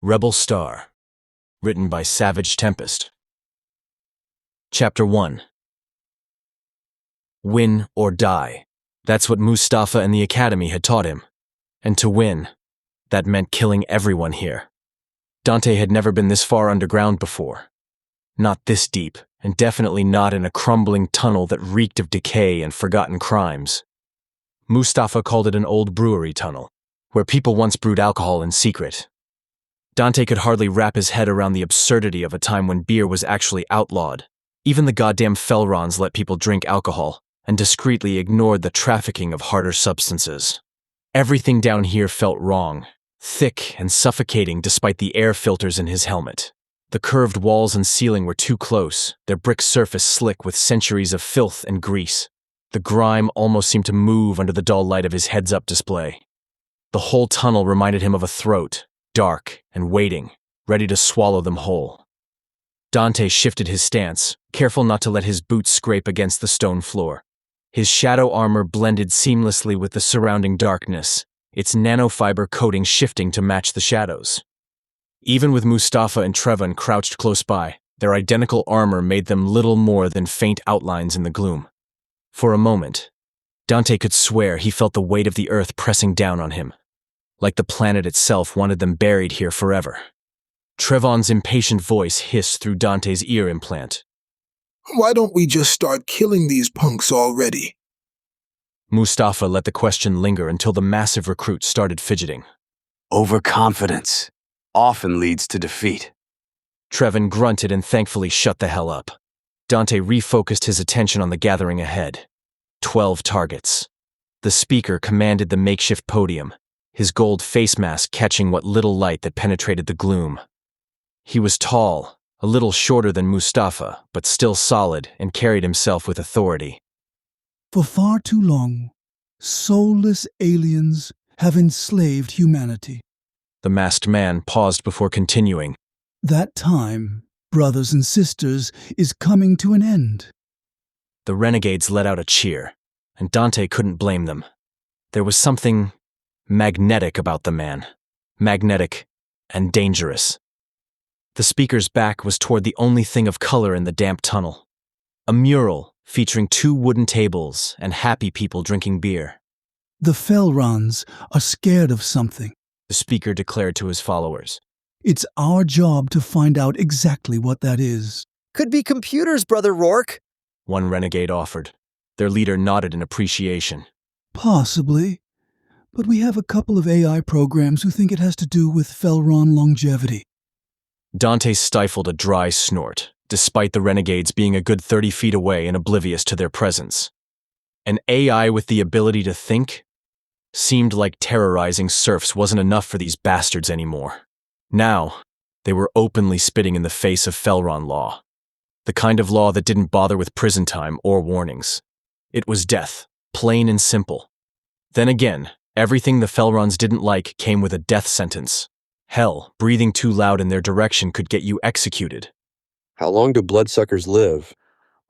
Rebel Star. Written by Savage Tempest. Chapter 1. Win or die. That's what Mustafa and the Academy had taught him. And to win, that meant killing everyone here. Dante had never been this far underground before. Not this deep, and definitely not in a crumbling tunnel that reeked of decay and forgotten crimes. Mustafa called it an old brewery tunnel, where people once brewed alcohol in secret. Dante could hardly wrap his head around the absurdity of a time when beer was actually outlawed. Even the goddamn Fel'rans let people drink alcohol, and discreetly ignored the trafficking of harder substances. Everything down here felt wrong, thick and suffocating despite the air filters in his helmet. The curved walls and ceiling were too close, their brick surface slick with centuries of filth and grease. The grime almost seemed to move under the dull light of his heads-up display. The whole tunnel reminded him of a throat, dark and waiting, ready to swallow them whole. Dante shifted his stance, careful not to let his boots scrape against the stone floor. His shadow armor blended seamlessly with the surrounding darkness, its nanofiber coating shifting to match the shadows. Even with Mustafa and Fel'ran crouched close by, their identical armor made them little more than faint outlines in the gloom. For a moment, Dante could swear he felt the weight of the earth pressing down on him, like the planet itself wanted them buried here forever. Trevon's impatient voice hissed through Dante's ear implant. Why don't we just start killing these punks already? Mustafa let the question linger until the massive recruit started fidgeting. Overconfidence often leads to defeat. Trevon grunted and thankfully shut the hell up. Dante refocused his attention on the gathering ahead. 12 targets. The speaker commanded the makeshift podium, his gold face mask catching what little light that penetrated the gloom. He was tall, a little shorter than Mustafa, but still solid and carried himself with authority. For far too long, soulless aliens have enslaved humanity. The masked man paused before continuing. That time, brothers and sisters, is coming to an end. The renegades let out a cheer, and Dante couldn't blame them. There was something magnetic about the man. Magnetic and dangerous. The speaker's back was toward the only thing of color in the damp tunnel. A mural featuring 2 wooden tables and happy people drinking beer. The Fel'rans are scared of something, the speaker declared to his followers. It's our job to find out exactly what that is. Could be computers, Brother Rourke, one renegade offered. Their leader nodded in appreciation. Possibly, but we have a couple of AI programs who think it has to do with Fel'ran longevity. Dante stifled a dry snort, despite the renegades being a good 30 feet away and oblivious to their presence. An AI with the ability to think? Seemed like terrorizing serfs wasn't enough for these bastards anymore. Now, they were openly spitting in the face of Fel'ran law. The kind of law that didn't bother with prison time or warnings. It was death, plain and simple. Then again, everything the Fel'rans didn't like came with a death sentence. Hell, breathing too loud in their direction could get you executed. How long do bloodsuckers live?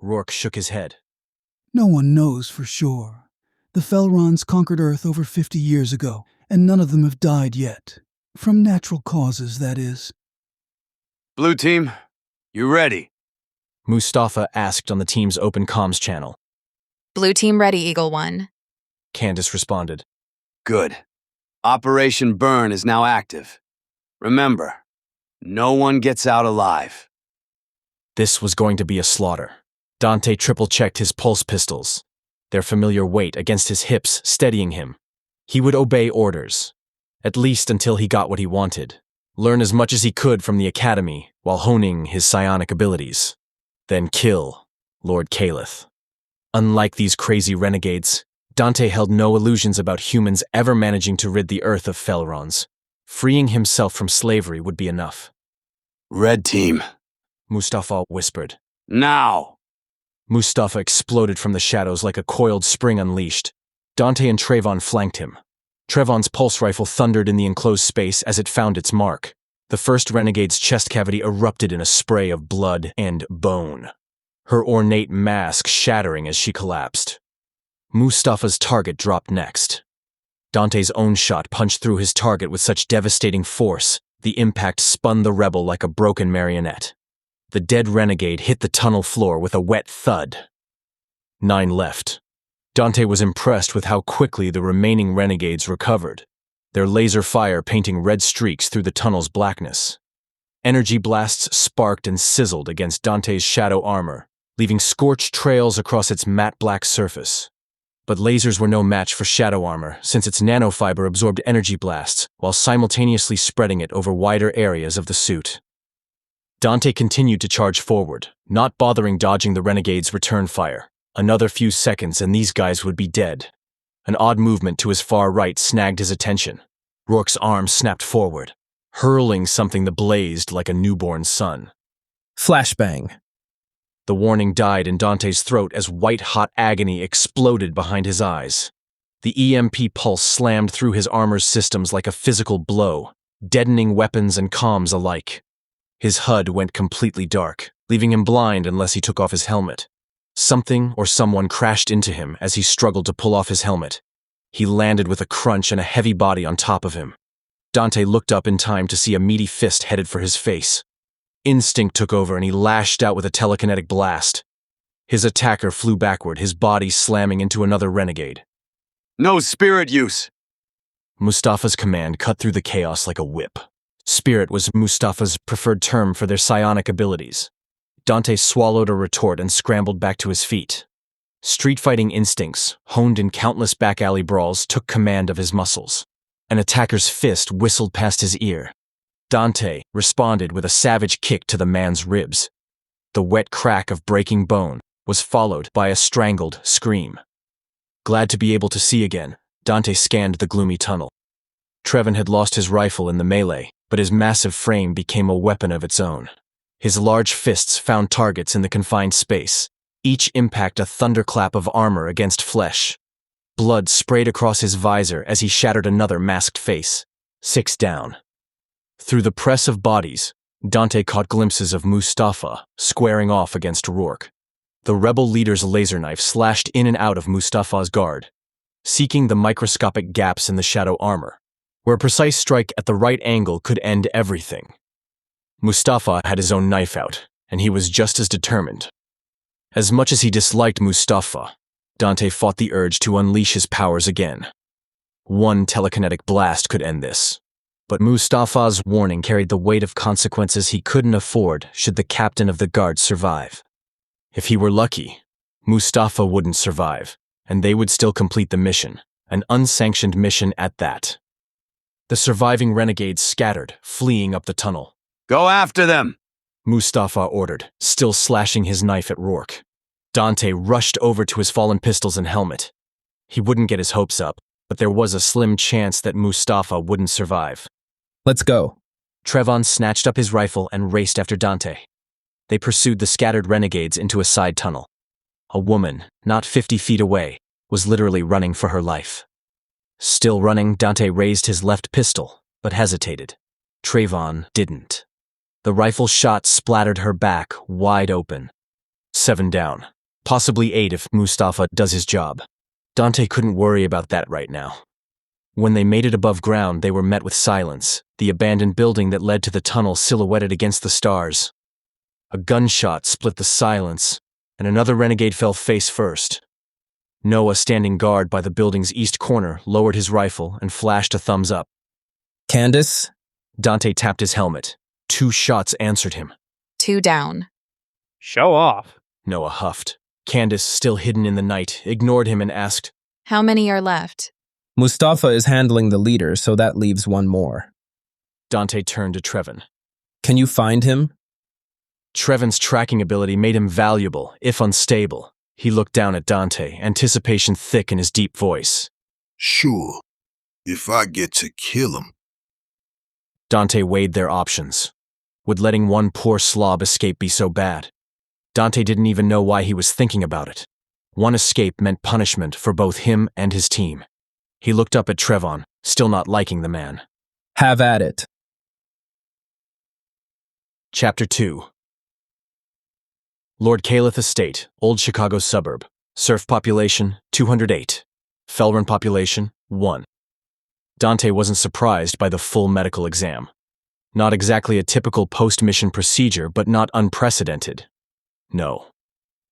Rourke shook his head. No one knows for sure. The Fel'rans conquered Earth over 50 years ago, and none of them have died yet. From natural causes, that is. Blue team, you ready? Mustafa asked on the team's open comms channel. Blue team ready, Eagle 1. Candace responded. Good. Operation Burn is now active. Remember, no one gets out alive. This was going to be a slaughter. Dante triple-checked his pulse pistols, their familiar weight against his hips steadying him. He would obey orders, at least until he got what he wanted. Learn as much as he could from the Academy while honing his psionic abilities. Then kill Lord Caliph. Unlike these crazy renegades, Dante held no illusions about humans ever managing to rid the Earth of Fel'rans. Freeing himself from slavery would be enough. Red team, Mustafa whispered. now! Mustafa exploded from the shadows like a coiled spring unleashed. Dante and Trevon flanked him. Trevon's pulse rifle thundered in the enclosed space as it found its mark. The first renegade's chest cavity erupted in a spray of blood and bone, her ornate mask shattering as she collapsed. Mustafa's target dropped next. Dante's own shot punched through his target with such devastating force The impact spun the rebel like a broken marionette. The dead renegade hit the tunnel floor with a wet thud. 9 left. Dante was impressed with how quickly the remaining renegades recovered, their laser fire painting red streaks through the tunnel's blackness. Energy blasts sparked and sizzled against Dante's shadow armor, leaving scorched trails across its matte black surface. But lasers were no match for shadow armor, since its nanofiber absorbed energy blasts while simultaneously spreading it over wider areas of the suit. Dante continued to charge forward, not bothering dodging the renegade's return fire. Another few seconds and these guys would be dead. An odd movement to his far right snagged his attention. Rourke's arm snapped forward, hurling something that blazed like a newborn sun. Flashbang. The warning died in Dante's throat as white-hot agony exploded behind his eyes. The EMP pulse slammed through his armor's systems like a physical blow, deadening weapons and comms alike. His HUD went completely dark, leaving him blind unless he took off his helmet. Something or someone crashed into him as he struggled to pull off his helmet. He landed with a crunch and a heavy body on top of him. Dante looked up in time to see a meaty fist headed for his face. Instinct took over and he lashed out with a telekinetic blast. His attacker flew backward, his body slamming into another renegade. No spirit use! Mustafa's command cut through the chaos like a whip. Spirit was Mustafa's preferred term for their psionic abilities. Dante swallowed a retort and scrambled back to his feet. Street fighting instincts, honed in countless back alley brawls, took command of his muscles. An attacker's fist whistled past his ear. Dante responded with a savage kick to the man's ribs. The wet crack of breaking bone was followed by a strangled scream. Glad to be able to see again, Dante scanned the gloomy tunnel. Trevin had lost his rifle in the melee, but his massive frame became a weapon of its own. His large fists found targets in the confined space, each impact a thunderclap of armor against flesh. Blood sprayed across his visor as he shattered another masked face. 6 down. Through the press of bodies, Dante caught glimpses of Mustafa squaring off against Rourke. The rebel leader's laser knife slashed in and out of Mustafa's guard, seeking the microscopic gaps in the shadow armor, where a precise strike at the right angle could end everything. Mustafa had his own knife out, and he was just as determined. As much as he disliked Mustafa, Dante fought the urge to unleash his powers again. One telekinetic blast could end this, but Mustafa's warning carried the weight of consequences he couldn't afford should the captain of the guard survive. If he were lucky, Mustafa wouldn't survive, and they would still complete the mission, an unsanctioned mission at that. The surviving renegades scattered, fleeing up the tunnel. Go after them! Mustafa ordered, still slashing his knife at Rourke. Dante rushed over to his fallen pistols and helmet. He wouldn't get his hopes up, but there was a slim chance that Mustafa wouldn't survive. Let's go. Trevon snatched up his rifle and raced after Dante. They pursued the scattered renegades into a side tunnel. A woman, not 50 feet away, was literally running for her life. Still running, Dante raised his left pistol, but hesitated. Trevon didn't. The rifle shot splattered her back wide open. 7 down. Possibly 8 if Mustafa does his job. Dante couldn't worry about that right now. When they made it above ground, they were met with silence, the abandoned building that led to the tunnel silhouetted against the stars. A gunshot split the silence, and another renegade fell face first. Noah, standing guard by the building's east corner, lowered his rifle and flashed a thumbs up. Candace? Dante tapped his helmet. 2 shots answered him. 2 down. Show off. Noah huffed. Candace, still hidden in the night, ignored him and asked, How many are left? Mustafa is handling the leader, so that leaves 1 more. Dante turned to Trevin. Can you find him? Trevin's tracking ability made him valuable, if unstable. He looked down at Dante, anticipation thick in his deep voice. Sure, if I get to kill him. Dante weighed their options. Would letting one poor slob escape be so bad? Dante didn't even know why he was thinking about it. One escape meant punishment for both him and his team. He looked up at Trevon, still not liking the man. Have at it. Chapter 2. Lord Caliph Estate, Old Chicago suburb. Serf population, 208. Fel'ran population, 1. Dante wasn't surprised by the full medical exam. Not exactly a typical post-mission procedure, but not unprecedented. No.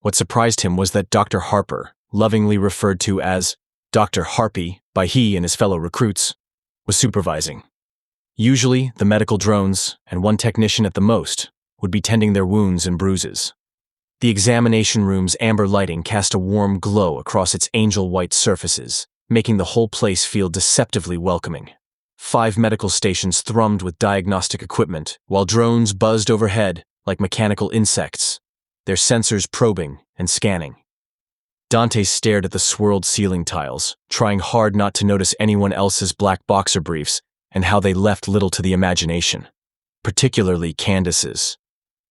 What surprised him was that Dr. Harper, lovingly referred to as Dr. Harpy by he and his fellow recruits, was supervising. Usually, the medical drones, and one technician at the most, would be tending their wounds and bruises. The examination room's amber lighting cast a warm glow across its angel-white surfaces, making the whole place feel deceptively welcoming. 5 medical stations thrummed with diagnostic equipment, while drones buzzed overhead like mechanical insects, their sensors probing and scanning. Dante stared at the swirled ceiling tiles, trying hard not to notice anyone else's black boxer briefs and how they left little to the imagination, particularly Candace's.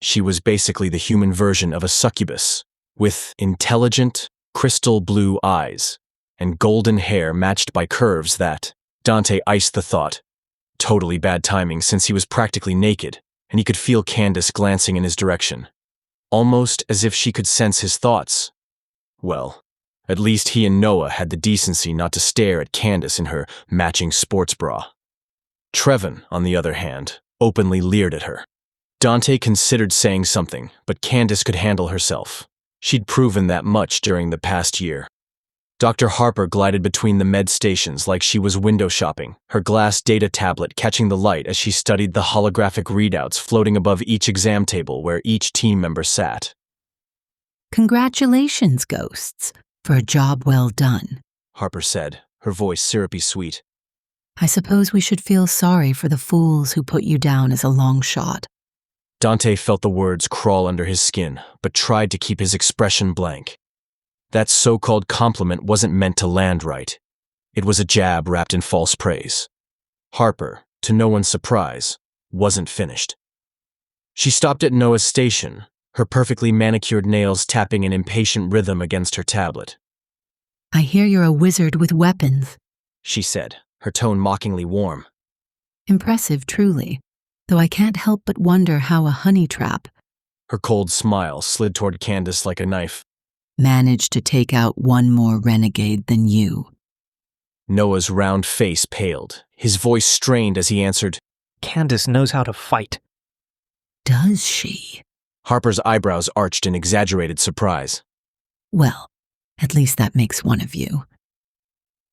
She was basically the human version of a succubus, with intelligent, crystal blue eyes and golden hair matched by curves that, Dante iced the thought, totally bad timing since he was practically naked and he could feel Candace glancing in his direction, almost as if she could sense his thoughts. Well, at least he and Noah had the decency not to stare at Candace in her matching sports bra. Trevin, on the other hand, openly leered at her. Dante considered saying something, but Candace could handle herself. She'd proven that much during the past year. Dr. Harper glided between the med stations like she was window shopping, her glass data tablet catching the light as she studied the holographic readouts floating above each exam table where each team member sat. Congratulations, Ghosts, for a job well done, Harper said, her voice syrupy sweet. I suppose we should feel sorry for the fools who put you down as a long shot. Dante felt the words crawl under his skin, but tried to keep his expression blank. That so-called compliment wasn't meant to land right. It was a jab wrapped in false praise. Harper, to no one's surprise, wasn't finished. She stopped at Noah's station, her perfectly manicured nails tapping an impatient rhythm against her tablet. I hear you're a wizard with weapons, she said, her tone mockingly warm. Impressive, truly, though I can't help but wonder how a honey trap, her cold smile slid toward Candace like a knife, managed to take out one more renegade than you. Noah's round face paled, his voice strained as he answered, Candace knows how to fight. Does she? Harper's eyebrows arched in exaggerated surprise. Well, at least that makes one of you.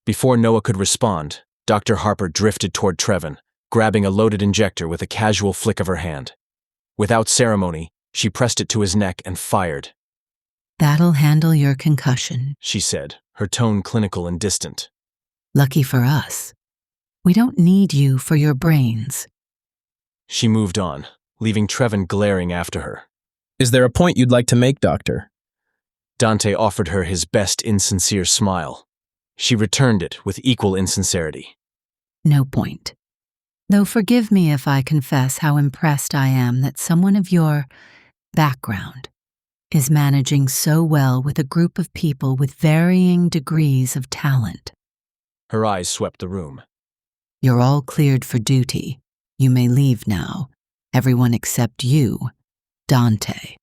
Before Noah could respond, Dr. Harper drifted toward Trevin, grabbing a loaded injector with a casual flick of her hand. Without ceremony, she pressed it to his neck and fired. That'll handle your concussion, she said, her tone clinical and distant. Lucky for us. We don't need you for your brains. She moved on, leaving Trevin glaring after her. Is there a point you'd like to make, Doctor? Dante offered her his best insincere smile. She returned it with equal insincerity. No point. Though forgive me if I confess how impressed I am that someone of your background is managing so well with a group of people with varying degrees of talent. Her eyes swept the room. You're all cleared for duty. You may leave now. Everyone except you, Dante.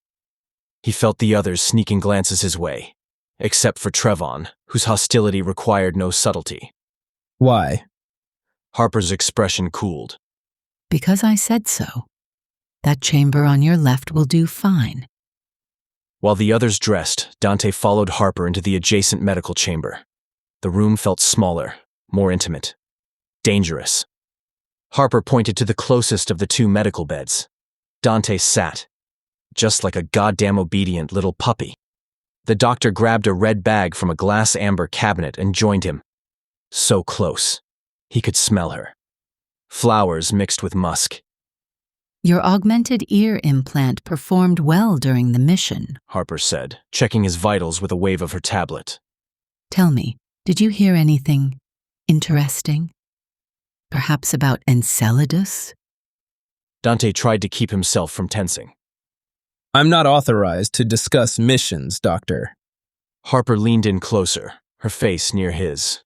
He felt the others sneaking glances his way, except for Trevon, whose hostility required no subtlety. Why? Harper's expression cooled. Because I said so. That chamber on your left will do fine. While the others dressed, Dante followed Harper into the adjacent medical chamber. The room felt smaller, more intimate, dangerous. Harper pointed to the closest of the 2 medical beds. Dante sat, just like a goddamn obedient little puppy. The doctor grabbed a red bag from a glass amber cabinet and joined him. So close. He could smell her. Flowers mixed with musk. Your augmented ear implant performed well during the mission, Harper said, checking his vitals with a wave of her tablet. Tell me, did you hear anything interesting? Perhaps about Enceladus? Dante tried to keep himself from tensing. I'm not authorized to discuss missions, Doctor. Harper leaned in closer, her face near his.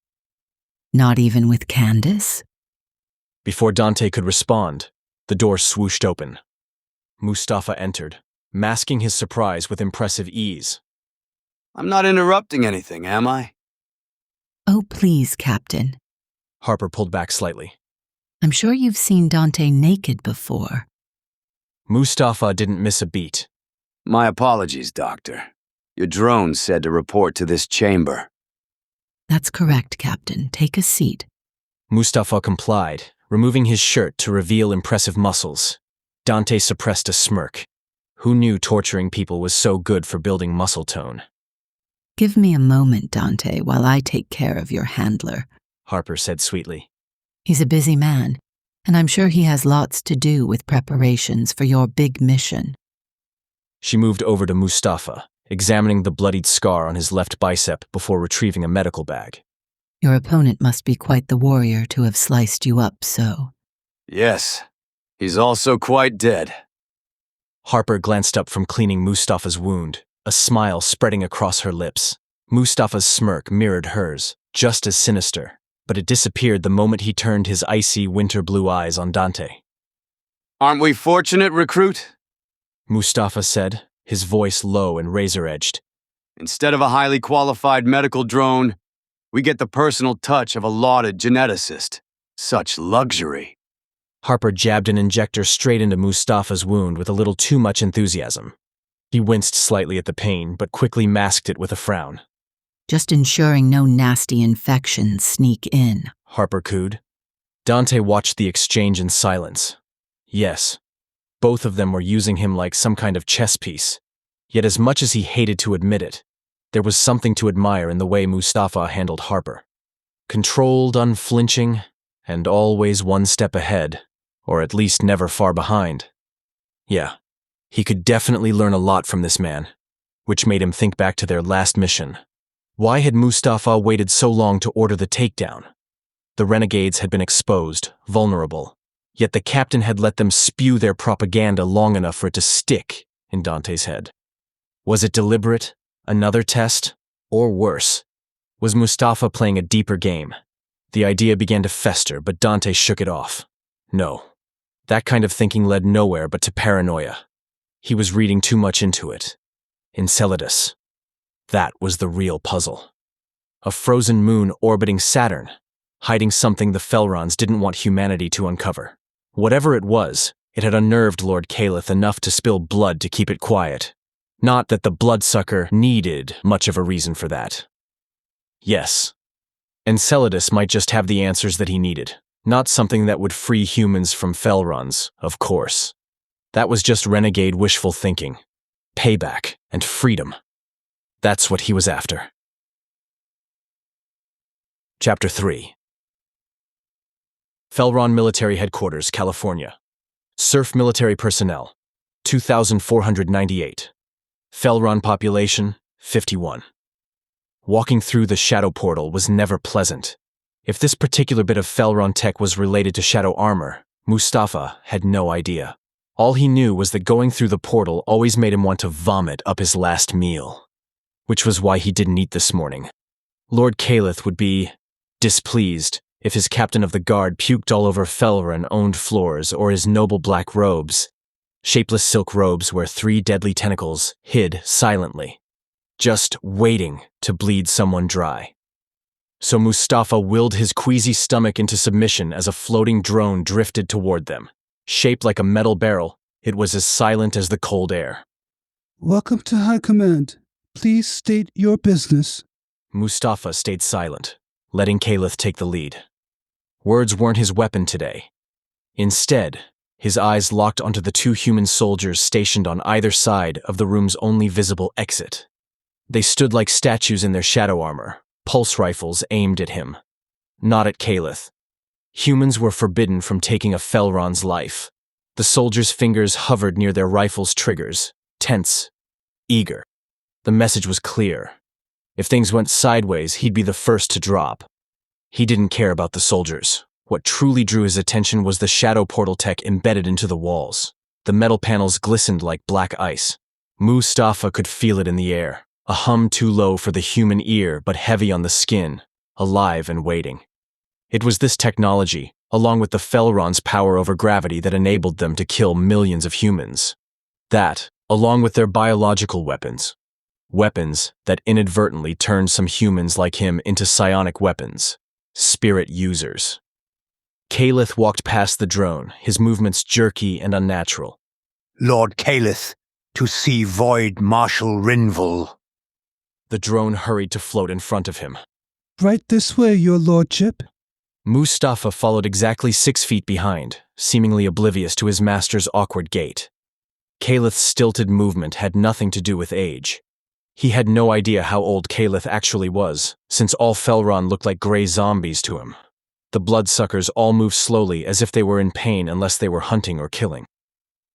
Not even with Candace? Before Dante could respond, the door swooshed open. Mustafa entered, masking his surprise with impressive ease. I'm not interrupting anything, am I? Oh, please, Captain. Harper pulled back slightly. I'm sure you've seen Dante naked before. Mustafa didn't miss a beat. My apologies, Doctor. Your drone said to report to this chamber. That's correct, Captain. Take a seat. Mustafa complied, removing his shirt to reveal impressive muscles. Dante suppressed a smirk. Who knew torturing people was so good for building muscle tone? Give me a moment, Dante, while I take care of your handler. Harper said sweetly. He's a busy man, and I'm sure he has lots to do with preparations for your big mission. She moved over to Mustafa, examining the bloodied scar on his left bicep before retrieving a medical bag. Your opponent must be quite the warrior to have sliced you up so. Yes, he's also quite dead. Harper glanced up from cleaning Mustafa's wound, a smile spreading across her lips. Mustafa's smirk mirrored hers, just as sinister, but it disappeared the moment he turned his icy winter blue eyes on Dante. Aren't we fortunate, recruit? Mustafa said, his voice low and razor-edged. Instead of a highly qualified medical drone, we get the personal touch of a lauded geneticist. Such luxury. Harper jabbed an injector straight into Mustafa's wound with a little too much enthusiasm. He winced slightly at the pain, but quickly masked it with a frown. Just ensuring no nasty infections sneak in, Harper cooed. Dante watched the exchange in silence. Yes, both of them were using him like some kind of chess piece. Yet as much as he hated to admit it, there was something to admire in the way Mustafa handled Harper. Controlled, unflinching, and always one step ahead, or at least never far behind. Yeah, he could definitely learn a lot from this man, which made him think back to their last mission. Why had Mustafa waited so long to order the takedown? The renegades had been exposed, vulnerable, yet the captain had let them spew their propaganda long enough for it to stick in Dante's head. Was it deliberate? Another test? Or worse? Was Mustafa playing a deeper game? The idea began to fester, but Dante shook it off. No. That kind of thinking led nowhere but to paranoia. He was reading too much into it. Enceladus. That was the real puzzle. A frozen moon orbiting Saturn, hiding something the Fel'rans didn't want humanity to uncover. Whatever it was, it had unnerved Lord Caliph enough to spill blood to keep it quiet. Not that the bloodsucker needed much of a reason for that. Yes, Enceladus might just have the answers that he needed, not something that would free humans from Fel'rans, of course. That was just renegade wishful thinking. Payback and freedom. That's what he was after. Chapter 3. Fel'ran Military Headquarters, California. Surf military personnel, 2,498. Fel'ran population, 51. Walking through the shadow portal was never pleasant. If this particular bit of Fel'ran tech was related to shadow armor, Mustafa had no idea. All he knew was that going through the portal always made him want to vomit up his last meal. Which was why he didn't eat this morning. Lord Caliph would be displeased if his captain of the guard puked all over Fel'ran-owned floors or his noble black robes, shapeless silk robes where 3 deadly tentacles hid silently, just waiting to bleed someone dry. So Mustafa willed his queasy stomach into submission as a floating drone drifted toward them. Shaped like a metal barrel, it was as silent as the cold air. Welcome to High Command. Please state your business. Mustafa stayed silent, letting Caliph take the lead. Words weren't his weapon today. Instead, his eyes locked onto the 2 human soldiers stationed on either side of the room's only visible exit. They stood like statues in their shadow armor, pulse rifles aimed at him. Not at Caliph. Humans were forbidden from taking a Fel'ran's life. The soldiers' fingers hovered near their rifles' triggers, tense, eager. The message was clear. If things went sideways, he'd be the first to drop. He didn't care about the soldiers. What truly drew his attention was the shadow portal tech embedded into the walls. The metal panels glistened like black ice. Mustafa could feel it in the air, a hum too low for the human ear but heavy on the skin, alive and waiting. It was this technology, along with the Fel'ran's power over gravity, that enabled them to kill millions of humans. That, along with their biological weapons. Weapons that inadvertently turned some humans like him into psionic weapons. Spirit users. Calith walked past the drone, his movements jerky and unnatural. Lord Calith, to see Void Marshal Rinval. The drone hurried to float in front of him. Right this way, your lordship. Mustafa followed exactly 6 feet behind, seemingly oblivious to his master's awkward gait. Calith's stilted movement had nothing to do with age. He had no idea how old Calith actually was, since all Fel'ran looked like gray zombies to him. The bloodsuckers all moved slowly as if they were in pain unless they were hunting or killing.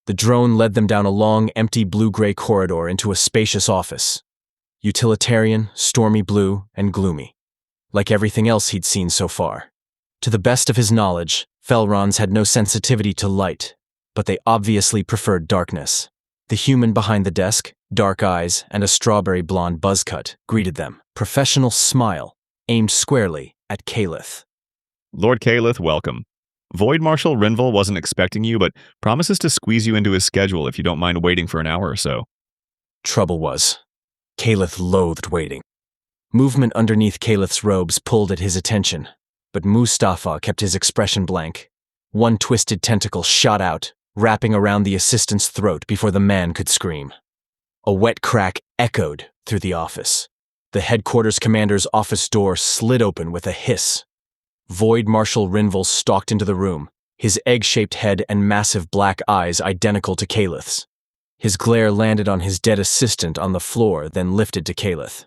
The drone led them down a long, empty blue-gray corridor into a spacious office. Utilitarian, stormy blue, and gloomy. Like everything else he'd seen so far. To the best of his knowledge, Fel'rans had no sensitivity to light, but they obviously preferred darkness. The human behind the desk, dark eyes, and a strawberry blonde buzz cut, greeted them. Professional smile, aimed squarely at Calith. Lord Calith, welcome. Void Marshal Rinval wasn't expecting you, but promises to squeeze you into his schedule if you don't mind waiting for an hour or so. Trouble was, Calith loathed waiting. Movement underneath Calith's robes pulled at his attention, but Mustafa kept his expression blank. One twisted tentacle shot out, wrapping around the assistant's throat before the man could scream. A wet crack echoed through the office. The headquarters commander's office door slid open with a hiss. Void Marshal Rinval stalked into the room, his egg-shaped head and massive black eyes identical to Calith's. His glare landed on his dead assistant on the floor, then lifted to Calith.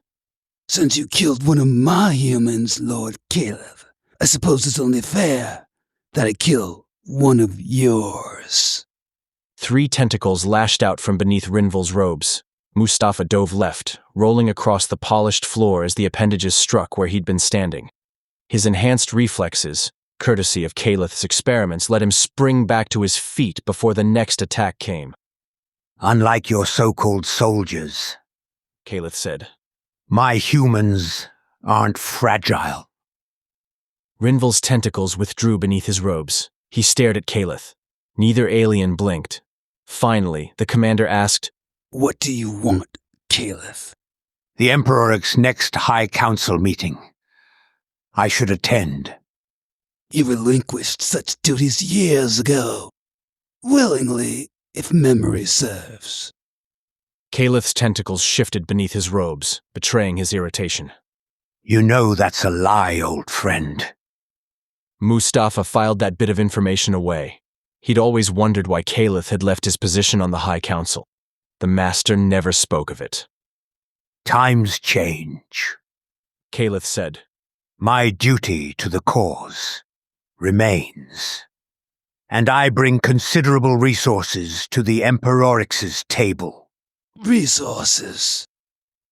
Since you killed one of my humans, Lord Calith, I suppose it's only fair that I kill one of yours. 3 tentacles lashed out from beneath Rinval's robes. Mustafa dove left, rolling across the polished floor as the appendages struck where he'd been standing. His enhanced reflexes, courtesy of Calith's experiments, let him spring back to his feet before the next attack came. Unlike your so-called soldiers, Calith said, my humans aren't fragile. Rinval's tentacles withdrew beneath his robes. He stared at Calith. Neither alien blinked. Finally, the commander asked, What do you want, Calith? The Emperor's next High Council meeting. I should attend. You relinquished such duties years ago. Willingly, if memory serves. Calith's tentacles shifted beneath his robes, betraying his irritation. You know that's a lie, old friend. Mustafa filed that bit of information away. He'd always wondered why Calith had left his position on the High Council. The Master never spoke of it. Times change, Calith said. My duty to the cause remains. And I bring considerable resources to the Emperorix's table. Resources?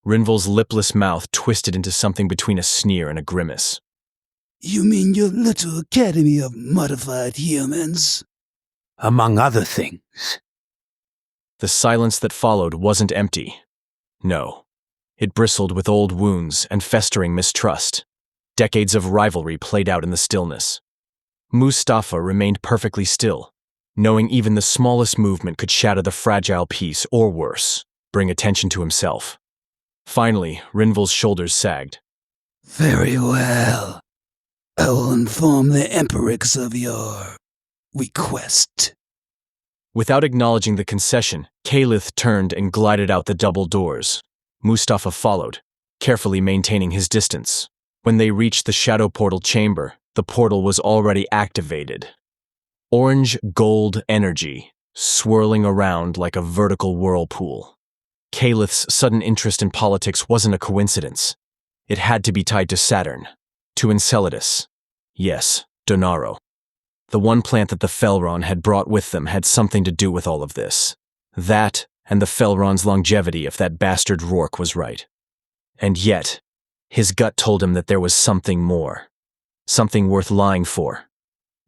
Rinval's lipless mouth twisted into something between a sneer and a grimace. You mean your little academy of modified humans? Among other things. The silence that followed wasn't empty. No. It bristled with old wounds and festering mistrust. Decades of rivalry played out in the stillness. Mustafa remained perfectly still, knowing even the smallest movement could shatter the fragile peace, or worse, bring attention to himself. Finally, Rinval's shoulders sagged. Very well. I will inform the Emperorix of your request. Without acknowledging the concession, Calith turned and glided out the double doors. Mustafa followed, carefully maintaining his distance. When they reached the shadow portal chamber, the portal was already activated. Orange gold energy, swirling around like a vertical whirlpool. Calith's sudden interest in politics wasn't a coincidence. It had to be tied to Saturn, to Enceladus. Yes, Donaro. The one plant that the Fel'ran had brought with them had something to do with all of this. That, and the Fel'ran's longevity if that bastard Rourke was right. And yet, his gut told him that there was something more. Something worth lying for.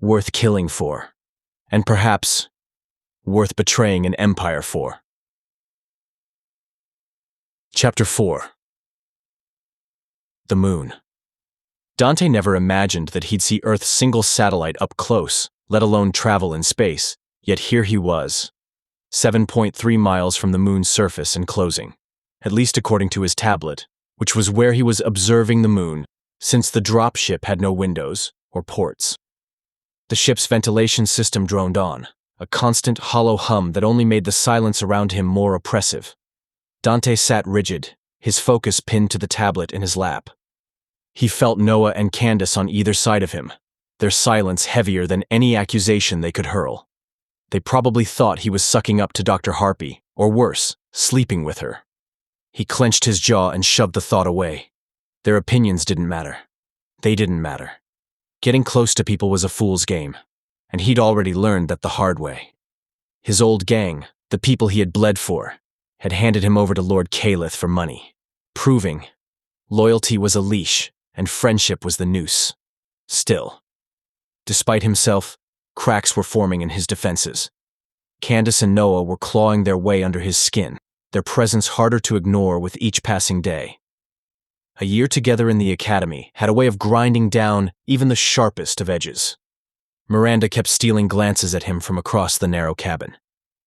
Worth killing for. And perhaps, worth betraying an empire for. Chapter 4. The Moon. Dante never imagined that he'd see Earth's single satellite up close, let alone travel in space, yet here he was. 7.3 miles from the moon's surface and closing, at least according to his tablet, which was where he was observing the moon, since the dropship had no windows or ports. The ship's ventilation system droned on, a constant hollow hum that only made the silence around him more oppressive. Dante sat rigid, his focus pinned to the tablet in his lap. He felt Noah and Candace on either side of him, their silence heavier than any accusation they could hurl. They probably thought he was sucking up to Dr. Harpy, or worse, sleeping with her. He clenched his jaw and shoved the thought away. Their opinions didn't matter. They didn't matter. Getting close to people was a fool's game, and he'd already learned that the hard way. His old gang, the people he had bled for, had handed him over to Lord Calith for money, proving loyalty was a leash and friendship was the noose. Still, despite himself, cracks were forming in his defenses. Candace and Noah were clawing their way under his skin, their presence harder to ignore with each passing day. A year together in the Academy had a way of grinding down even the sharpest of edges. Miranda kept stealing glances at him from across the narrow cabin.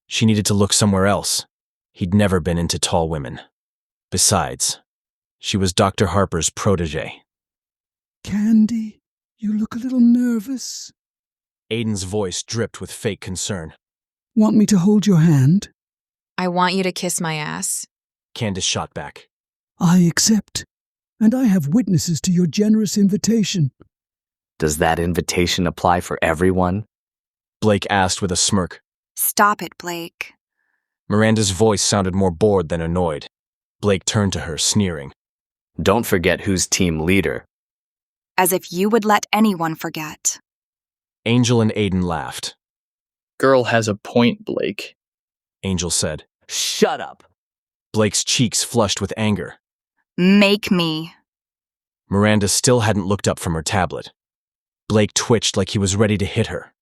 She needed to look somewhere else. He'd never been into tall women. Besides, she was Dr. Harper's protégé. Candy, you look a little nervous. Aiden's voice dripped with fake concern. Want me to hold your hand? I want you to kiss my ass. Candace shot back. I accept, and I have witnesses to your generous invitation. Does that invitation apply for everyone? Blake asked with a smirk. Stop it, Blake. Miranda's voice sounded more bored than annoyed. Blake turned to her, sneering. Don't forget who's team leader. As if you would let anyone forget. Angel and Aiden laughed. Girl has a point, Blake. Angel said. Shut up. Blake's cheeks flushed with anger. Make me. Miranda still hadn't looked up from her tablet. Blake twitched like he was ready to hit her.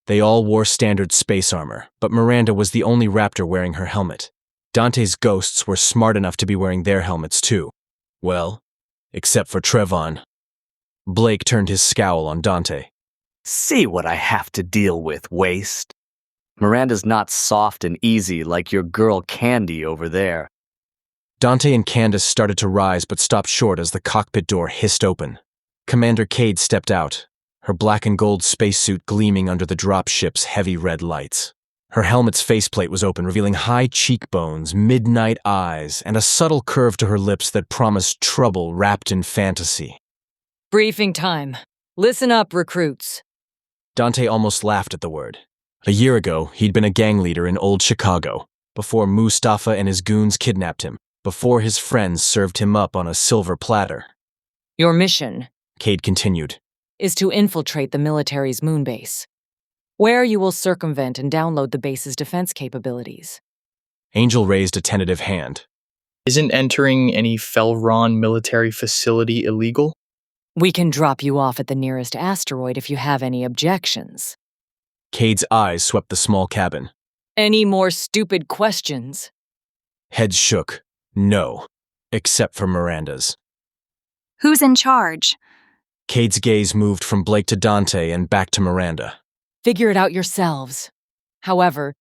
They all wore standard space armor, but Miranda was the only Raptor wearing her helmet. Dante's ghosts were smart enough to be wearing their helmets too. Well, except for Trevon. Blake turned his scowl on Dante. See what I have to deal with, waste. Miranda's not soft and easy like your girl Candy over there. Dante and Candace started to rise but stopped short as the cockpit door hissed open. Commander Cade stepped out, her black and gold spacesuit gleaming under the dropship's heavy red lights. Her helmet's faceplate was open, revealing high cheekbones, midnight eyes, and a subtle curve to her lips that promised trouble wrapped in fantasy. Briefing time. Listen up, recruits. Dante almost laughed at the word. A year ago, he'd been a gang leader in Old Chicago, before Mustafa and his goons kidnapped him, before his friends served him up on a silver platter. Your mission, Cade continued, is to infiltrate the military's moonbase, where you will circumvent and download the base's defense capabilities. Angel raised a tentative hand. Isn't entering any Fel'ran military facility illegal? We can drop you off at the nearest asteroid if you have any objections. Cade's eyes swept the small cabin. Any more stupid questions? Heads shook. No, except for Miranda's. Who's in charge? Cade's gaze moved from Blake to Dante and back to Miranda. Figure it out yourselves. However,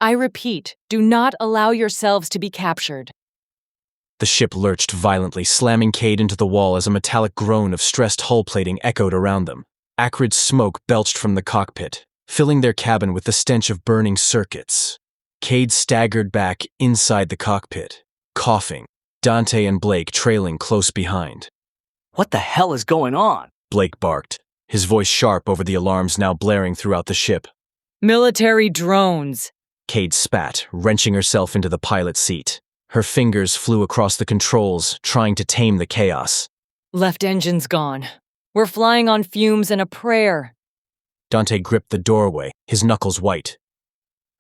I repeat, do not allow yourselves to be captured. The ship lurched violently, slamming Cade into the wall as a metallic groan of stressed hull plating echoed around them. Acrid smoke belched from the cockpit, filling their cabin with the stench of burning circuits. Cade staggered back inside the cockpit, coughing, Dante and Blake trailing close behind. What the hell is going on? Blake barked, his voice sharp over the alarms now blaring throughout the ship. Military drones. Cade spat, wrenching herself into the pilot's seat. Her fingers flew across the controls, trying to tame the chaos. Left engine's gone. We're flying on fumes and a prayer. Dante gripped the doorway, his knuckles white.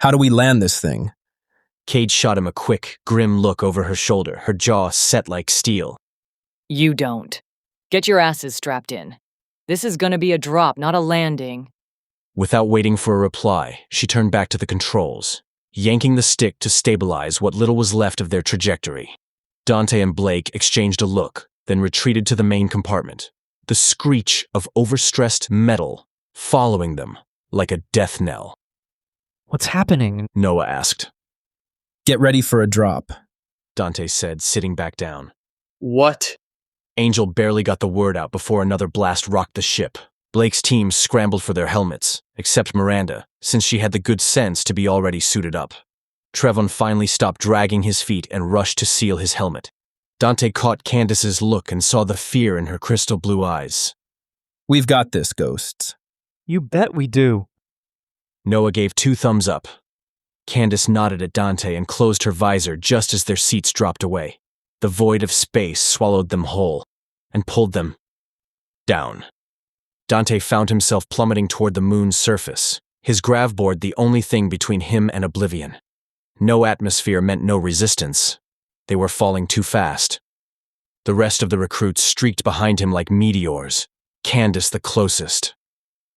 How do we land this thing? Cade shot him a quick, grim look over her shoulder, her jaw set like steel. You don't. Get your asses strapped in. This is gonna be a drop, not a landing. Without waiting for a reply, she turned back to the controls, yanking the stick to stabilize what little was left of their trajectory. Dante and Blake exchanged a look, then retreated to the main compartment, the screech of overstressed metal following them like a death knell. What's happening? Noah asked. Get ready for a drop, Dante said, sitting back down. What? Angel barely got the word out before another blast rocked the ship. Blake's team scrambled for their helmets, except Miranda, since she had the good sense to be already suited up. Trevon finally stopped dragging his feet and rushed to seal his helmet. Dante caught Candace's look and saw the fear in her crystal blue eyes. We've got this, ghosts. You bet we do. Noah gave 2 thumbs up. Candace nodded at Dante and closed her visor just as their seats dropped away. The void of space swallowed them whole and pulled them down. Dante found himself plummeting toward the moon's surface, his gravboard the only thing between him and oblivion. No atmosphere meant no resistance. They were falling too fast. The rest of the recruits streaked behind him like meteors, Candace the closest.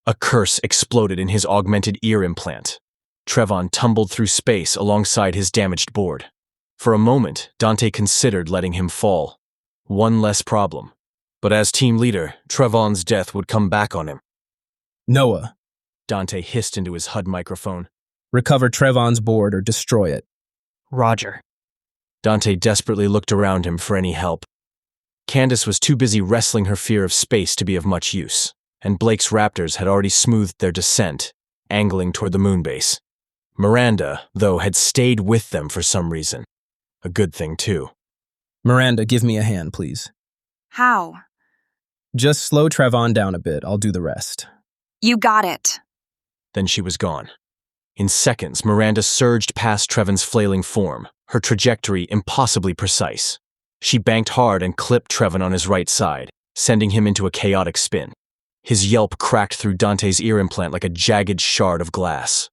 A curse exploded in his augmented ear implant. Trevon tumbled through space alongside his damaged board. For a moment, Dante considered letting him fall. One less problem. But as team leader, Trevon's death would come back on him. Noah, Dante hissed into his HUD microphone. Recover Trevon's board or destroy it. Roger. Dante desperately looked around him for any help. Candace was too busy wrestling her fear of space to be of much use, and Blake's Raptors had already smoothed their descent, angling toward the moonbase. Miranda, though, had stayed with them for some reason. A good thing, too. Miranda, give me a hand, please. How? Just slow Trevon down a bit. I'll do the rest. You got it. Then she was gone. In seconds, Miranda surged past Trevon's flailing form, her trajectory impossibly precise. She banked hard and clipped Trevon on his right side, sending him into a chaotic spin. His yelp cracked through Dante's ear implant like a jagged shard of glass.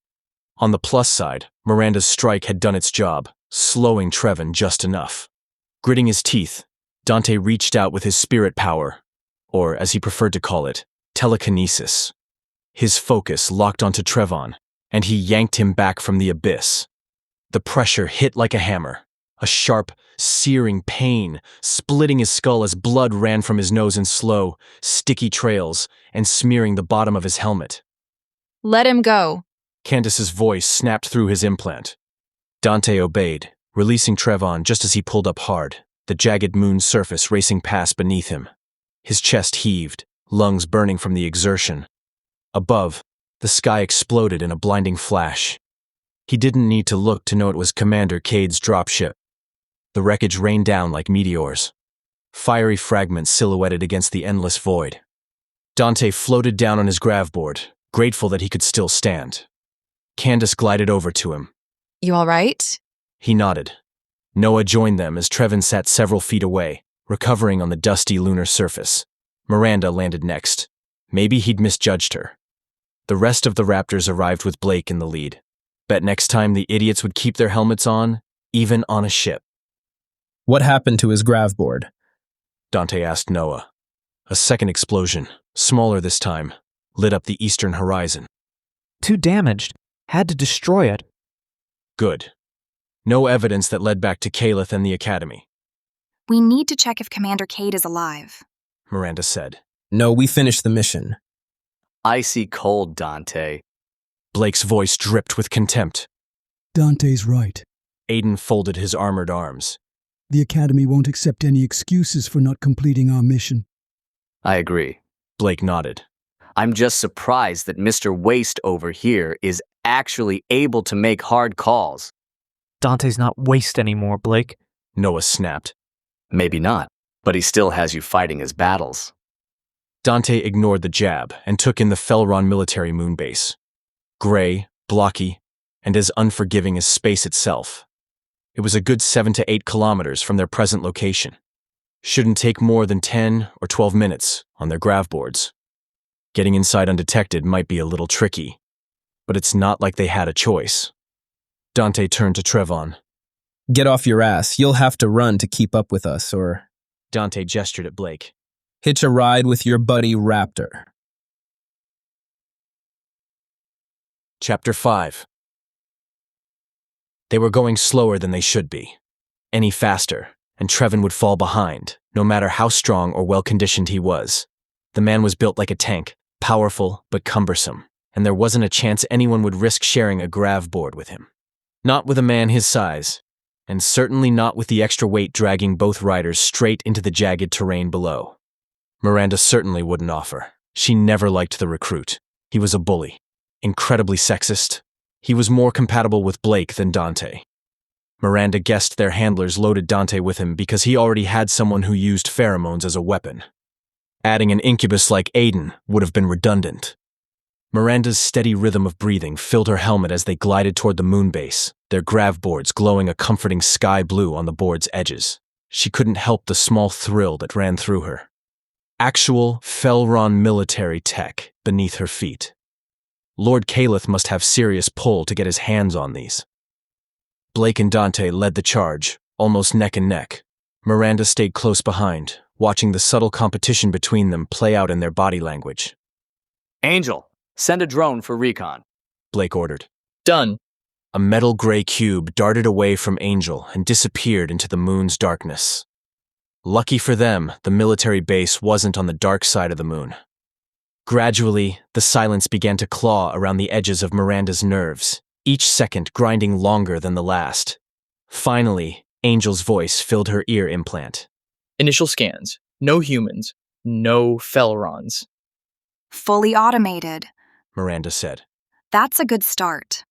On the plus side, Miranda's strike had done its job, slowing Trevon just enough. Gritting his teeth, Dante reached out with his spirit power, or as he preferred to call it, telekinesis. His focus locked onto Trevon, and he yanked him back from the abyss. The pressure hit like a hammer, a sharp, searing pain, splitting his skull as blood ran from his nose in slow, sticky trails and smearing the bottom of his helmet. Let him go. Candace's voice snapped through his implant. Dante obeyed, releasing Trevon just as he pulled up hard, the jagged moon's surface racing past beneath him. His chest heaved, lungs burning from the exertion. Above, the sky exploded in a blinding flash. He didn't need to look to know it was Commander Cade's dropship. The wreckage rained down like meteors, fiery fragments silhouetted against the endless void. Dante floated down on his gravboard, grateful that he could still stand. Candace glided over to him. You all right? He nodded. Noah joined them as Trevon sat several feet away, recovering on the dusty lunar surface. Miranda landed next. Maybe he'd misjudged her. The rest of the Raptors arrived with Blake in the lead. Bet next time the idiots would keep their helmets on, even on a ship. What happened to his gravboard? Dante asked Noah. A second explosion, smaller this time, lit up the eastern horizon. Too damaged. Had to destroy it. Good. No evidence that led back to Caleth and the Academy. We need to check if Commander Cade is alive, Miranda said. No, we finished the mission. Icy cold, Dante. Blake's voice dripped with contempt. Dante's right. Aiden folded his armored arms. The Academy won't accept any excuses for not completing our mission. I agree. Blake nodded. I'm just surprised that Mr. Waste over here is actually able to make hard calls. Dante's not Waste anymore, Blake. Noah snapped. Maybe not, but he still has you fighting his battles. Dante ignored the jab and took in the Fel'ran military moonbase. Gray, blocky, and as unforgiving as space itself. It was a good 7 to 8 kilometers from their present location. Shouldn't take more than 10 or 12 minutes on their gravboards. Getting inside undetected might be a little tricky, but it's not like they had a choice. Dante turned to Trevon. Get off your ass. You'll have to run to keep up with us, or... Dante gestured at Blake. Hitch a ride with your buddy Raptor. Chapter 5. They were going slower than they should be. Any faster, and Trevon would fall behind, no matter how strong or well-conditioned he was. The man was built like a tank, powerful but cumbersome, and there wasn't a chance anyone would risk sharing a gravboard with him. Not with a man his size, and certainly not with the extra weight dragging both riders straight into the jagged terrain below. Miranda certainly wouldn't offer. She never liked the recruit. He was a bully, incredibly sexist. He was more compatible with Blake than Dante. Miranda guessed their handlers loaded Dante with him because he already had someone who used pheromones as a weapon. Adding an incubus like Aiden would have been redundant. Miranda's steady rhythm of breathing filled her helmet as they glided toward the moon base, their grav boards glowing a comforting sky blue on the board's edges. She couldn't help the small thrill that ran through her. Actual Fel'ran military tech beneath her feet. Lord Calith must have serious pull to get his hands on these. Blake and Dante led the charge, almost neck and neck. Miranda stayed close behind, watching the subtle competition between them play out in their body language. Angel, send a drone for recon. Blake ordered. Done. A metal gray cube darted away from Angel and disappeared into the moon's darkness. Lucky for them, the military base wasn't on the dark side of the moon. Gradually, the silence began to claw around the edges of Miranda's nerves, each second grinding longer than the last. Finally, Angel's voice filled her ear implant. Initial scans. No humans. No Fel'rans. Fully automated, Miranda said. That's a good start.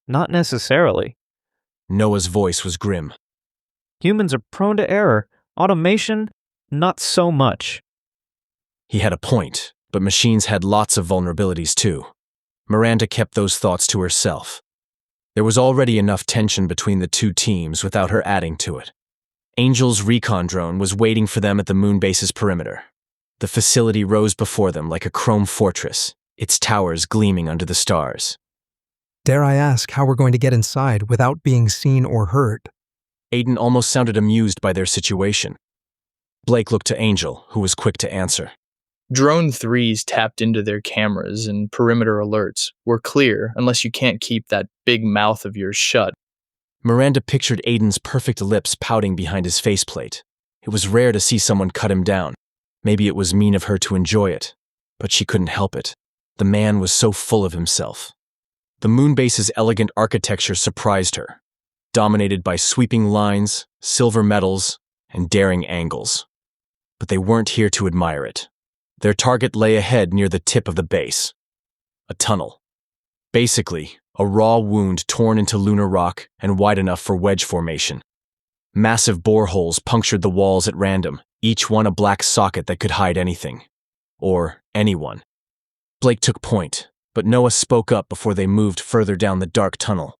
Not necessarily. Noah's voice was grim. Humans are prone to error. Automation, not so much. He had a point, but machines had lots of vulnerabilities too. Miranda kept those thoughts to herself. There was already enough tension between the two teams without her adding to it. Angel's recon drone was waiting for them at the moon base's perimeter. The facility rose before them like a chrome fortress, its towers gleaming under the stars. Dare I ask how we're going to get inside without being seen or heard? Aiden almost sounded amused by their situation. Blake looked to Angel, who was quick to answer. Drone 3's tapped into their cameras and perimeter alerts. We're clear unless you can't keep that big mouth of yours shut. Miranda pictured Aiden's perfect lips pouting behind his faceplate. It was rare to see someone cut him down. Maybe it was mean of her to enjoy it, but she couldn't help it. The man was so full of himself. The moonbase's elegant architecture surprised her, dominated by sweeping lines, silver metals, and daring angles. But they weren't here to admire it. Their target lay ahead near the tip of the base. A tunnel. Basically, a raw wound torn into lunar rock and wide enough for wedge formation. Massive boreholes punctured the walls at random, each one a black socket that could hide anything. Or anyone. Blake took point, but Noah spoke up before they moved further down the dark tunnel.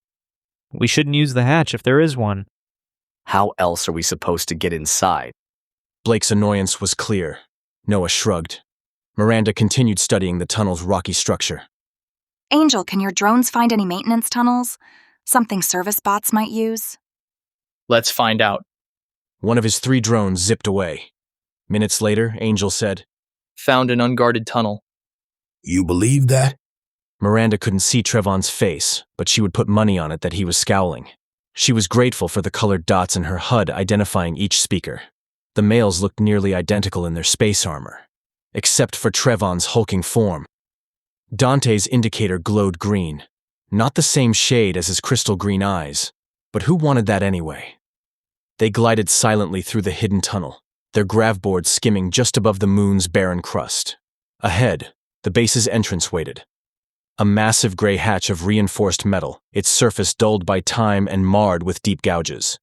We shouldn't use the hatch if there is one. How else are we supposed to get inside? Blake's annoyance was clear. Noah shrugged. Miranda continued studying the tunnel's rocky structure. Angel, can your drones find any maintenance tunnels? Something service bots might use? Let's find out. One of his 3 drones zipped away. Minutes later, Angel said, Found an unguarded tunnel. You believe that? Miranda couldn't see Trevon's face, but she would put money on it that he was scowling. She was grateful for the colored dots in her HUD identifying each speaker. The males looked nearly identical in their space armor, except for Trevon's hulking form. Dante's indicator glowed green, not the same shade as his crystal green eyes, but who wanted that anyway? They glided silently through the hidden tunnel, their grav boards skimming just above the moon's barren crust. Ahead, the base's entrance waited. A massive gray hatch of reinforced metal, its surface dulled by time and marred with deep gouges.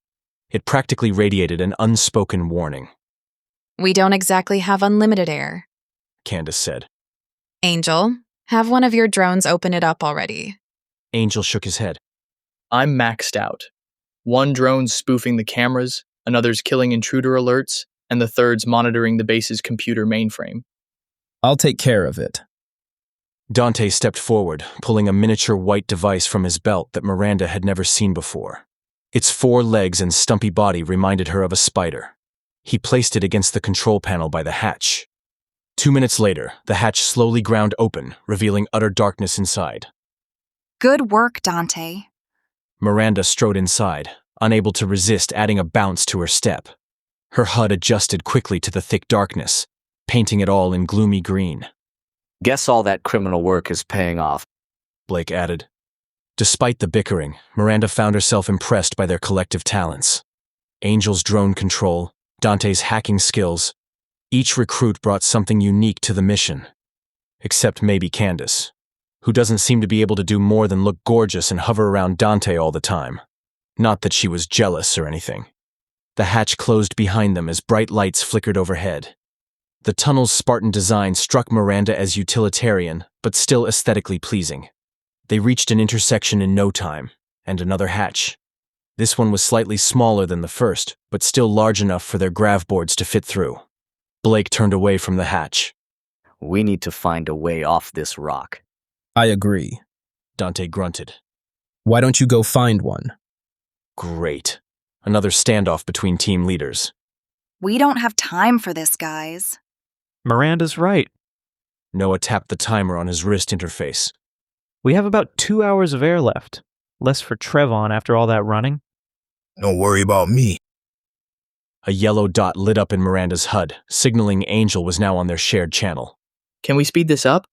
It practically radiated an unspoken warning. We don't exactly have unlimited air, Candace said. Angel, have one of your drones open it up already. Angel shook his head. I'm maxed out. One drone's spoofing the cameras, another's killing intruder alerts, and the third's monitoring the base's computer mainframe. I'll take care of it. Dante stepped forward, pulling a miniature white device from his belt that Miranda had never seen before. Its 4 legs and stumpy body reminded her of a spider. He placed it against the control panel by the hatch. 2 minutes later, the hatch slowly ground open, revealing utter darkness inside. Good work, Dante. Miranda strode inside, unable to resist adding a bounce to her step. Her HUD adjusted quickly to the thick darkness, painting it all in gloomy green. Guess all that criminal work is paying off, Blake added. Despite the bickering, Miranda found herself impressed by their collective talents. Angel's drone control, Dante's hacking skills. Each recruit brought something unique to the mission. except maybe Candace, who doesn't seem to be able to do more than look gorgeous and hover around Dante all the time. Not that she was jealous or anything. The hatch closed behind them as bright lights flickered overhead. The tunnel's Spartan design struck Miranda as utilitarian, but still aesthetically pleasing. They reached an intersection in no time, and another hatch. This one was slightly smaller than the first, but still large enough for their grav boards to fit through. Blake turned away from the hatch. We need to find a way off this rock. I agree. Dante grunted. Why don't you go find one? Great. Another standoff between team leaders. We don't have time for this, guys. Miranda's right. Noah tapped the timer on his wrist interface. We have about 2 hours of air left. Less for Trevon after all that running. Don't worry about me. A yellow dot lit up in Miranda's HUD, signaling Angel was now on their shared channel. Can we speed this up?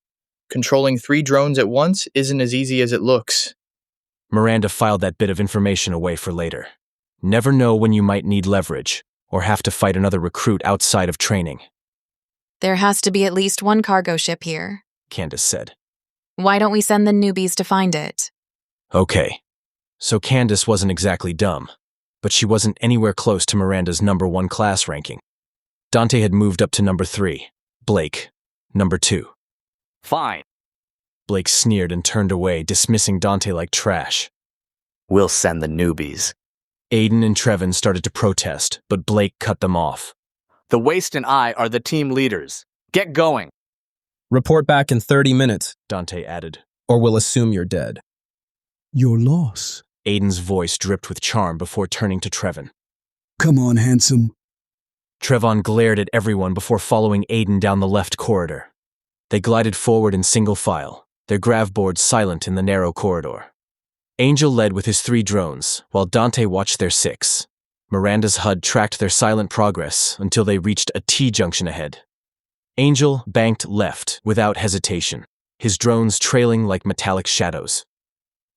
Controlling 3 drones at once isn't as easy as it looks. Miranda filed that bit of information away for later. Never know when you might need leverage, or have to fight another recruit outside of training. There has to be at least one cargo ship here, Candace said. Why don't we send the newbies to find it? Okay. So Candace wasn't exactly dumb, but she wasn't anywhere close to Miranda's #1 class ranking. Dante had moved up to #3, Blake, #2. Fine. Blake sneered and turned away, dismissing Dante like trash. We'll send the newbies. Aiden and Trevon started to protest, but Blake cut them off. The Waste and I are the team leaders. Get going. Report back in 30 minutes, Dante added. Or we'll assume you're dead. Your loss. Aiden's voice dripped with charm before turning to Trevon. Come on, handsome. Trevon glared at everyone before following Aiden down the left corridor. They glided forward in single file, their grav boards silent in the narrow corridor. Angel led with his 3 drones, while Dante watched their 6. Miranda's HUD tracked their silent progress until they reached a T-junction ahead. Angel banked left without hesitation, his drones trailing like metallic shadows.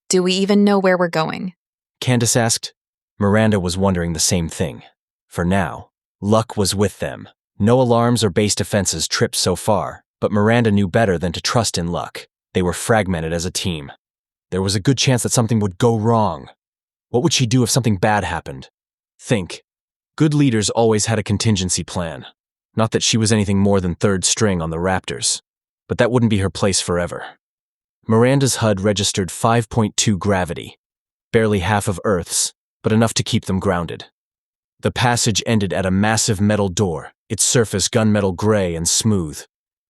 Do we even know where we're going? Candace asked. Miranda was wondering the same thing. For now, luck was with them. No alarms or base defenses tripped so far, but Miranda knew better than to trust in luck. They were fragmented as a team. There was a good chance that something would go wrong. What would she do if something bad happened? Think. Good leaders always had a contingency plan. Not that she was anything more than 3rd string on the Raptors, but that wouldn't be her place forever. Miranda's HUD registered 5.2 gravity, barely half of Earth's, but enough to keep them grounded. The passage ended at a massive metal door, its surface gunmetal gray and smooth.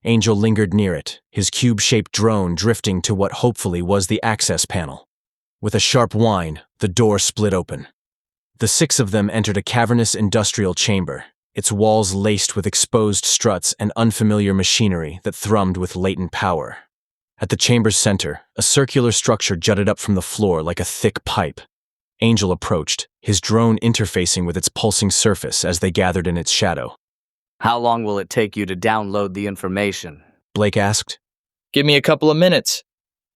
Angel lingered near it, his cube-shaped drone drifting to what hopefully was the access panel. With a sharp whine, the door split open. The 6 of them entered a cavernous industrial chamber, its walls laced with exposed struts and unfamiliar machinery that thrummed with latent power. At the chamber's center, a circular structure jutted up from the floor like a thick pipe. Angel approached, his drone interfacing with its pulsing surface as they gathered in its shadow. How long will it take you to download the information? Blake asked. Give me a couple of minutes.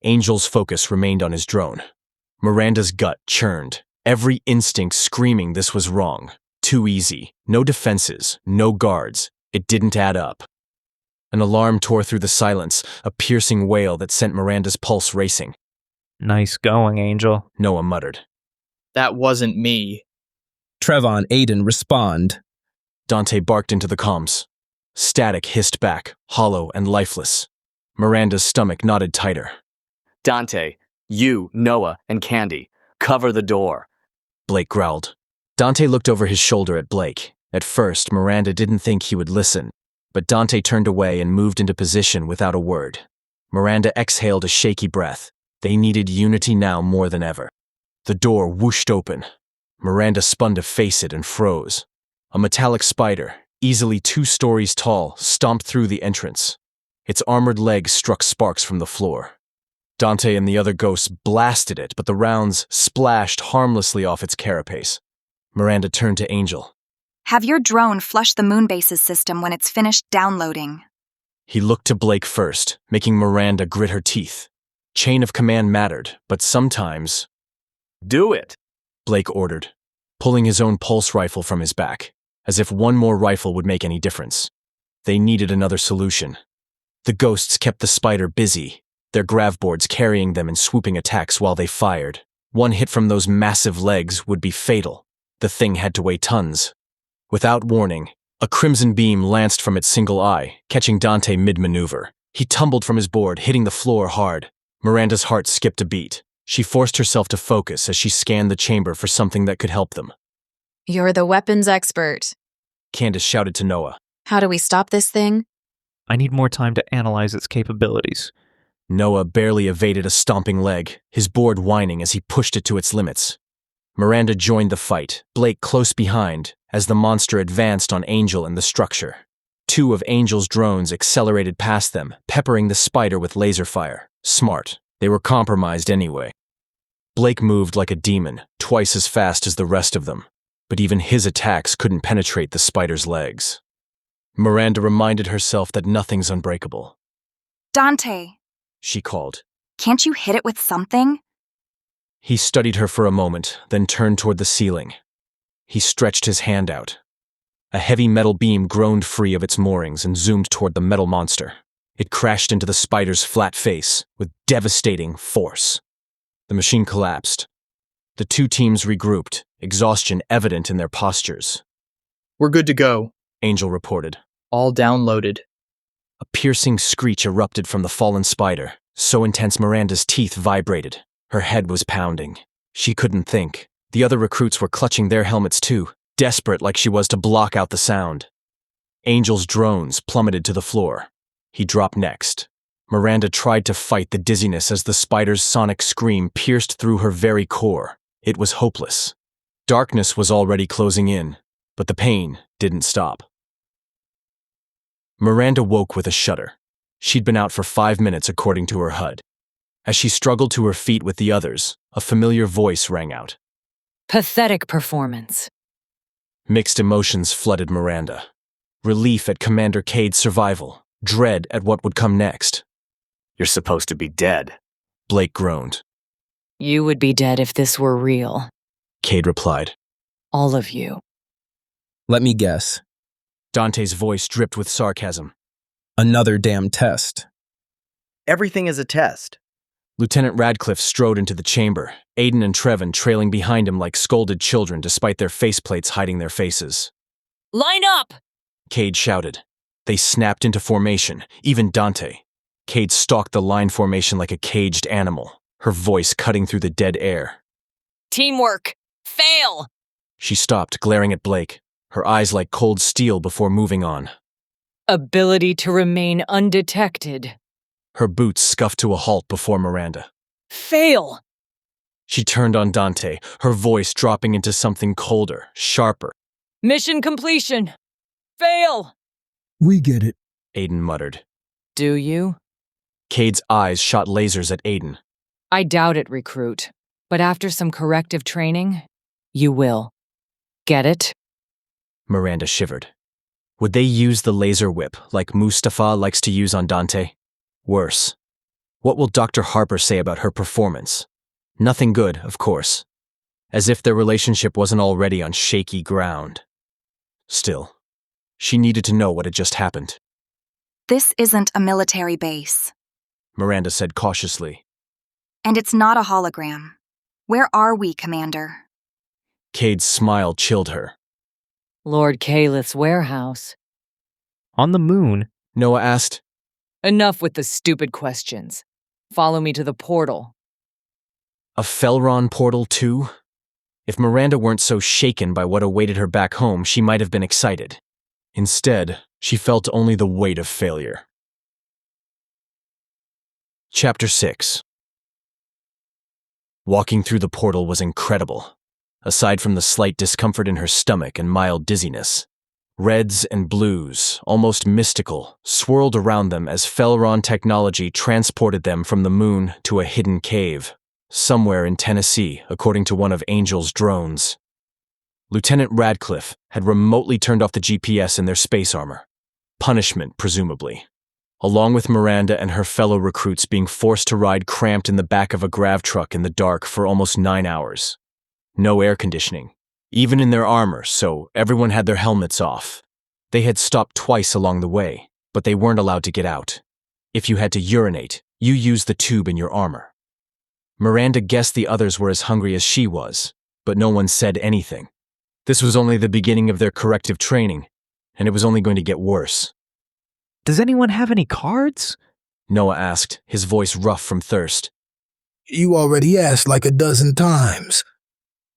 Angel's focus remained on his drone. Miranda's gut churned, every instinct screaming this was wrong. Too easy. No defenses, no guards. It didn't add up. An alarm tore through the silence, a piercing wail that sent Miranda's pulse racing. Nice going, Angel, Noah muttered. That wasn't me. Trevon, Aiden, respond. Dante barked into the comms. Static hissed back, hollow and lifeless. Miranda's stomach knotted tighter. Dante, you, Noah, and Candy, cover the door. Blake growled. Dante looked over his shoulder at Blake. At first, Miranda didn't think he would listen, but Dante turned away and moved into position without a word. Miranda exhaled a shaky breath. They needed unity now more than ever. The door whooshed open. Miranda spun to face it and froze. A metallic spider, easily 2 stories tall, stomped through the entrance. Its armored legs struck sparks from the floor. Dante and the other ghosts blasted it, but the rounds splashed harmlessly off its carapace. Miranda turned to Angel. Have your drone flush the moonbase's system when it's finished downloading. He looked to Blake first, making Miranda grit her teeth. Chain of command mattered, but sometimes... Do it, Blake ordered, pulling his own pulse rifle from his back, as if one more rifle would make any difference. They needed another solution. The ghosts kept the spider busy, their gravboards carrying them in swooping attacks while they fired. One hit from those massive legs would be fatal. The thing had to weigh tons. Without warning, a crimson beam lanced from its single eye, catching Dante mid-maneuver. He tumbled from his board, hitting the floor hard. Miranda's heart skipped a beat. She forced herself to focus as she scanned the chamber for something that could help them. You're the weapons expert. Candace shouted to Noah. How do we stop this thing? I need more time to analyze its capabilities. Noah barely evaded a stomping leg, his board whining as he pushed it to its limits. Miranda joined the fight, Blake close behind, as the monster advanced on Angel and the structure. 2 of Angel's drones accelerated past them, peppering the spider with laser fire. Smart. They were compromised anyway. Blake moved like a demon, twice as fast as the rest of them, but even his attacks couldn't penetrate the spider's legs. Miranda reminded herself that nothing's unbreakable. Dante, She called. can't you hit it with something? He studied her for a moment, then turned toward the ceiling. He stretched his hand out. A heavy metal beam groaned free of its moorings and zoomed toward the metal monster. It crashed into the spider's flat face with devastating force. The machine collapsed. The 2 teams regrouped, exhaustion evident in their postures. We're good to go, Angel reported. all downloaded. A piercing screech erupted from the fallen spider, so intense Miranda's teeth vibrated. Her head was pounding. She couldn't think. The other recruits were clutching their helmets too, desperate like she was to block out the sound. Angel's drones plummeted to the floor. He dropped next. Miranda tried to fight the dizziness as the spider's sonic scream pierced through her very core. It was hopeless. Darkness was already closing in, but the pain didn't stop. Miranda woke with a shudder. She'd been out for 5 minutes according to her HUD. As she struggled to her feet with the others, a familiar voice rang out. Pathetic performance. Mixed emotions flooded Miranda. Relief at Commander Cade's survival, dread at what would come next. You're supposed to be dead. Blake groaned. You would be dead if this were real. Cade replied. All of you. Let me guess. Dante's voice dripped with sarcasm. Another damn test. Everything is a test. Lieutenant Radcliffe strode into the chamber, Aiden and Trevin trailing behind him like scolded children despite their faceplates hiding their faces. Line up! Cade shouted. They snapped into formation, even Dante. Cade stalked the line formation like a caged animal, her voice cutting through the dead air. Teamwork! Fail! She stopped, glaring at Blake, her eyes like cold steel before moving on. Ability to remain undetected. Her boots scuffed to a halt before Miranda. Fail! She turned on Dante, her voice dropping into something colder, sharper. Mission completion! Fail! We get it, Aiden muttered. Do you? Cade's eyes shot lasers at Aiden. I doubt it, recruit. But after some corrective training, you will. Get it? Miranda shivered. Would they use the laser whip like Mustafa likes to use on Dante? Worse. What will Dr. Harper say about her performance? Nothing good, of course. As if their relationship wasn't already on shaky ground. Still, she needed to know what had just happened. This isn't a military base. Miranda said cautiously. And it's not a hologram. Where are we, Commander? Cade's smile chilled her. Lord Calith's warehouse. On the moon? Noah asked. Enough with the stupid questions. Follow me to the portal. A Fel'ran portal too? If Miranda weren't so shaken by what awaited her back home, she might have been excited. Instead, she felt only the weight of failure. Chapter 6. Walking through the portal was incredible. Aside from the slight discomfort in her stomach and mild dizziness, reds and blues, almost mystical, swirled around them as Fel'ran technology transported them from the moon to a hidden cave, somewhere in Tennessee, according to one of Angel's drones. Lieutenant Radcliffe had remotely turned off the GPS in their space armor. Punishment, presumably. Along with Miranda and her fellow recruits being forced to ride cramped in the back of a grav truck in the dark for almost 9 hours. No air conditioning, even in their armor, so everyone had their helmets off. They had stopped twice along the way, but they weren't allowed to get out. If you had to urinate, you used the tube in your armor. Miranda guessed the others were as hungry as she was, but no one said anything. This was only the beginning of their corrective training, and it was only going to get worse. Does anyone have any cards? Noah asked, his voice rough from thirst. You already asked like a dozen times,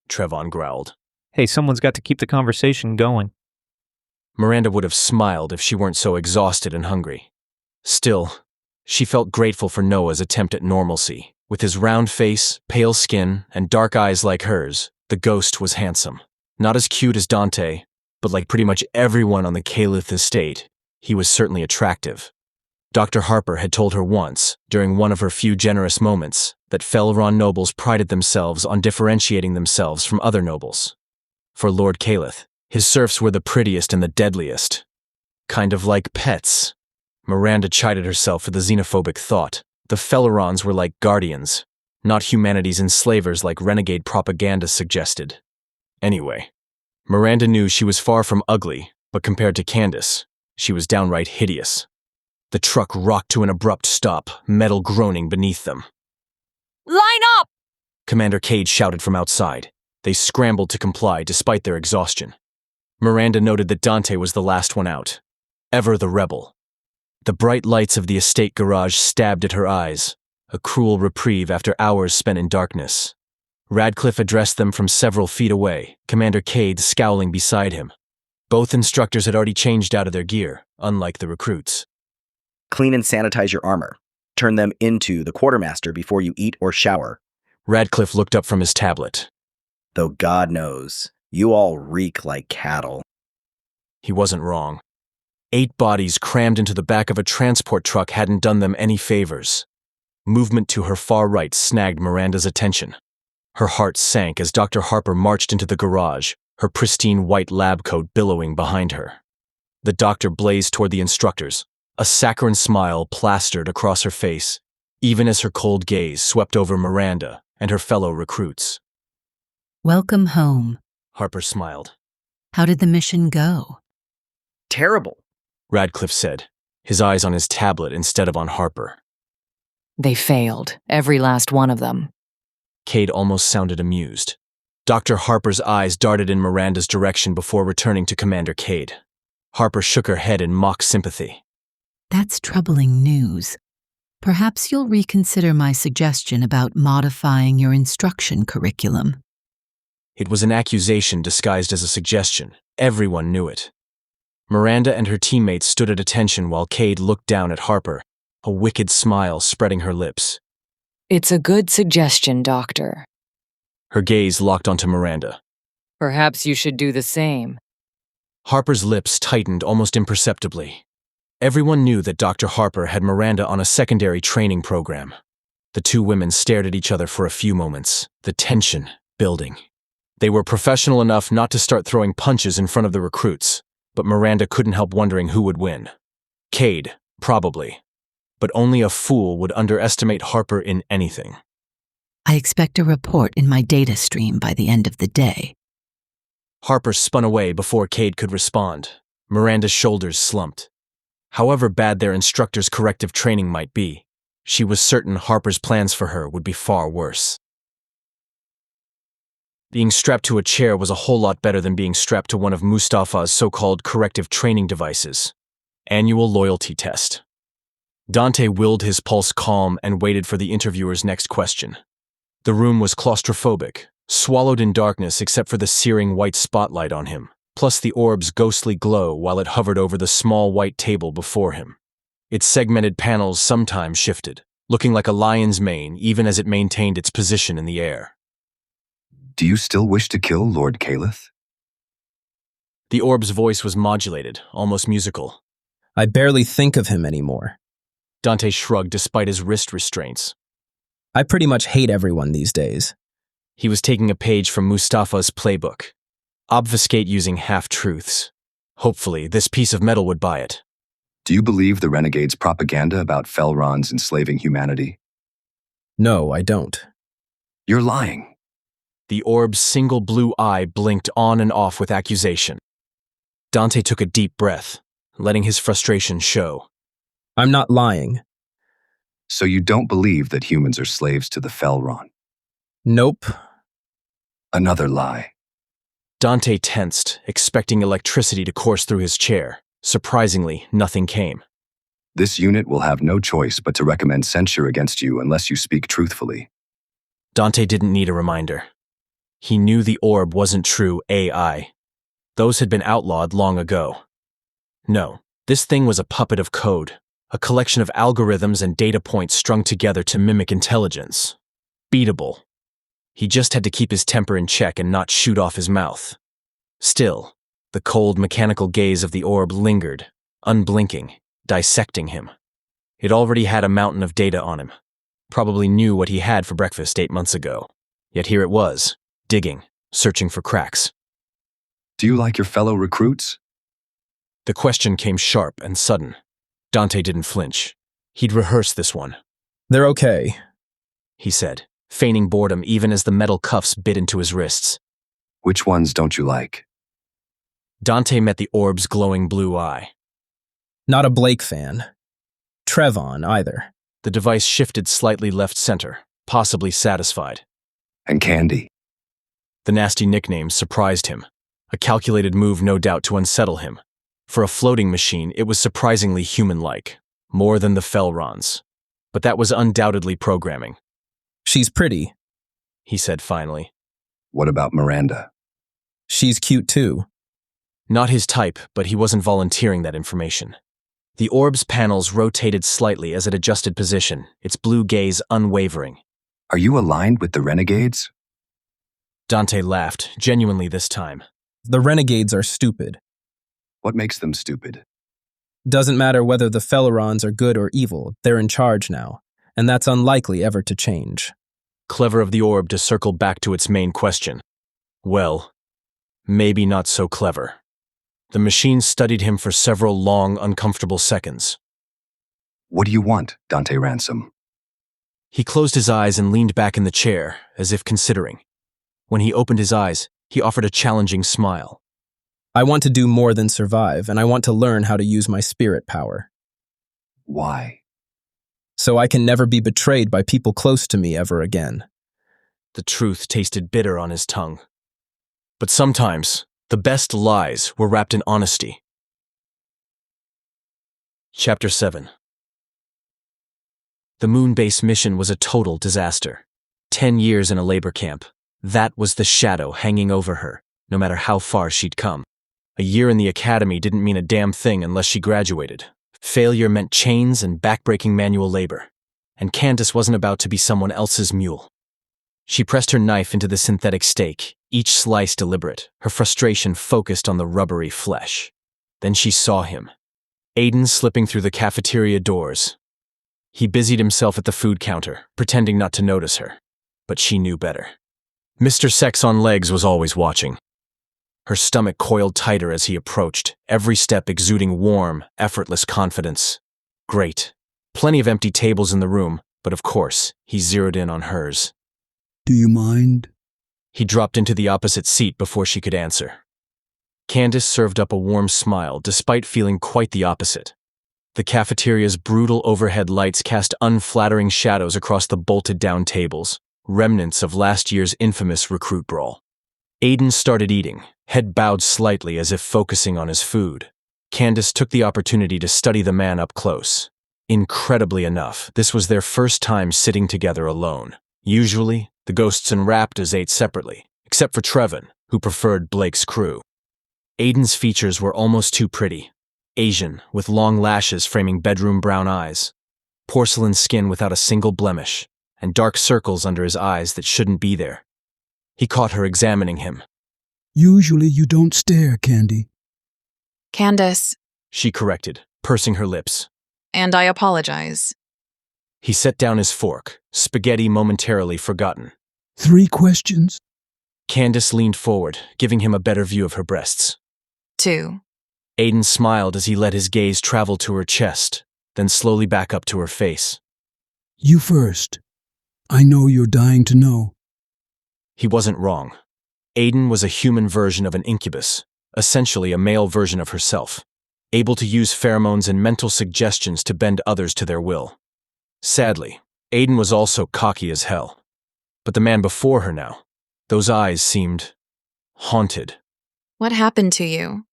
Trevon growled. Hey, someone's got to keep the conversation going. Miranda would have smiled if she weren't so exhausted and hungry. Still, she felt grateful for Noah's attempt at normalcy. With his round face, pale skin, and dark eyes like hers, the ghost was handsome. Not as cute as Dante, but like pretty much everyone on the Caliph estate, he was certainly attractive. Dr. Harper had told her once, during one of her few generous moments, that Fel'ran nobles prided themselves on differentiating themselves from other nobles. For Lord Caliph, his serfs were the prettiest and the deadliest. Kind of like pets. Miranda chided herself for the xenophobic thought. The Fel'rans were like guardians, not humanity's enslavers like renegade propaganda suggested. Anyway, Miranda knew she was far from ugly, but compared to Candace, she was downright hideous. The truck rocked to an abrupt stop, metal groaning beneath them. Line up! Commander Cade shouted from outside. They scrambled to comply despite their exhaustion. Miranda noted that Dante was the last one out. Ever the rebel. The bright lights of the estate garage stabbed at her eyes, a cruel reprieve after hours spent in darkness. Radcliffe addressed them from several feet away, Commander Cade scowling beside him. Both instructors had already changed out of their gear, unlike the recruits. Clean and sanitize your armor. Turn them into the quartermaster before you eat or shower. Radcliffe looked up from his tablet. Though God knows, you all reek like cattle. He wasn't wrong. 8 bodies crammed into the back of a transport truck hadn't done them any favors. Movement to her far right snagged Miranda's attention. Her heart sank as Dr. Harper marched into the garage, her pristine white lab coat billowing behind her. The doctor blazed toward the instructors, a saccharine smile plastered across her face, even as her cold gaze swept over Miranda and her fellow recruits. Welcome home, Harper smiled. How did the mission go? Terrible, Radcliffe said, his eyes on his tablet instead of on Harper. They failed, every last one of them. Cade almost sounded amused. Dr. Harper's eyes darted in Miranda's direction before returning to Commander Cade. Harper shook her head in mock sympathy. That's troubling news. Perhaps you'll reconsider my suggestion about modifying your instruction curriculum. It was an accusation disguised as a suggestion. Everyone knew it. Miranda and her teammates stood at attention while Cade looked down at Harper, a wicked smile spreading her lips. It's a good suggestion, Doctor. Her gaze locked onto Miranda. Perhaps you should do the same. Harper's lips tightened almost imperceptibly. Everyone knew that Dr. Harper had Miranda on a secondary training program. The two women stared at each other for a few moments, the tension building. They were professional enough not to start throwing punches in front of the recruits, but Miranda couldn't help wondering who would win. Cade, probably. But only a fool would underestimate Harper in anything. I expect a report in my data stream by the end of the day. Harper spun away before Cade could respond. Miranda's shoulders slumped. However bad their instructor's corrective training might be, she was certain Harper's plans for her would be far worse. Being strapped to a chair was a whole lot better than being strapped to one of Mustafa's so-called corrective training devices. Annual loyalty test. Dante willed his pulse calm and waited for the interviewer's next question. The room was claustrophobic, swallowed in darkness except for the searing white spotlight on him, plus the orb's ghostly glow while it hovered over the small white table before him. Its segmented panels sometimes shifted, looking like a lion's mane even as it maintained its position in the air. Do you still wish to kill Lord Caliph? The orb's voice was modulated, almost musical. I barely think of him anymore. Dante shrugged despite his wrist restraints. I pretty much hate everyone these days. He was taking a page from Mustafa's playbook. Obfuscate using half-truths. Hopefully, this piece of metal would buy it. Do you believe the Renegade's propaganda about Fel'ran's enslaving humanity? No, I don't. You're lying. The orb's single blue eye blinked on and off with accusation. Dante took a deep breath, letting his frustration show. I'm not lying. So you don't believe that humans are slaves to the Fel'ran? Nope. Another lie. Dante tensed, expecting electricity to course through his chair. Surprisingly, nothing came. This unit will have no choice but to recommend censure against you unless you speak truthfully. Dante didn't need a reminder. He knew the orb wasn't true AI. Those had been outlawed long ago. No, this thing was a puppet of code, a collection of algorithms and data points strung together to mimic intelligence. Beatable. He just had to keep his temper in check and not shoot off his mouth. Still, the cold, mechanical gaze of the orb lingered, unblinking, dissecting him. It already had a mountain of data on him. Probably knew what he had for breakfast 8 months ago. Yet here it was, digging, searching for cracks. Do you like your fellow recruits? The question came sharp and sudden. Dante didn't flinch. He'd rehearsed this one. They're okay, he said, feigning boredom even as the metal cuffs bit into his wrists. Which ones don't you like? Dante met the orb's glowing blue eye. Not a Blake fan. Trevon, either. The device shifted slightly left-center, possibly satisfied. And Candy. The nasty nickname surprised him. A calculated move, no doubt, to unsettle him. For a floating machine, it was surprisingly human-like, more than the Fel'ran's. But that was undoubtedly programming. She's pretty, he said finally. What about Miranda? She's cute too. Not his type, but he wasn't volunteering that information. The orb's panels rotated slightly as it adjusted position, its blue gaze unwavering. Are you aligned with the Renegades? Dante laughed, genuinely this time. The Renegades are stupid. What makes them stupid? Doesn't matter whether the Fel'rans are good or evil, they're in charge now, and that's unlikely ever to change. Clever of the orb to circle back to its main question. Well, maybe not so clever. The machine studied him for several long, uncomfortable seconds. What do you want, Dante Ransom? He closed his eyes and leaned back in the chair, as if considering. When he opened his eyes, he offered a challenging smile. I want to do more than survive, and I want to learn how to use my spirit power. Why? So I can never be betrayed by people close to me ever again. The truth tasted bitter on his tongue. But sometimes, the best lies were wrapped in honesty. Chapter 7. The moon base mission was a total disaster. 10 years in a labor camp. That was the shadow hanging over her, no matter how far she'd come. A year in the Academy didn't mean a damn thing unless she graduated. Failure meant chains and backbreaking manual labor. And Candace wasn't about to be someone else's mule. She pressed her knife into the synthetic steak, each slice deliberate, her frustration focused on the rubbery flesh. Then she saw him. Aiden slipping through the cafeteria doors. He busied himself at the food counter, pretending not to notice her. But she knew better. Mr. Sex on Legs was always watching. Her stomach coiled tighter as he approached, every step exuding warm, effortless confidence. Great. Plenty of empty tables in the room, but of course, he zeroed in on hers. Do you mind? He dropped into the opposite seat before she could answer. Candace served up a warm smile, despite feeling quite the opposite. The cafeteria's brutal overhead lights cast unflattering shadows across the bolted-down tables, remnants of last year's infamous recruit brawl. Aiden started eating, head bowed slightly as if focusing on his food. Candace took the opportunity to study the man up close. Incredibly enough, this was their first time sitting together alone. Usually, the ghosts and raptors ate separately, except for Trevon, who preferred Blake's crew. Aiden's features were almost too pretty. Asian, with long lashes framing bedroom brown eyes. Porcelain skin without a single blemish, and dark circles under his eyes that shouldn't be there. He caught her examining him. Usually you don't stare, Candy. Candace. She corrected, pursing her lips. And I apologize. He set down his fork, spaghetti momentarily forgotten. 3 questions? Candace leaned forward, giving him a better view of her breasts. 2. Aiden smiled as he let his gaze travel to her chest, then slowly back up to her face. You first. I know you're dying to know. He wasn't wrong. Aiden was a human version of an incubus, essentially a male version of herself, able to use pheromones and mental suggestions to bend others to their will. Sadly, Aiden was also cocky as hell. But the man before her now, those eyes seemed haunted. What happened to you?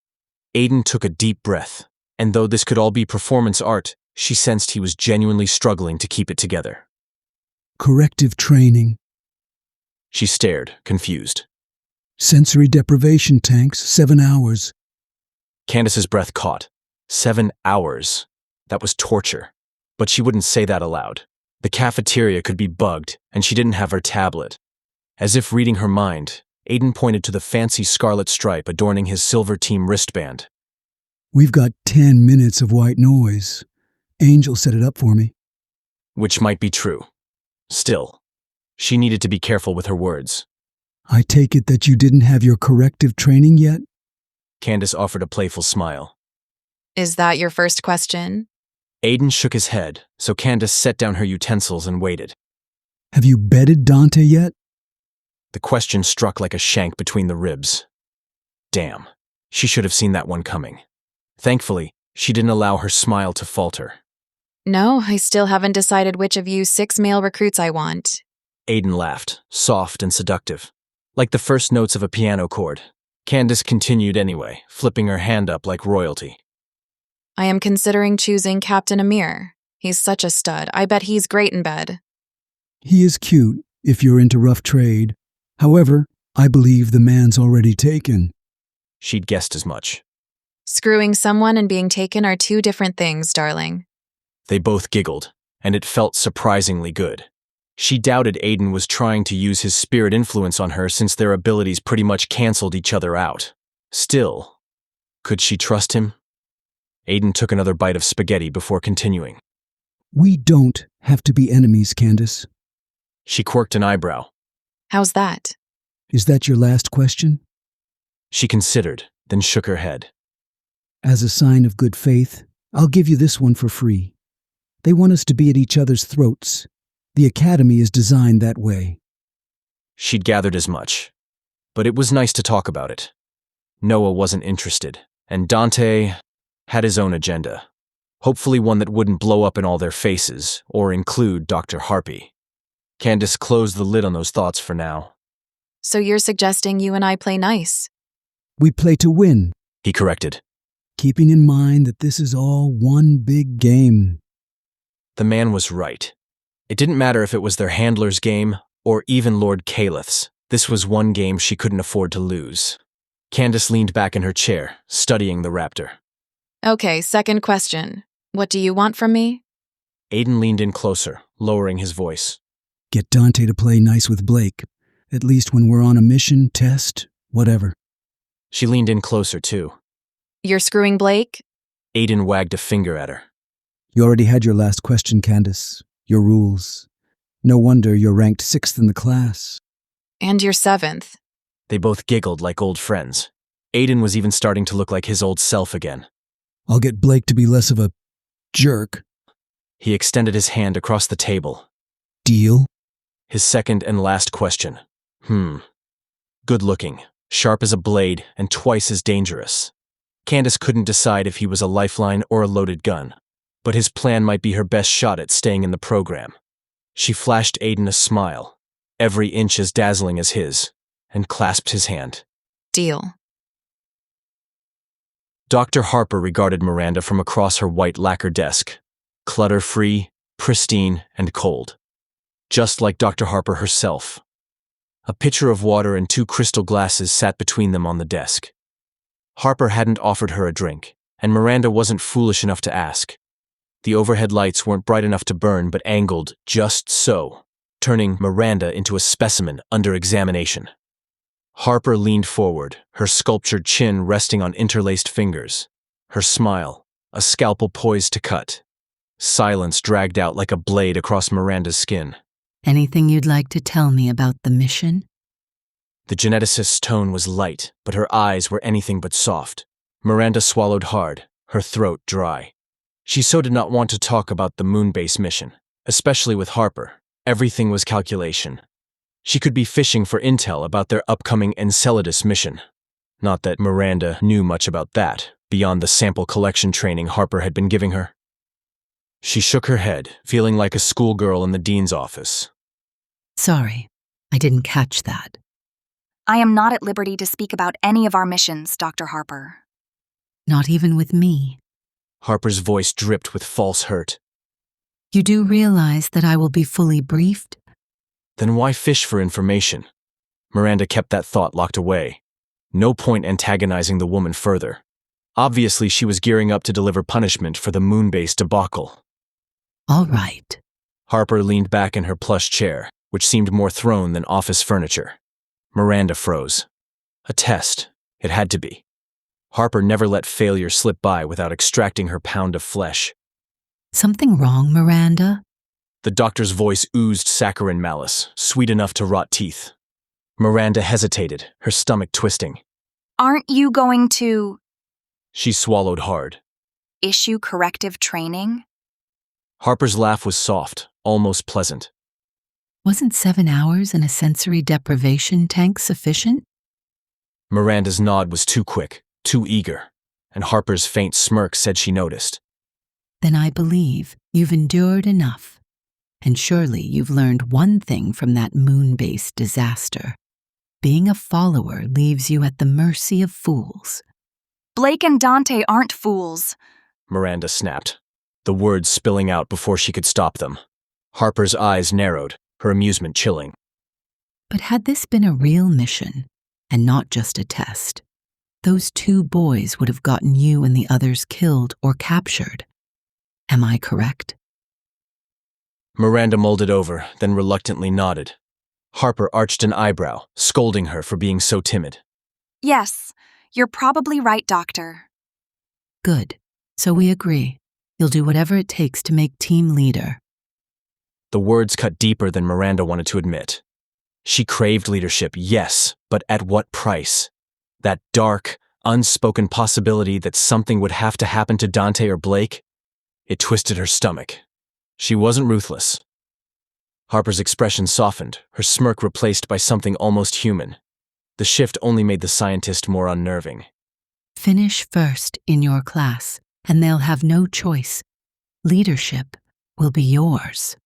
Aiden took a deep breath, and though this could all be performance art, she sensed he was genuinely struggling to keep it together. Corrective training. She stared, confused. Sensory deprivation tanks, 7 hours. Candace's breath caught. 7 hours. That was torture. But she wouldn't say that aloud. The cafeteria could be bugged, and she didn't have her tablet. As if reading her mind, Aiden pointed to the fancy scarlet stripe adorning his silver team wristband. We've got 10 minutes of white noise. Angel set it up for me. Which might be true. Still, she needed to be careful with her words. I take it that you didn't have your corrective training yet? Candace offered a playful smile. Is that your first question? Aiden shook his head, so Candace set down her utensils and waited. Have you bedded Dante yet? The question struck like a shank between the ribs. Damn, she should have seen that one coming. Thankfully, she didn't allow her smile to falter. No, I still haven't decided which of you 6 male recruits I want. Aiden laughed, soft and seductive. Like the first notes of a piano chord. Candace continued anyway, flipping her hand up like royalty. I am considering choosing Captain Amir. He's such a stud. I bet he's great in bed. He is cute, if you're into rough trade. However, I believe the man's already taken. She'd guessed as much. Screwing someone and being taken are 2 different things, darling. They both giggled, and it felt surprisingly good. She doubted Aiden was trying to use his spirit influence on her since their abilities pretty much canceled each other out. Still, could she trust him? Aiden took another bite of spaghetti before continuing. We don't have to be enemies, Candace. She quirked an eyebrow. How's that? Is that your last question? She considered, then shook her head. As a sign of good faith, I'll give you this one for free. They want us to be at each other's throats. The Academy is designed that way. She'd gathered as much. But it was nice to talk about it. Noah wasn't interested, and Dante had his own agenda. Hopefully one that wouldn't blow up in all their faces, or include Dr. Harpy. Candace closed the lid on those thoughts for now. So you're suggesting you and I play nice? We play to win, he corrected. Keeping in mind that this is all one big game. The man was right. It didn't matter if it was their handler's game, or even Lord Calith's. This was one game she couldn't afford to lose. Candace leaned back in her chair, studying the raptor. Okay, second question. What do you want from me? Aiden leaned in closer, lowering his voice. Get Dante to play nice with Blake. At least when we're on a mission, test, whatever. She leaned in closer, too. You're screwing Blake? Aiden wagged a finger at her. You already had your last question, Candace. Your rules. No wonder you're ranked 6th in the class. And you're 7th. They both giggled like old friends. Aiden was even starting to look like his old self again. I'll get Blake to be less of a jerk. He extended his hand across the table. Deal? His second and last question. Good looking, sharp as a blade, and twice as dangerous. Candace couldn't decide if he was a lifeline or a loaded gun, but his plan might be her best shot at staying in the program. She flashed Aiden a smile, every inch as dazzling as his, and clasped his hand. Deal. Dr. Harper regarded Miranda from across her white lacquer desk, clutter-free, pristine, and cold. Just like Dr. Harper herself. A pitcher of water and 2 crystal glasses sat between them on the desk. Harper hadn't offered her a drink, and Miranda wasn't foolish enough to ask. The overhead lights weren't bright enough to burn but angled just so, turning Miranda into a specimen under examination. Harper leaned forward, her sculptured chin resting on interlaced fingers, her smile, a scalpel poised to cut. Silence dragged out like a blade across Miranda's skin. Anything you'd like to tell me about the mission? The geneticist's tone was light, but her eyes were anything but soft. Miranda swallowed hard, her throat dry. She so did not want to talk about the moon base mission, especially with Harper. Everything was calculation. She could be fishing for intel about their upcoming Enceladus mission. Not that Miranda knew much about that, beyond the sample collection training Harper had been giving her. She shook her head, feeling like a schoolgirl in the dean's office. Sorry, I didn't catch that. I am not at liberty to speak about any of our missions, Dr. Harper. Not even with me. Harper's voice dripped with false hurt. You do realize that I will be fully briefed? Then why fish for information? Miranda kept that thought locked away. No point antagonizing the woman further. Obviously, she was gearing up to deliver punishment for the moon-base debacle. All right. Harper leaned back in her plush chair, which seemed more throne than office furniture. Miranda froze. A test. It had to be. Harper never let failure slip by without extracting her pound of flesh. Something wrong, Miranda? The doctor's voice oozed saccharine malice, sweet enough to rot teeth. Miranda hesitated, her stomach twisting. Aren't you going to She swallowed hard. issue corrective training? Harper's laugh was soft, almost pleasant. Wasn't 7 hours in a sensory deprivation tank sufficient? Miranda's nod was too quick, too eager, and Harper's faint smirk said she noticed. Then I believe you've endured enough. And surely you've learned one thing from that moon-based disaster. Being a follower leaves you at the mercy of fools. Blake and Dante aren't fools. Miranda snapped, the words spilling out before she could stop them. Harper's eyes narrowed, her amusement chilling. But had this been a real mission, and not just a test, those 2 boys would have gotten you and the others killed or captured. Am I correct? Miranda mulled it over, then reluctantly nodded. Harper arched an eyebrow, scolding her for being so timid. Yes, you're probably right, Doctor. Good. So we agree. You'll do whatever it takes to make team leader. The words cut deeper than Miranda wanted to admit. She craved leadership, yes, but at what price? That dark, unspoken possibility that something would have to happen to Dante or Blake? It twisted her stomach. She wasn't ruthless. Harper's expression softened, her smirk replaced by something almost human. The shift only made the scientist more unnerving. Finish first in your class, and they'll have no choice. Leadership will be yours.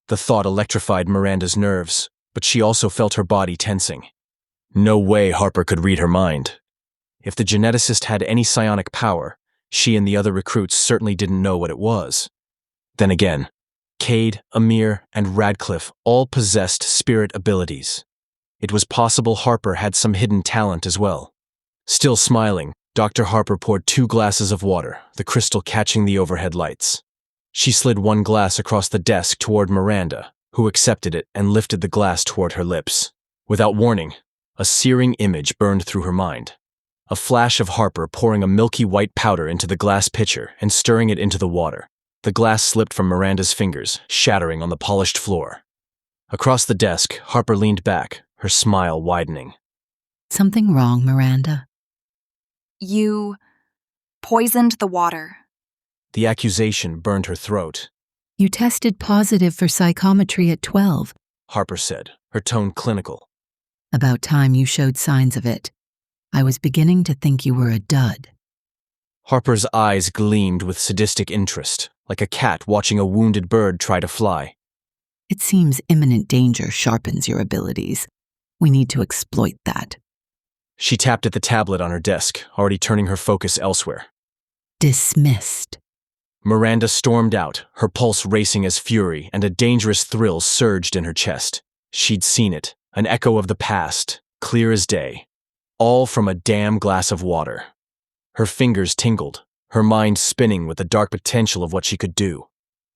The thought electrified Miranda's nerves, but she also felt her body tensing. No way Harper could read her mind. If the geneticist had any psionic power, she and the other recruits certainly didn't know what it was. Then again, Cade, Amir, and Radcliffe all possessed spirit abilities. It was possible Harper had some hidden talent as well. Still smiling, Dr. Harper poured 2 glasses of water, the crystal catching the overhead lights. She slid 1 glass across the desk toward Miranda, who accepted it and lifted the glass toward her lips. Without warning, a searing image burned through her mind. A flash of Harper pouring a milky white powder into the glass pitcher and stirring it into the water. The glass slipped from Miranda's fingers, shattering on the polished floor. Across the desk, Harper leaned back, her smile widening. Something wrong, Miranda? You poisoned the water. The accusation burned her throat. You tested positive for psychometry at 12. Harper said, her tone clinical. About time you showed signs of it. I was beginning to think you were a dud. Harper's eyes gleamed with sadistic interest, like a cat watching a wounded bird try to fly. It seems imminent danger sharpens your abilities. We need to exploit that. She tapped at the tablet on her desk, already turning her focus elsewhere. Dismissed. Miranda stormed out, her pulse racing as fury, and a dangerous thrill surged in her chest. She'd seen it, an echo of the past, clear as day. All from a damn glass of water. Her fingers tingled, her mind spinning with the dark potential of what she could do,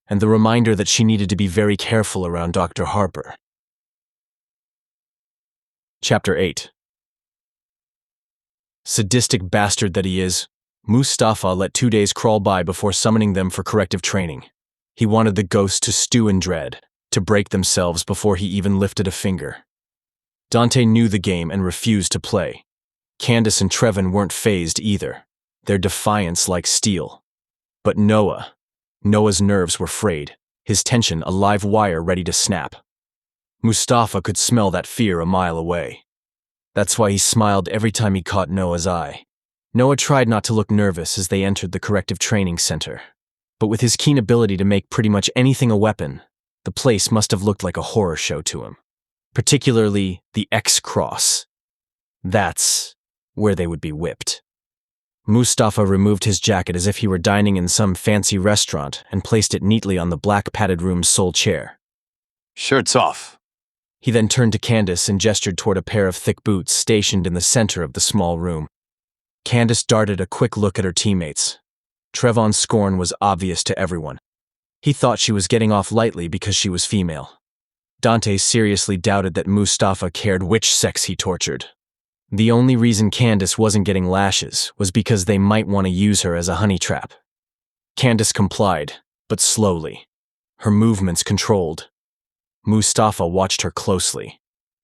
and the reminder that she needed to be very careful around Dr. Harper. Chapter 8. Sadistic bastard that he is, Mustafa let 2 days crawl by before summoning them for corrective training. He wanted the ghosts to stew in dread, to break themselves before he even lifted a finger. Dante knew the game and refused to play. Candace and Trevin weren't fazed either, their defiance like steel. But Noah's nerves were frayed, his tension a live wire ready to snap. Mustafa could smell that fear a mile away. That's why he smiled every time he caught Noah's eye. Noah tried not to look nervous as they entered the corrective training center. but with his keen ability to make pretty much anything a weapon, the place must have looked like a horror show to him. Particularly the X-Cross. That's where they would be whipped. Mustafa removed his jacket as if he were dining in some fancy restaurant and placed it neatly on the black padded room's sole chair. Shirt's off. He then turned to Candace and gestured toward a pair of thick boots stationed in the center of the small room. Candace darted a quick look at her teammates. Trevon's scorn was obvious to everyone. He thought she was getting off lightly because she was female. Dante seriously doubted that Mustafa cared which sex he tortured. The only reason Candace wasn't getting lashes was because they might want to use her as a honey trap. Candace complied, but slowly. Her movements controlled. Mustafa watched her closely.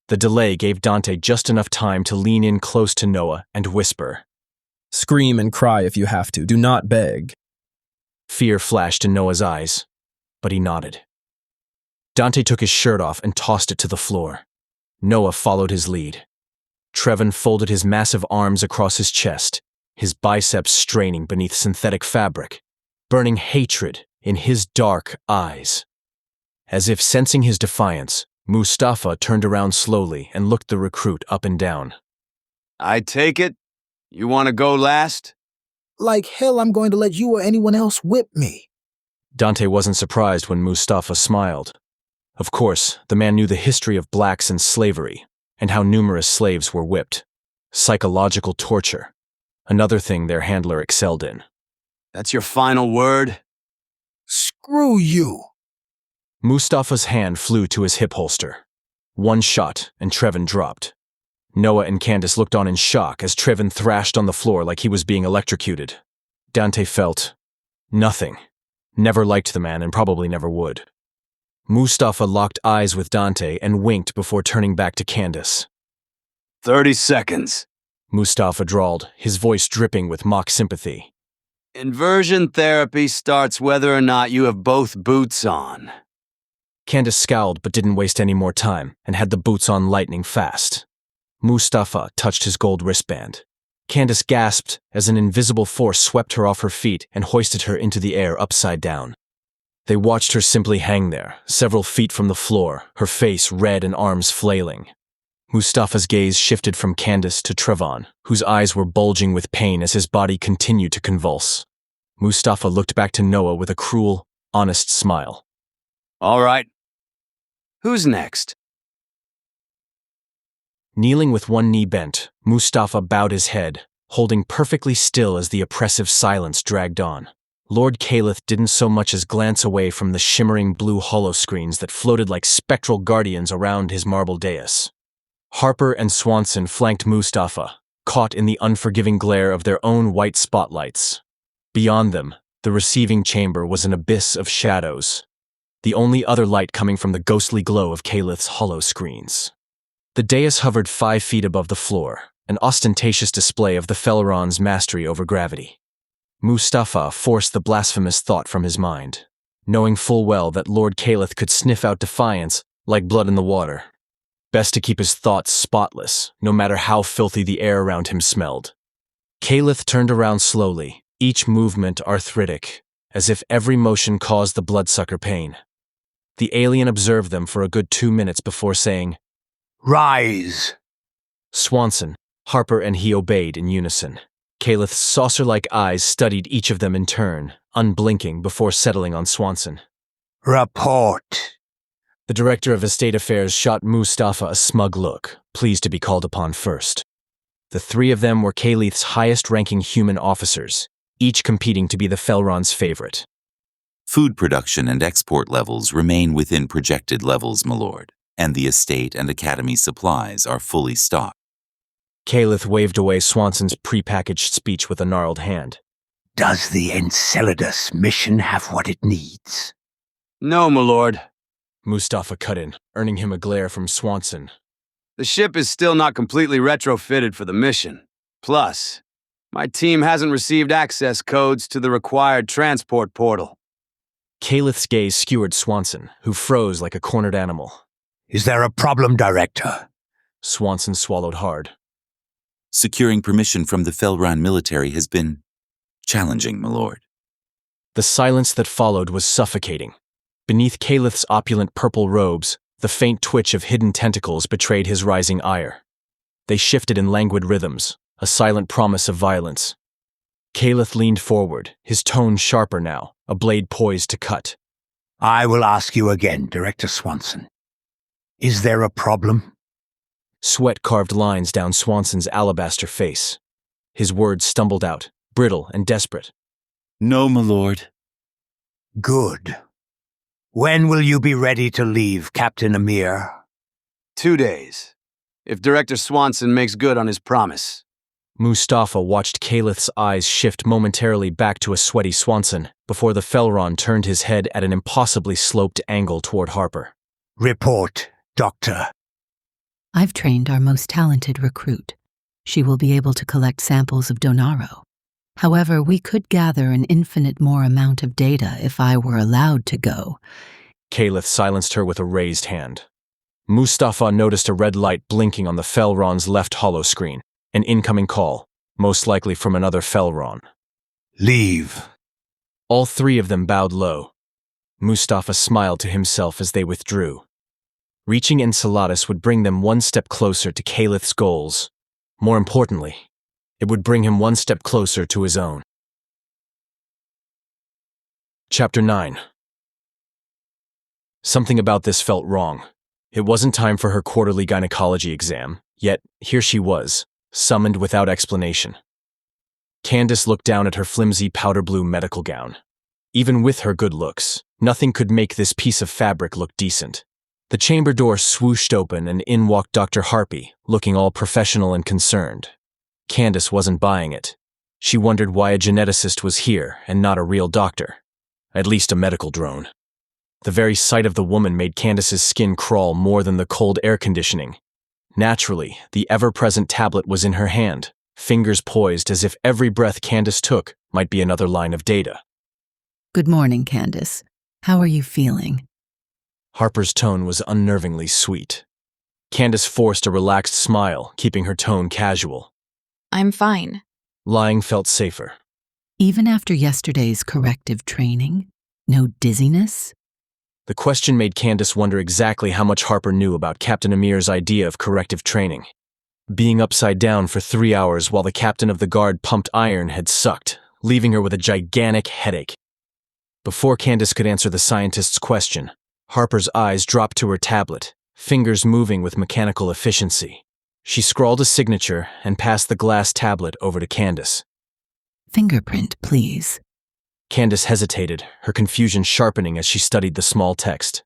The delay gave Dante just enough time to lean in close to Noah and whisper, "Scream and cry if you have to. Do not beg." Fear flashed in Noah's eyes, but he nodded. Dante took his shirt off and tossed it to the floor. Noah followed his lead. Trevon folded his massive arms across his chest, his biceps straining beneath synthetic fabric, burning hatred in his dark eyes. As if sensing his defiance, Mustafa turned around slowly and looked the recruit up and down. I take it? You want to go last? Like hell I'm going to let you or anyone else whip me. Dante wasn't surprised when Mustafa smiled. Of course, the man knew the history of blacks and slavery, and how numerous slaves were whipped. Psychological torture. Another thing their handler excelled in. That's your final word? Screw you. Mustafa's hand flew to his hip holster. One shot, and Trevon dropped. Noah and Candace looked on in shock as Trevon thrashed on the floor like he was being electrocuted. Dante felt nothing. Never liked the man and probably never would. Mustafa locked eyes with Dante and winked before turning back to Candace. 30 seconds, Mustafa drawled, his voice dripping with mock sympathy. Inversion therapy starts whether or not you have both boots on. Candace scowled but didn't waste any more time and had the boots on lightning fast. Mustafa touched his gold wristband. Candace gasped as an invisible force swept her off her feet and hoisted her into the air upside down. They watched her simply hang there, several feet from the floor, her face red and arms flailing. Mustafa's gaze shifted from Candace to Trevon, whose eyes were bulging with pain as his body continued to convulse. Mustafa looked back to Noah with a cruel, honest smile. All right. Who's next? Kneeling with one knee bent, Mustafa bowed his head, holding perfectly still as the oppressive silence dragged on. Lord Caliph didn't so much as glance away from the shimmering blue holoscreens that floated like spectral guardians around his marble dais. Harper and Swanson flanked Mustafa, caught in the unforgiving glare of their own white spotlights. Beyond them, the receiving chamber was an abyss of shadows, the only other light coming from the ghostly glow of Caliph's holoscreens. The dais hovered 5 feet above the floor, an ostentatious display of the Fel'ran's mastery over gravity. Mustafa forced the blasphemous thought from his mind, knowing full well that Lord Caliph could sniff out defiance like blood in the water. Best to keep his thoughts spotless, no matter how filthy the air around him smelled. Caliph turned around slowly, each movement arthritic, as if every motion caused the bloodsucker pain. The alien observed them for a good 2 minutes before saying, Rise! Swanson, Harper, and he obeyed in unison. Caliph's saucer-like eyes studied each of them in turn, unblinking before settling on Swanson. Report. The director of estate affairs shot Mustafa a smug look, pleased to be called upon first. The 3 of them were Caliph's highest-ranking human officers, each competing to be the Fel'ran's favorite. Food production and export levels remain within projected levels, my lord, and the estate and Academy supplies are fully stocked. Caliph waved away Swanson's prepackaged speech with a gnarled hand. Does the Enceladus mission have what it needs? No, my lord. Mustafa cut in, earning him a glare from Swanson. The ship is still not completely retrofitted for the mission. Plus, my team hasn't received access codes to the required transport portal. Caliph's gaze skewered Swanson, who froze like a cornered animal. Is there a problem, Director? Swanson swallowed hard. Securing permission from the Fel'ran military has been challenging, my lord. The silence that followed was suffocating. Beneath Calith's opulent purple robes, the faint twitch of hidden tentacles betrayed his rising ire. They shifted in languid rhythms, a silent promise of violence. Calith leaned forward, his tone sharper now, a blade poised to cut. I will ask you again, Director Swanson. Is there a problem? Sweat carved lines down Swanson's alabaster face. His words stumbled out, brittle and desperate. No, my lord. Good. When will you be ready to leave, Captain Amir? 2 days. If Director Swanson makes good on his promise. Mustafa watched Calith's eyes shift momentarily back to a sweaty Swanson before the Fel'ran turned his head at an impossibly sloped angle toward Harper. Report, Doctor. I've trained our most talented recruit. She will be able to collect samples of Donaro. However, we could gather an infinite more amount of data if I were allowed to go. Calith silenced her with a raised hand. Mustafa noticed a red light blinking on the Fel'ran's left hollow screen. An incoming call, most likely from another Fel'ran. Leave. All three of them bowed low. Mustafa smiled to himself as they withdrew. Reaching Enceladus would bring them one step closer to Calith's goals. More importantly, it would bring him one step closer to his own. Chapter 9. Something about this felt wrong. It wasn't time for her quarterly gynecology exam, yet here she was, summoned without explanation. Candace looked down at her flimsy powder blue medical gown. Even with her good looks, nothing could make this piece of fabric look decent. The chamber door swooshed open and in walked Dr. Harper, looking all professional and concerned. Candace wasn't buying it. She wondered why a geneticist was here and not a real doctor. At least a medical drone. The very sight of the woman made Candace's skin crawl more than the cold air conditioning. Naturally, the ever-present tablet was in her hand, fingers poised as if every breath Candace took might be another line of data. Good morning, Candace. How are you feeling? Harper's tone was unnervingly sweet. Candace forced a relaxed smile, keeping her tone casual. I'm fine. Lying felt safer. Even after yesterday's corrective training? No dizziness? The question made Candace wonder exactly how much Harper knew about Captain Amir's idea of corrective training. Being upside down for 3 hours while the captain of the guard pumped iron had sucked, leaving her with a gigantic headache. Before Candace could answer the scientist's question, Harper's eyes dropped to her tablet, fingers moving with mechanical efficiency. She scrawled a signature and passed the glass tablet over to Candace. Fingerprint, please. Candace hesitated, her confusion sharpening as she studied the small text.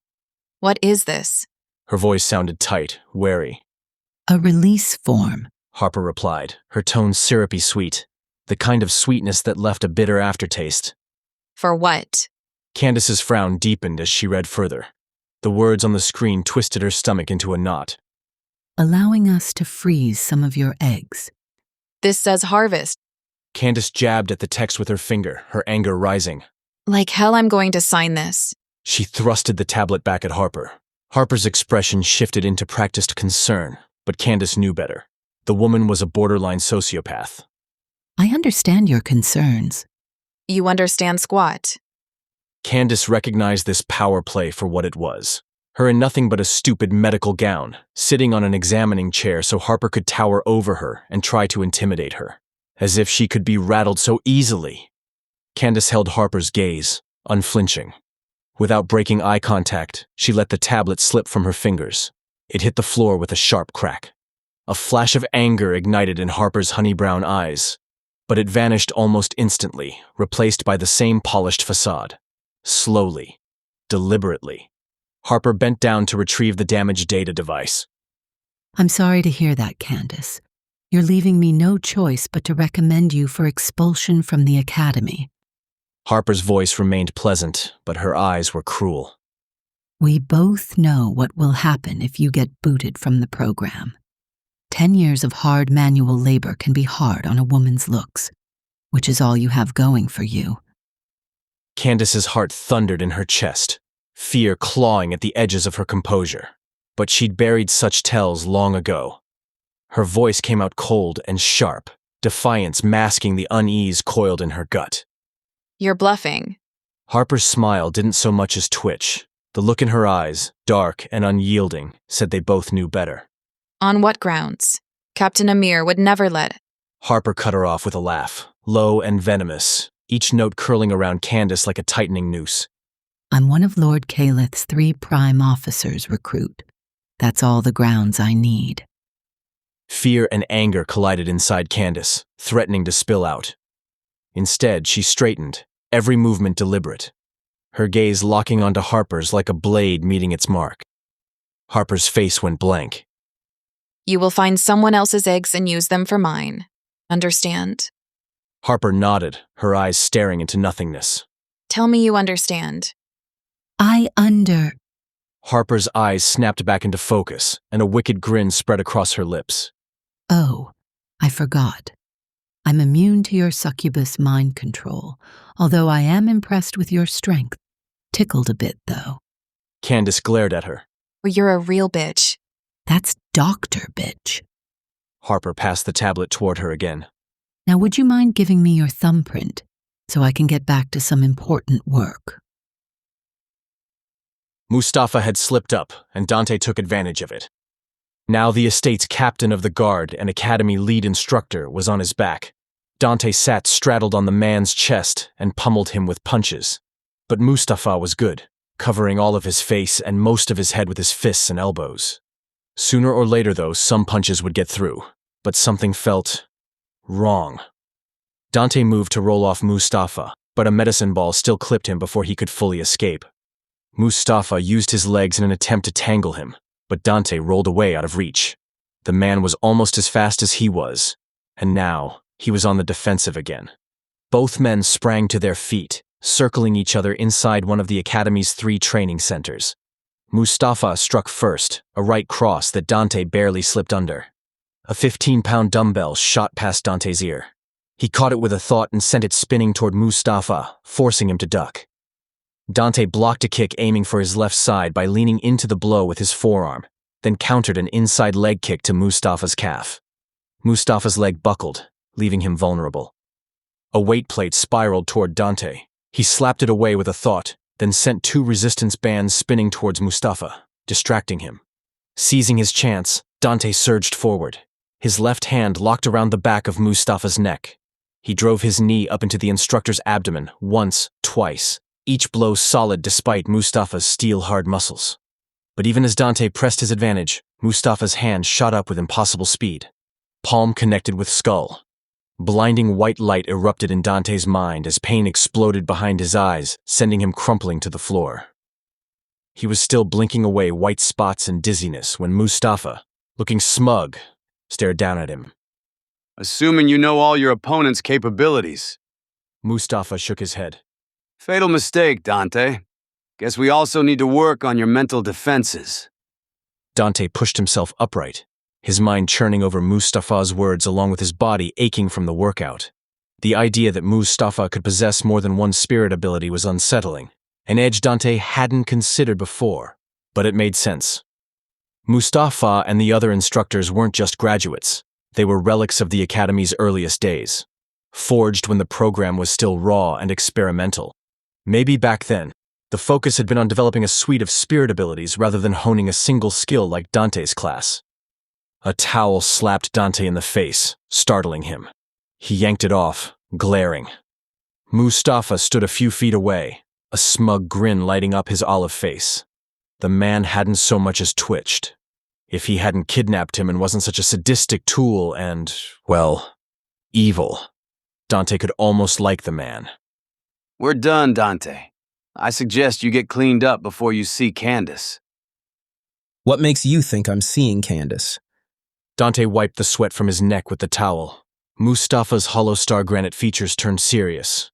What is this? Her voice sounded tight, wary. A release form, Harper replied, her tone syrupy sweet, the kind of sweetness that left a bitter aftertaste. For what? Candace's frown deepened as she read further. The words on the screen twisted her stomach into a knot. Allowing us to freeze some of your eggs. This says harvest. Candace jabbed at the text with her finger, her anger rising. Like hell I'm going to sign this. She thrusted the tablet back at Harper. Harper's expression shifted into practiced concern, but Candace knew better. The woman was a borderline sociopath. I understand your concerns. You understand squat. Candace recognized this power play for what it was. Her in nothing but a stupid medical gown, sitting on an examining chair so Harper could tower over her and try to intimidate her. As if she could be rattled so easily. Candace held Harper's gaze, unflinching. Without breaking eye contact, she let the tablet slip from her fingers. It hit the floor with a sharp crack. A flash of anger ignited in Harper's honey-brown eyes, but it vanished almost instantly, replaced by the same polished facade. Slowly, deliberately, Harper bent down to retrieve the damaged data device. I'm sorry to hear that, Candace. You're leaving me no choice but to recommend you for expulsion from the Academy. Harper's voice remained pleasant, but her eyes were cruel. We both know what will happen if you get booted from the program. 10 years of hard manual labor can be hard on a woman's looks, which is all you have going for you. Candace's heart thundered in her chest, fear clawing at the edges of her composure. But she'd buried such tells long ago. Her voice came out cold and sharp, defiance masking the unease coiled in her gut. You're bluffing. Harper's smile didn't so much as twitch. The look in her eyes, dark and unyielding, said they both knew better. On what grounds? Captain Amir would never let... Harper cut her off with a laugh, low and venomous, each note curling around Candace like a tightening noose. I'm one of Lord Calith's 3 prime officers, recruit. That's all the grounds I need. Fear and anger collided inside Candace, threatening to spill out. Instead, she straightened, every movement deliberate, her gaze locking onto Harper's like a blade meeting its mark. Harper's face went blank. You will find someone else's eggs and use them for mine. Understand? Harper nodded, her eyes staring into nothingness. Tell me you understand. Harper's eyes snapped back into focus, and a wicked grin spread across her lips. Oh, I forgot. I'm immune to your succubus mind control, although I am impressed with your strength. Tickled a bit, though. Candace glared at her. Well, you're a real bitch. That's Dr. Bitch. Harper passed the tablet toward her again. Now would you mind giving me your thumbprint, so I can get back to some important work? Mustafa had slipped up, and Dante took advantage of it. Now the estate's captain of the guard and Academy lead instructor was on his back. Dante sat straddled on the man's chest and pummeled him with punches. But Mustafa was good, covering all of his face and most of his head with his fists and elbows. Sooner or later, though, some punches would get through, but something felt wrong. Dante moved to roll off Mustafa, but a medicine ball still clipped him before he could fully escape. Mustafa used his legs in an attempt to tangle him, but Dante rolled away out of reach. The man was almost as fast as he was, and now he was on the defensive again. Both men sprang to their feet, circling each other inside one of the Academy's 3 training centers. Mustafa struck first, a right cross that Dante barely slipped under. A 15-pound dumbbell shot past Dante's ear. He caught it with a thought and sent it spinning toward Mustafa, forcing him to duck. Dante blocked a kick aiming for his left side by leaning into the blow with his forearm, then countered an inside leg kick to Mustafa's calf. Mustafa's leg buckled, leaving him vulnerable. A weight plate spiraled toward Dante. He slapped it away with a thought, then sent 2 resistance bands spinning towards Mustafa, distracting him. Seizing his chance, Dante surged forward. His left hand locked around the back of Mustafa's neck. He drove his knee up into the instructor's abdomen once, twice, each blow solid despite Mustafa's steel-hard muscles. But even as Dante pressed his advantage, Mustafa's hand shot up with impossible speed. Palm connected with skull. Blinding white light erupted in Dante's mind as pain exploded behind his eyes, sending him crumpling to the floor. He was still blinking away white spots and dizziness when Mustafa, looking smug, stared down at him. Assuming you know all your opponent's capabilities. Mustafa shook his head. Fatal mistake, Dante. Guess we also need to work on your mental defenses. Dante pushed himself upright, his mind churning over Mustafa's words along with his body aching from the workout. The idea that Mustafa could possess more than one spirit ability was unsettling, an edge Dante hadn't considered before, but it made sense. Mustafa and the other instructors weren't just graduates. They were relics of the Academy's earliest days, forged when the program was still raw and experimental. Maybe back then, the focus had been on developing a suite of spirit abilities rather than honing a single skill like Dante's class. A towel slapped Dante in the face, startling him. He yanked it off, glaring. Mustafa stood a few feet away, a smug grin lighting up his olive face. The man hadn't so much as twitched. If he hadn't kidnapped him and wasn't such a sadistic tool and, well, evil, Dante could almost like the man. We're done, Dante. I suggest you get cleaned up before you see Candace. What makes you think I'm seeing Candace? Dante wiped the sweat from his neck with the towel. Mustafa's hollow star granite features turned serious.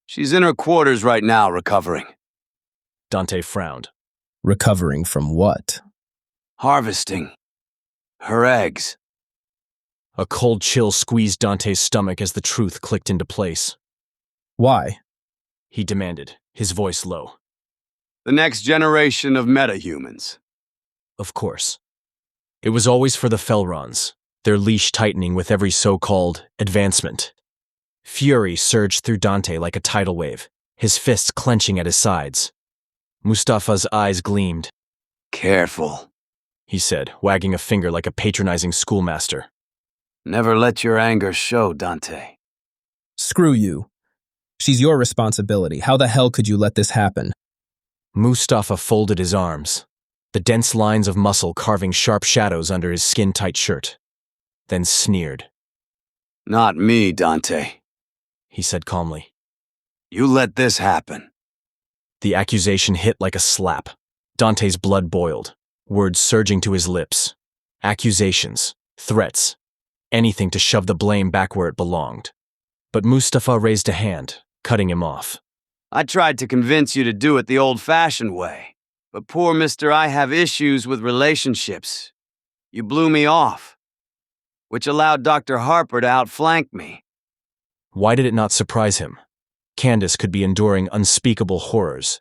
She's in her quarters right now, recovering. Dante frowned. Recovering from what? Harvesting. Her eggs. A cold chill squeezed Dante's stomach as the truth clicked into place. Why? He demanded, his voice low. The next generation of metahumans. Of course. It was always for the Fel'rans, their leash tightening with every so-called advancement. Fury surged through Dante like a tidal wave. his fists clenching at his sides. Mustafa's eyes gleamed. Careful, he said, wagging a finger like a patronizing schoolmaster. Never let your anger show, Dante. Screw you. She's your responsibility. How the hell could you let this happen? Mustafa folded his arms, the dense lines of muscle carving sharp shadows under his skin-tight shirt, then sneered. Not me, Dante, he said calmly. You let this happen. The accusation hit like a slap. Dante's blood boiled, words surging to his lips. Accusations, threats, anything to shove the blame back where it belonged. But Mustafa raised a hand, cutting him off. I tried to convince you to do it the old-fashioned way, but poor Mr. I have issues with relationships. You blew me off, which allowed Dr. Harper to outflank me. Why did it not surprise him? Candace could be enduring unspeakable horrors,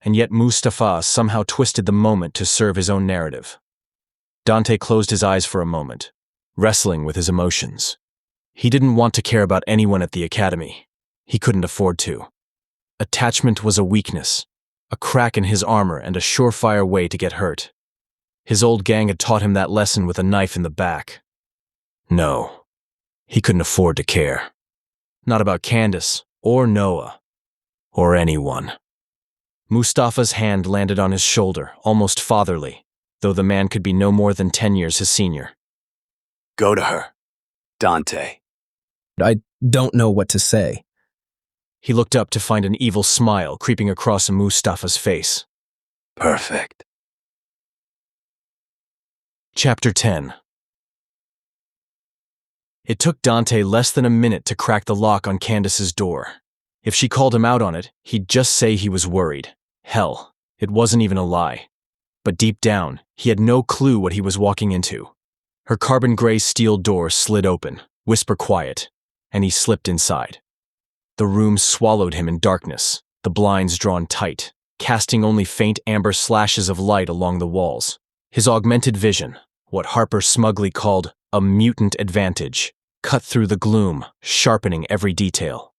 and yet Mustafa somehow twisted the moment to serve his own narrative. Dante closed his eyes for a moment, wrestling with his emotions. He didn't want to care about anyone at the Academy. He couldn't afford to. Attachment was a weakness, a crack in his armor and a surefire way to get hurt. His old gang had taught him that lesson with a knife in the back. No, he couldn't afford to care. Not about Candace, or Noah, or anyone. Mustafa's hand landed on his shoulder, almost fatherly, though the man could be no more than 10 years his senior. Go to her, Dante. I don't know what to say. He looked up to find an evil smile creeping across Mustafa's face. Perfect. Chapter 10. It took Dante less than a minute to crack the lock on Candace's door. If she called him out on it, he'd just say he was worried. Hell, it wasn't even a lie. But deep down, he had no clue what he was walking into. Her carbon gray steel door slid open, whisper quiet, and he slipped inside. The room swallowed him in darkness, the blinds drawn tight, casting only faint amber slashes of light along the walls. His augmented vision, what Harper smugly called a mutant advantage, cut through the gloom, sharpening every detail.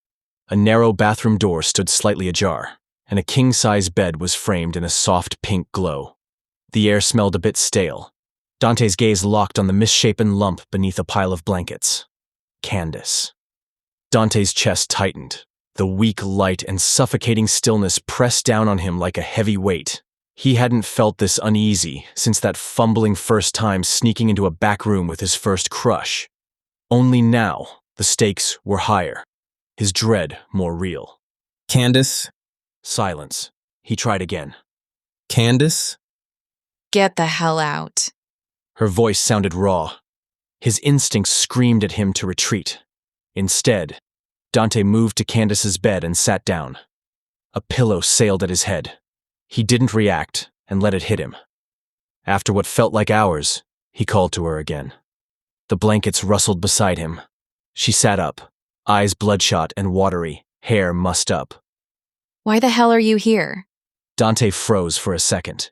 A narrow bathroom door stood slightly ajar, and a king-size bed was framed in a soft pink glow. The air smelled a bit stale. Dante's gaze locked on the misshapen lump beneath a pile of blankets. Candace. Dante's chest tightened. The weak light and suffocating stillness pressed down on him like a heavy weight. He hadn't felt this uneasy since that fumbling first time sneaking into a back room with his first crush. Only now, the stakes were higher. His dread more real. Candace? Silence. He tried again. Candace? Get the hell out. Her voice sounded raw. His instincts screamed at him to retreat. Instead, Dante moved to Candace's bed and sat down. A pillow sailed at his head. He didn't react and let it hit him. After what felt like hours, he called to her again. The blankets rustled beside him. She sat up, eyes bloodshot and watery, hair mussed up. Why the hell are you here? Dante froze for a second.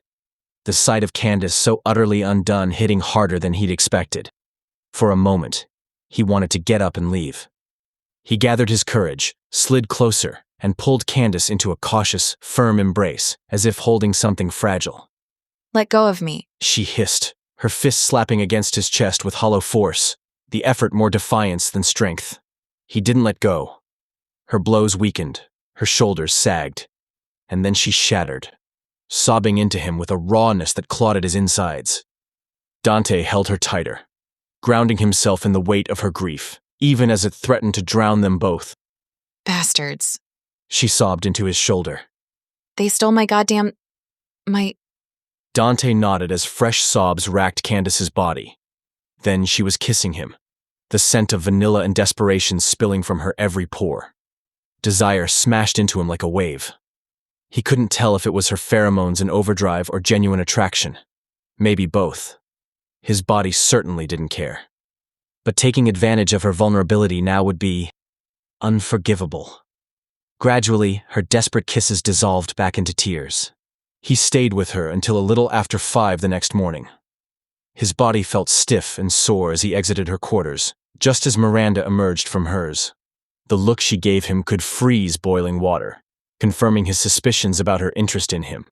The sight of Candace so utterly undone hitting harder than he'd expected. For a moment, he wanted to get up and leave. He gathered his courage, slid closer, and pulled Candace into a cautious, firm embrace, as if holding something fragile. Let go of me, she hissed, her fist slapping against his chest with hollow force, the effort more defiance than strength. He didn't let go. Her blows weakened, her shoulders sagged, and then she shattered, sobbing into him with a rawness that clawed at his insides. Dante held her tighter, grounding himself in the weight of her grief, even as it threatened to drown them both. Bastards. She sobbed into his shoulder. They stole my goddamn... Dante nodded as fresh sobs racked Candace's body. Then she was kissing him, the scent of vanilla and desperation spilling from her every pore. Desire smashed into him like a wave. He couldn't tell if it was her pheromones in overdrive or genuine attraction. Maybe both. His body certainly didn't care. But taking advantage of her vulnerability now would be unforgivable. Gradually, her desperate kisses dissolved back into tears. He stayed with her until a little after 5 the next morning. His body felt stiff and sore as he exited her quarters, just as Miranda emerged from hers. The look she gave him could freeze boiling water. confirming his suspicions about her interest in him.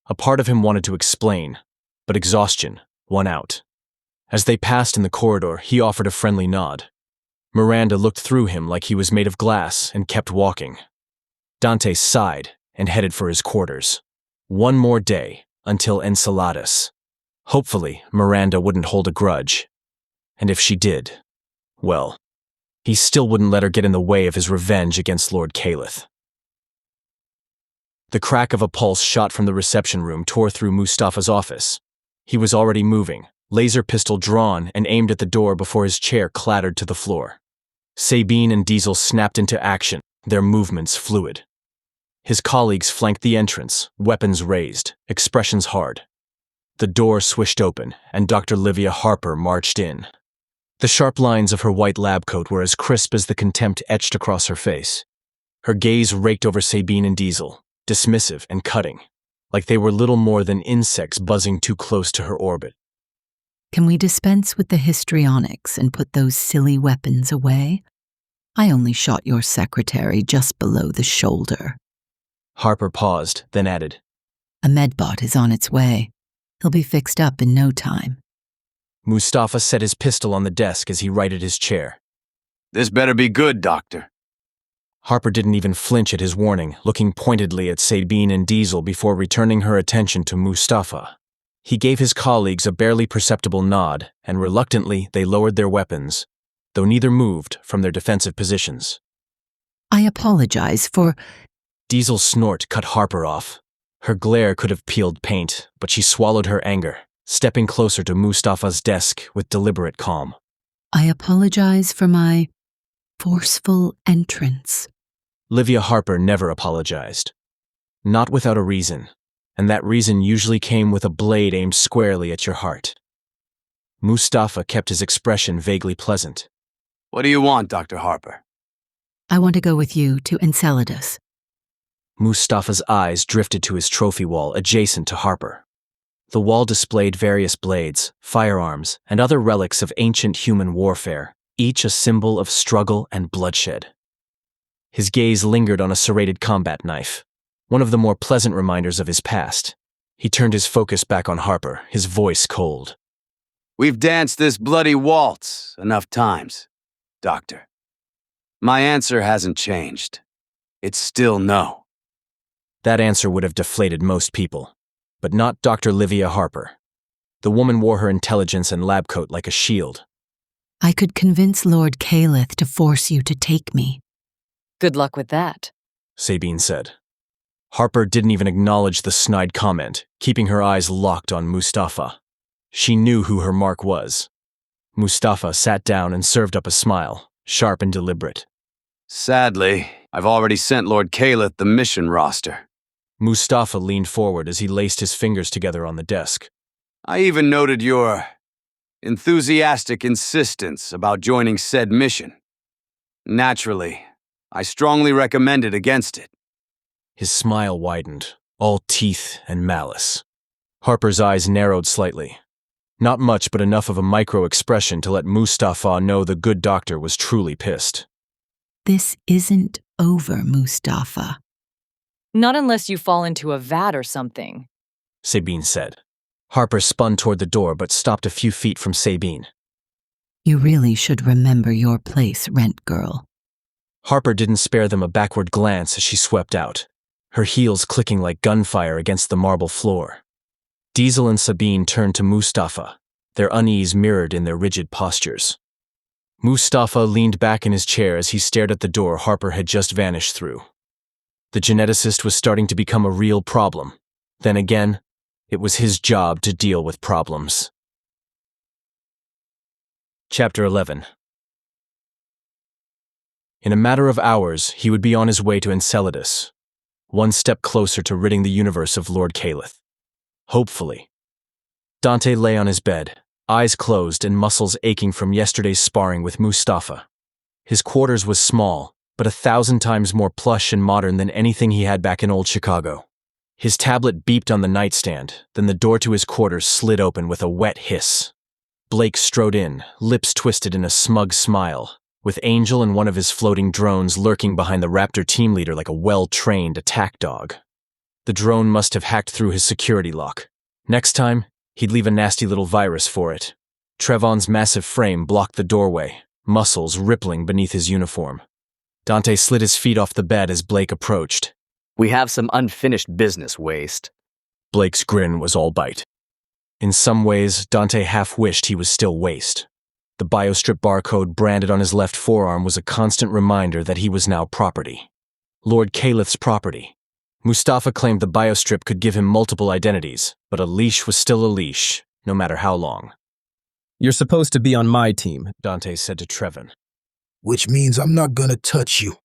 A part of him wanted to explain, but exhaustion won out. As they passed in the corridor, he offered a friendly nod. Miranda looked through him like he was made of glass and kept walking. Dante sighed and headed for his quarters. One more day until Enceladus. Hopefully, Miranda wouldn't hold a grudge. And if she did, well, he still wouldn't let her get in the way of his revenge against Lord Calith. The crack of a pulse shot from the reception room tore through Mustafa's office. He was already moving, laser pistol drawn and aimed at the door before his chair clattered to the floor. Sabine and Diesel snapped into action, their movements fluid. His colleagues flanked the entrance, weapons raised, expressions hard. The door swished open, and Dr. Livia Harper marched in. The sharp lines of her white lab coat were as crisp as the contempt etched across her face. Her gaze raked over Sabine and Diesel, dismissive and cutting, like they were little more than insects buzzing too close to her orbit. Can we dispense with the histrionics and put those silly weapons away? I only shot your secretary just below the shoulder. Harper paused, then added, A medbot is on its way. He'll be fixed up in no time. Mustafa set his pistol on the desk as he righted his chair. This better be good, Doctor. Harper didn't even flinch at his warning, looking pointedly at Sabine and Diesel before returning her attention to Mustafa. He gave his colleagues a barely perceptible nod, and reluctantly they lowered their weapons, though neither moved from their defensive positions. I apologize for... Diesel's snort cut Harper off. Her glare could have peeled paint, but she swallowed her anger, stepping closer to Mustafa's desk with deliberate calm. I apologize for my forceful entrance. Livia Harper never apologized. Not without a reason, and that reason usually came with a blade aimed squarely at your heart. Mustafa kept his expression vaguely pleasant. What do you want, Dr. Harper? I want to go with you to Enceladus. Mustafa's eyes drifted to his trophy wall adjacent to Harper. The wall displayed various blades, firearms, and other relics of ancient human warfare, each a symbol of struggle and bloodshed. His gaze lingered on a serrated combat knife, one of the more pleasant reminders of his past. He turned his focus back on Harper, his voice cold. We've danced this bloody waltz enough times, Doctor. My answer hasn't changed. It's still no. That answer would have deflated most people, but not Dr. Livia Harper. The woman wore her intelligence and lab coat like a shield. I could convince Lord Calith to force you to take me. Good luck with that, Sabine said. Harper didn't even acknowledge the snide comment, keeping her eyes locked on Mustafa. She knew who her mark was. Mustafa sat down and served up a smile, sharp and deliberate. Sadly, I've already sent Lord Calith the mission roster. Mustafa leaned forward as he laced his fingers together on the desk. I even noted your enthusiastic insistence about joining said mission. Naturally, I strongly recommended against it. His smile widened, all teeth and malice. Harper's eyes narrowed slightly. Not much, but enough of a micro-expression to let Mustafa know the good doctor was truly pissed. This isn't over, Mustafa. Not unless you fall into a vat or something, Sabine said. Harper spun toward the door but stopped a few feet from Sabine. You really should remember your place, rent girl. Harper didn't spare them a backward glance as she swept out, her heels clicking like gunfire against the marble floor. Diesel and Sabine turned to Mustafa, their unease mirrored in their rigid postures. Mustafa leaned back in his chair as he stared at the door Harper had just vanished through. The geneticist was starting to become a real problem. Then again, it was his job to deal with problems. Chapter 11. In a matter of hours, he would be on his way to Enceladus, one step closer to ridding the universe of Lord Calith. Hopefully. Dante lay on his bed, eyes closed and muscles aching from yesterday's sparring with Mustafa. His quarters was small, but 1,000 times more plush and modern than anything he had back in old Chicago. His tablet beeped on the nightstand, then the door to his quarters slid open with a wet hiss. Blake strode in, lips twisted in a smug smile, with Angel and one of his floating drones lurking behind the Raptor team leader like a well-trained attack dog. The drone must have hacked through his security lock. Next time, he'd leave a nasty little virus for it. Trevon's massive frame blocked the doorway, muscles rippling beneath his uniform. Dante slid his feet off the bed as Blake approached. We have some unfinished business, Waste. Blake's grin was all bite. In some ways, Dante half wished he was still Waste. The biostrip barcode branded on his left forearm was a constant reminder that he was now property. Lord Calith's property. Mustafa claimed the biostrip could give him multiple identities, but a leash was still a leash, no matter how long. You're supposed to be on my team, Dante said to Trevon. Which means I'm not gonna touch you.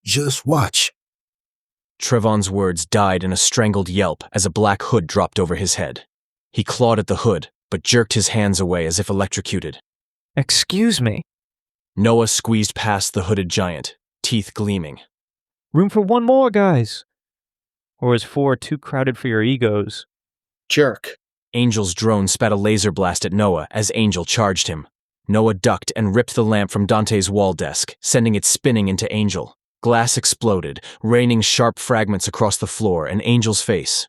Just watch. Trevon's words died in a strangled yelp as a black hood dropped over his head. He clawed at the hood, but jerked his hands away as if electrocuted. Excuse me. Noah squeezed past the hooded giant, teeth gleaming. Room for one more, guys. Or is 4 too crowded for your egos? Jerk. Angel's drone spat a laser blast at Noah as Angel charged him. Noah ducked and ripped the lamp from Dante's wall desk, sending it spinning into Angel. Glass exploded, raining sharp fragments across the floor and Angel's face.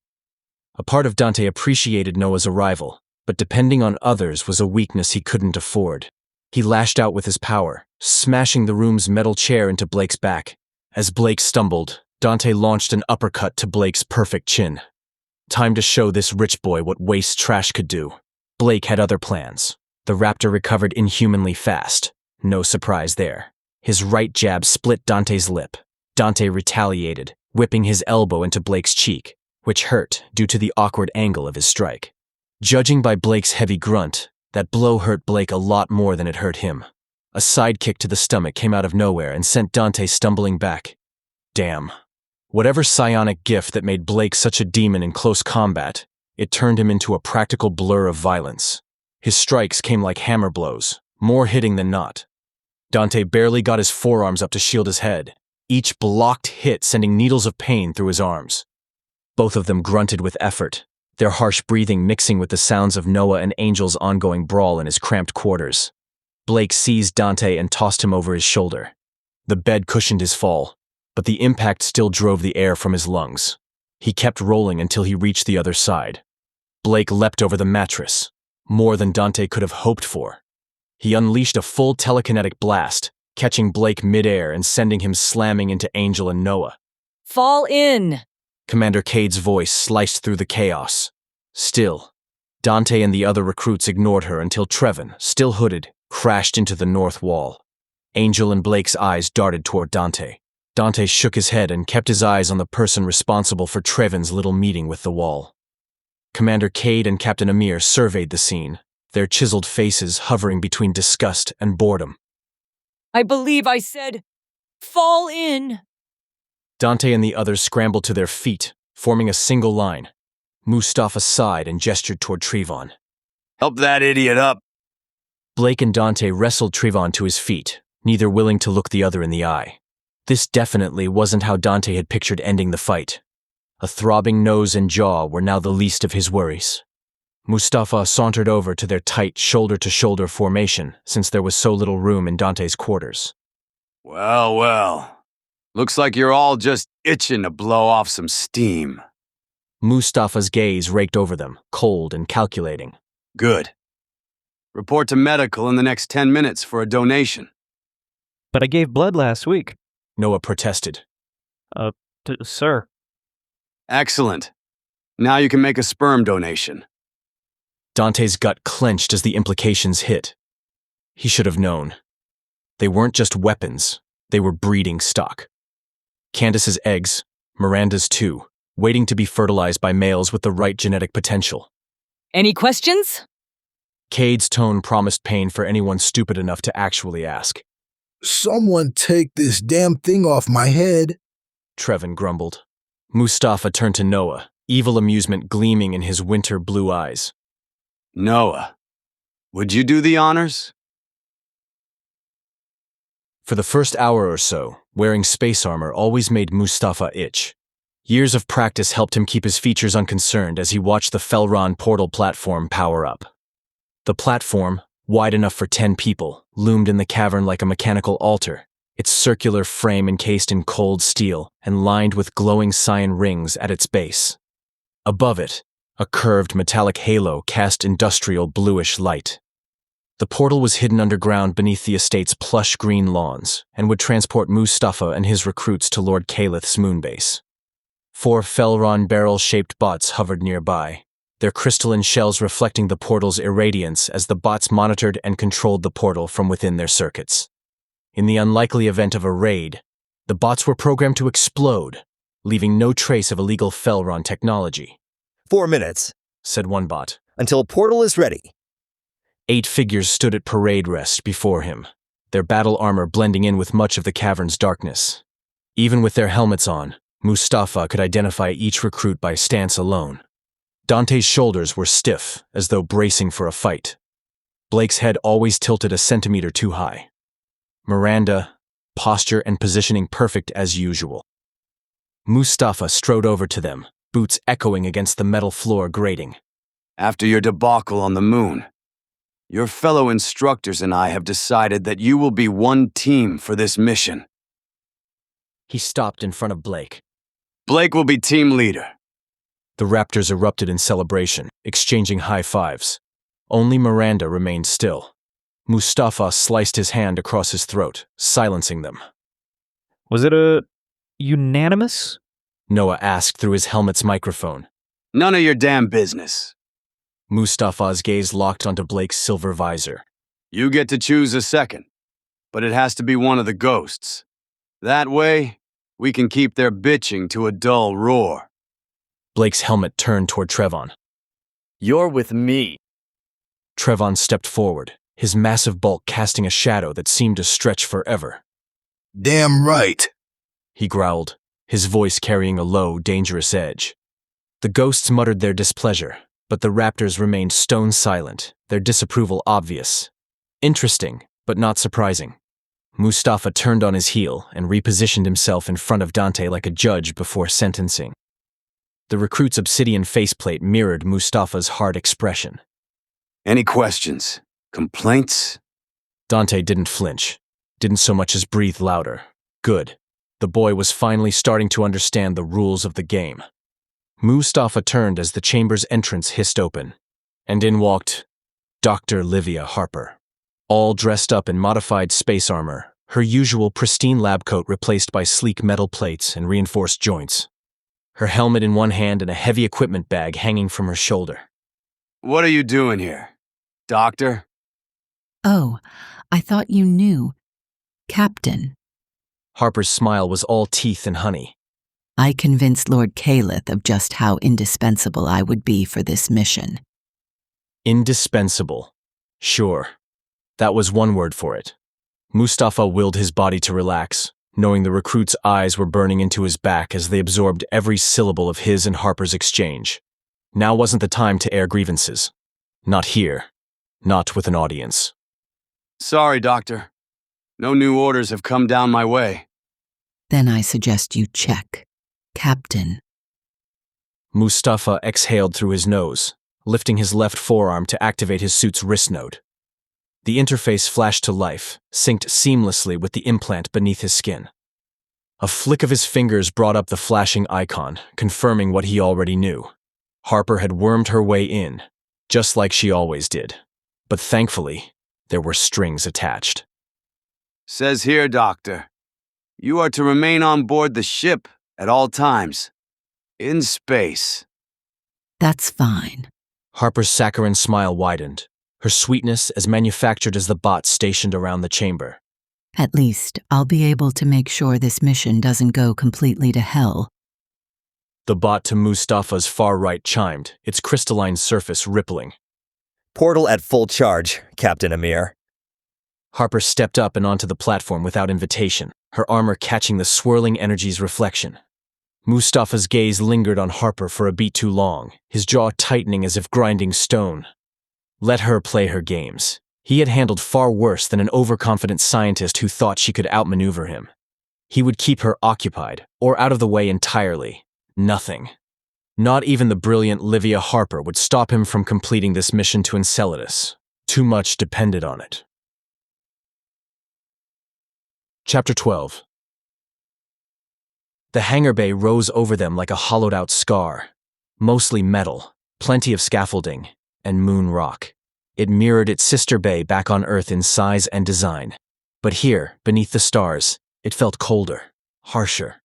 A part of Dante appreciated Noah's arrival, but depending on others was a weakness he couldn't afford. He lashed out with his power, smashing the room's metal chair into Blake's back. As Blake stumbled, Dante launched an uppercut to Blake's perfect chin. Time to show this rich boy what waste trash could do. Blake had other plans. The Raptor recovered inhumanly fast. No surprise there. His right jab split Dante's lip. Dante retaliated, whipping his elbow into Blake's cheek, which hurt due to the awkward angle of his strike. Judging by Blake's heavy grunt, that blow hurt Blake a lot more than it hurt him. A sidekick to the stomach came out of nowhere and sent Dante stumbling back. Damn. Whatever psionic gift that made Blake such a demon in close combat, it turned him into a practical blur of violence. His strikes came like hammer blows, more hitting than not. Dante barely got his forearms up to shield his head, each blocked hit sending needles of pain through his arms. Both of them grunted with effort, their harsh breathing mixing with the sounds of Noah and Angel's ongoing brawl in his cramped quarters. Blake seized Dante and tossed him over his shoulder. The bed cushioned his fall, but the impact still drove the air from his lungs. He kept rolling until he reached the other side. Blake leapt over the mattress, more than Dante could have hoped for. He unleashed a full telekinetic blast, catching Blake midair and sending him slamming into Angel and Noah. Fall in! Commander Cade's voice sliced through the chaos. Still, Dante and the other recruits ignored her until Trevon, still hooded, crashed into the north wall. Angel and Blake's eyes darted toward Dante. Dante shook his head and kept his eyes on the person responsible for Trevon's little meeting with the wall. Commander Cade and Captain Amir surveyed the scene, their chiseled faces hovering between disgust and boredom. I believe I said, fall in! Dante and the others scrambled to their feet, forming a single line. Mustafa sighed and gestured toward Trevon. Help that idiot up. Blake and Dante wrestled Trevon to his feet, neither willing to look the other in the eye. This definitely wasn't how Dante had pictured ending the fight. A throbbing nose and jaw were now the least of his worries. Mustafa sauntered over to their tight shoulder-to-shoulder formation since there was so little room in Dante's quarters. Well, well. Looks like you're all just itching to blow off some steam. Mustafa's gaze raked over them, cold and calculating. Good. Report to medical in the next 10 minutes for a donation. But I gave blood last week. Noah protested. Sir. Excellent. Now you can make a sperm donation. Dante's gut clenched as the implications hit. He should have known. They weren't just weapons, they were breeding stock. Candace's eggs, Miranda's too, waiting to be fertilized by males with the right genetic potential. Any questions? Cade's tone promised pain for anyone stupid enough to actually ask. Someone take this damn thing off my head, Trevon grumbled. Mustafa turned to Noah, evil amusement gleaming in his winter blue eyes. Noah, would you do the honors? For the first hour or so, wearing space armor always made Mustafa itch. Years of practice helped him keep his features unconcerned as he watched the Fel'ran portal platform power up. The platform, wide enough for 10 people, loomed in the cavern like a mechanical altar, its circular frame encased in cold steel and lined with glowing cyan rings at its base. Above it, a curved metallic halo cast industrial bluish light. The portal was hidden underground beneath the estate's plush green lawns and would transport Mustafa and his recruits to Lord Calith's moonbase. 4 Fel'ran barrel-shaped bots hovered nearby, their crystalline shells reflecting the portal's irradiance as the bots monitored and controlled the portal from within their circuits. In the unlikely event of a raid, the bots were programmed to explode, leaving no trace of illegal Fel'ran technology. 4 minutes, said one bot, until portal is ready. 8 figures stood at parade rest before him, their battle armor blending in with much of the cavern's darkness. Even with their helmets on, Mustafa could identify each recruit by stance alone. Dante's shoulders were stiff, as though bracing for a fight. Blake's head always tilted a centimeter too high. Miranda, posture and positioning perfect as usual. Mustafa strode over to them, boots echoing against the metal floor grating. After your debacle on the moon, your fellow instructors and I have decided that you will be one team for this mission. He stopped in front of Blake. Blake will be team leader. The Raptors erupted in celebration, exchanging high fives. Only Miranda remained still. Mustafa sliced his hand across his throat, silencing them. Was it a unanimous? Noah asked through his helmet's microphone. None of your damn business. Mustafa's gaze locked onto Blake's silver visor. You get to choose a second, but it has to be one of the ghosts. That way, we can keep their bitching to a dull roar. Blake's helmet turned toward Trevon. You're with me. Trevon stepped forward, his massive bulk casting a shadow that seemed to stretch forever. Damn right, he growled, his voice carrying a low, dangerous edge. The ghosts muttered their displeasure, but the Raptors remained stone silent, their disapproval obvious. Interesting, but not surprising. Mustafa turned on his heel and repositioned himself in front of Dante like a judge before sentencing. The recruit's obsidian faceplate mirrored Mustafa's hard expression. Any questions? Complaints? Dante didn't flinch, didn't so much as breathe louder. Good. The boy was finally starting to understand the rules of the game. Mustafa turned as the chamber's entrance hissed open, and in walked Dr. Livia Harper. All dressed up in modified space armor, her usual pristine lab coat replaced by sleek metal plates and reinforced joints. Her helmet in one hand and a heavy equipment bag hanging from her shoulder. What are you doing here, Doctor? Oh, I thought you knew. Captain. Harper's smile was all teeth and honey. I convinced Lord Calith of just how indispensable I would be for this mission. Indispensable. Sure. That was one word for it. Mustafa willed his body to relax, knowing the recruit's eyes were burning into his back as they absorbed every syllable of his and Harper's exchange. Now wasn't the time to air grievances. Not here. Not with an audience. Sorry, Doctor. No new orders have come down my way. Then I suggest you check. Captain. Mustafa exhaled through his nose, lifting his left forearm to activate his suit's wrist node. The interface flashed to life, synced seamlessly with the implant beneath his skin. A flick of his fingers brought up the flashing icon, confirming what he already knew. Harper had wormed her way in, just like she always did. But thankfully, there were strings attached. Says here, Doctor, you are to remain on board the ship at all times. In space. That's fine. Harper's saccharine smile widened, her sweetness as manufactured as the bots stationed around the chamber. At least, I'll be able to make sure this mission doesn't go completely to hell. The bot to Mustafa's far right chimed, its crystalline surface rippling. Portal at full charge, Captain Amir. Harper stepped up and onto the platform without invitation, her armor catching the swirling energy's reflection. Mustafa's gaze lingered on Harper for a beat too long, his jaw tightening as if grinding stone. Let her play her games. He had handled far worse than an overconfident scientist who thought she could outmaneuver him. He would keep her occupied, or out of the way entirely. Nothing. Not even the brilliant Livia Harper would stop him from completing this mission to Enceladus. Too much depended on it. Chapter 12. The hangar bay rose over them like a hollowed-out scar, mostly metal, plenty of scaffolding, and moon rock. It mirrored its sister bay back on Earth in size and design. But here, beneath the stars, it felt colder, harsher.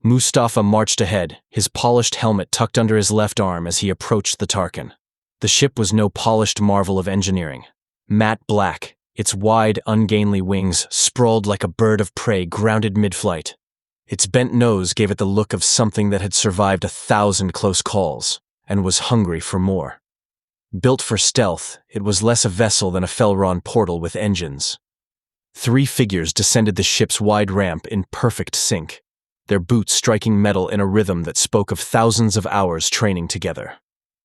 Mustafa marched ahead, his polished helmet tucked under his left arm as he approached the Tarkin. The ship was no polished marvel of engineering. Matte black, its wide, ungainly wings sprawled like a bird of prey grounded mid-flight. Its bent nose gave it the look of something that had survived 1,000 close calls and was hungry for more. Built for stealth, it was less a vessel than a Fel'ran portal with engines. 3 figures descended the ship's wide ramp in perfect sync, their boots striking metal in a rhythm that spoke of thousands of hours training together.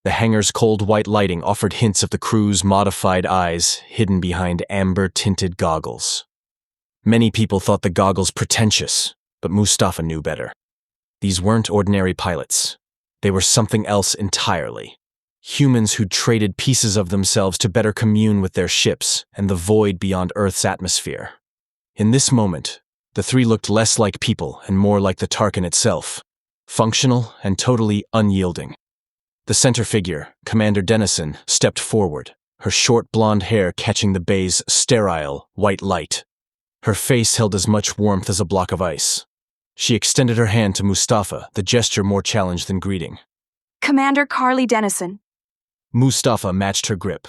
The hangar's cold white lighting offered hints of the crew's modified eyes hidden behind amber-tinted goggles. Many people thought the goggles pretentious, but Mustafa knew better. These weren't ordinary pilots. They were something else entirely. Humans who'd traded pieces of themselves to better commune with their ships and the void beyond Earth's atmosphere. In this moment, the 3 looked less like people and more like the Tarkin itself, functional and totally unyielding. The center figure, Commander Dennison, stepped forward, her short blonde hair catching the bay's sterile, white light. Her face held as much warmth as a block of ice. She extended her hand to Mustafa, the gesture more challenge than greeting. Commander Carly Dennison. Mustafa matched her grip.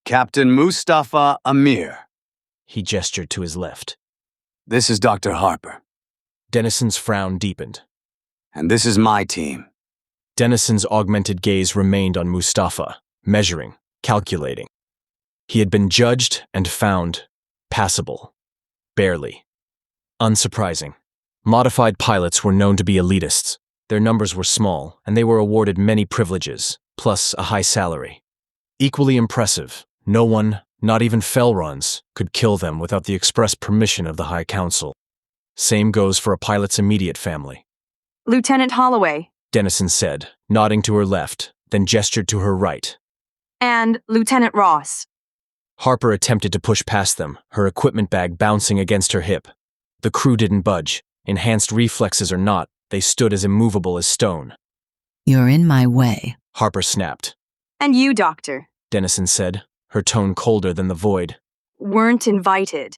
Captain Mustafa Amir. He gestured to his left. This is Dr. Harper. Dennison's frown deepened. And this is my team. Dennison's augmented gaze remained on Mustafa, measuring, calculating. He had been judged and found passable. Barely. Unsurprising. Modified pilots were known to be elitists. Their numbers were small, and they were awarded many privileges, plus a high salary. Equally impressive, no one, not even Fel'rans, could kill them without the express permission of the High Council. Same goes for a pilot's immediate family. Lieutenant Holloway. Dennison said, nodding to her left, then gestured to her right. And Lieutenant Ross. Harper attempted to push past them, her equipment bag bouncing against her hip. The crew didn't budge. Enhanced reflexes or not, they stood as immovable as stone. You're in my way, Harper snapped. And you, Doctor, Dennison said, her tone colder than the void. Weren't invited.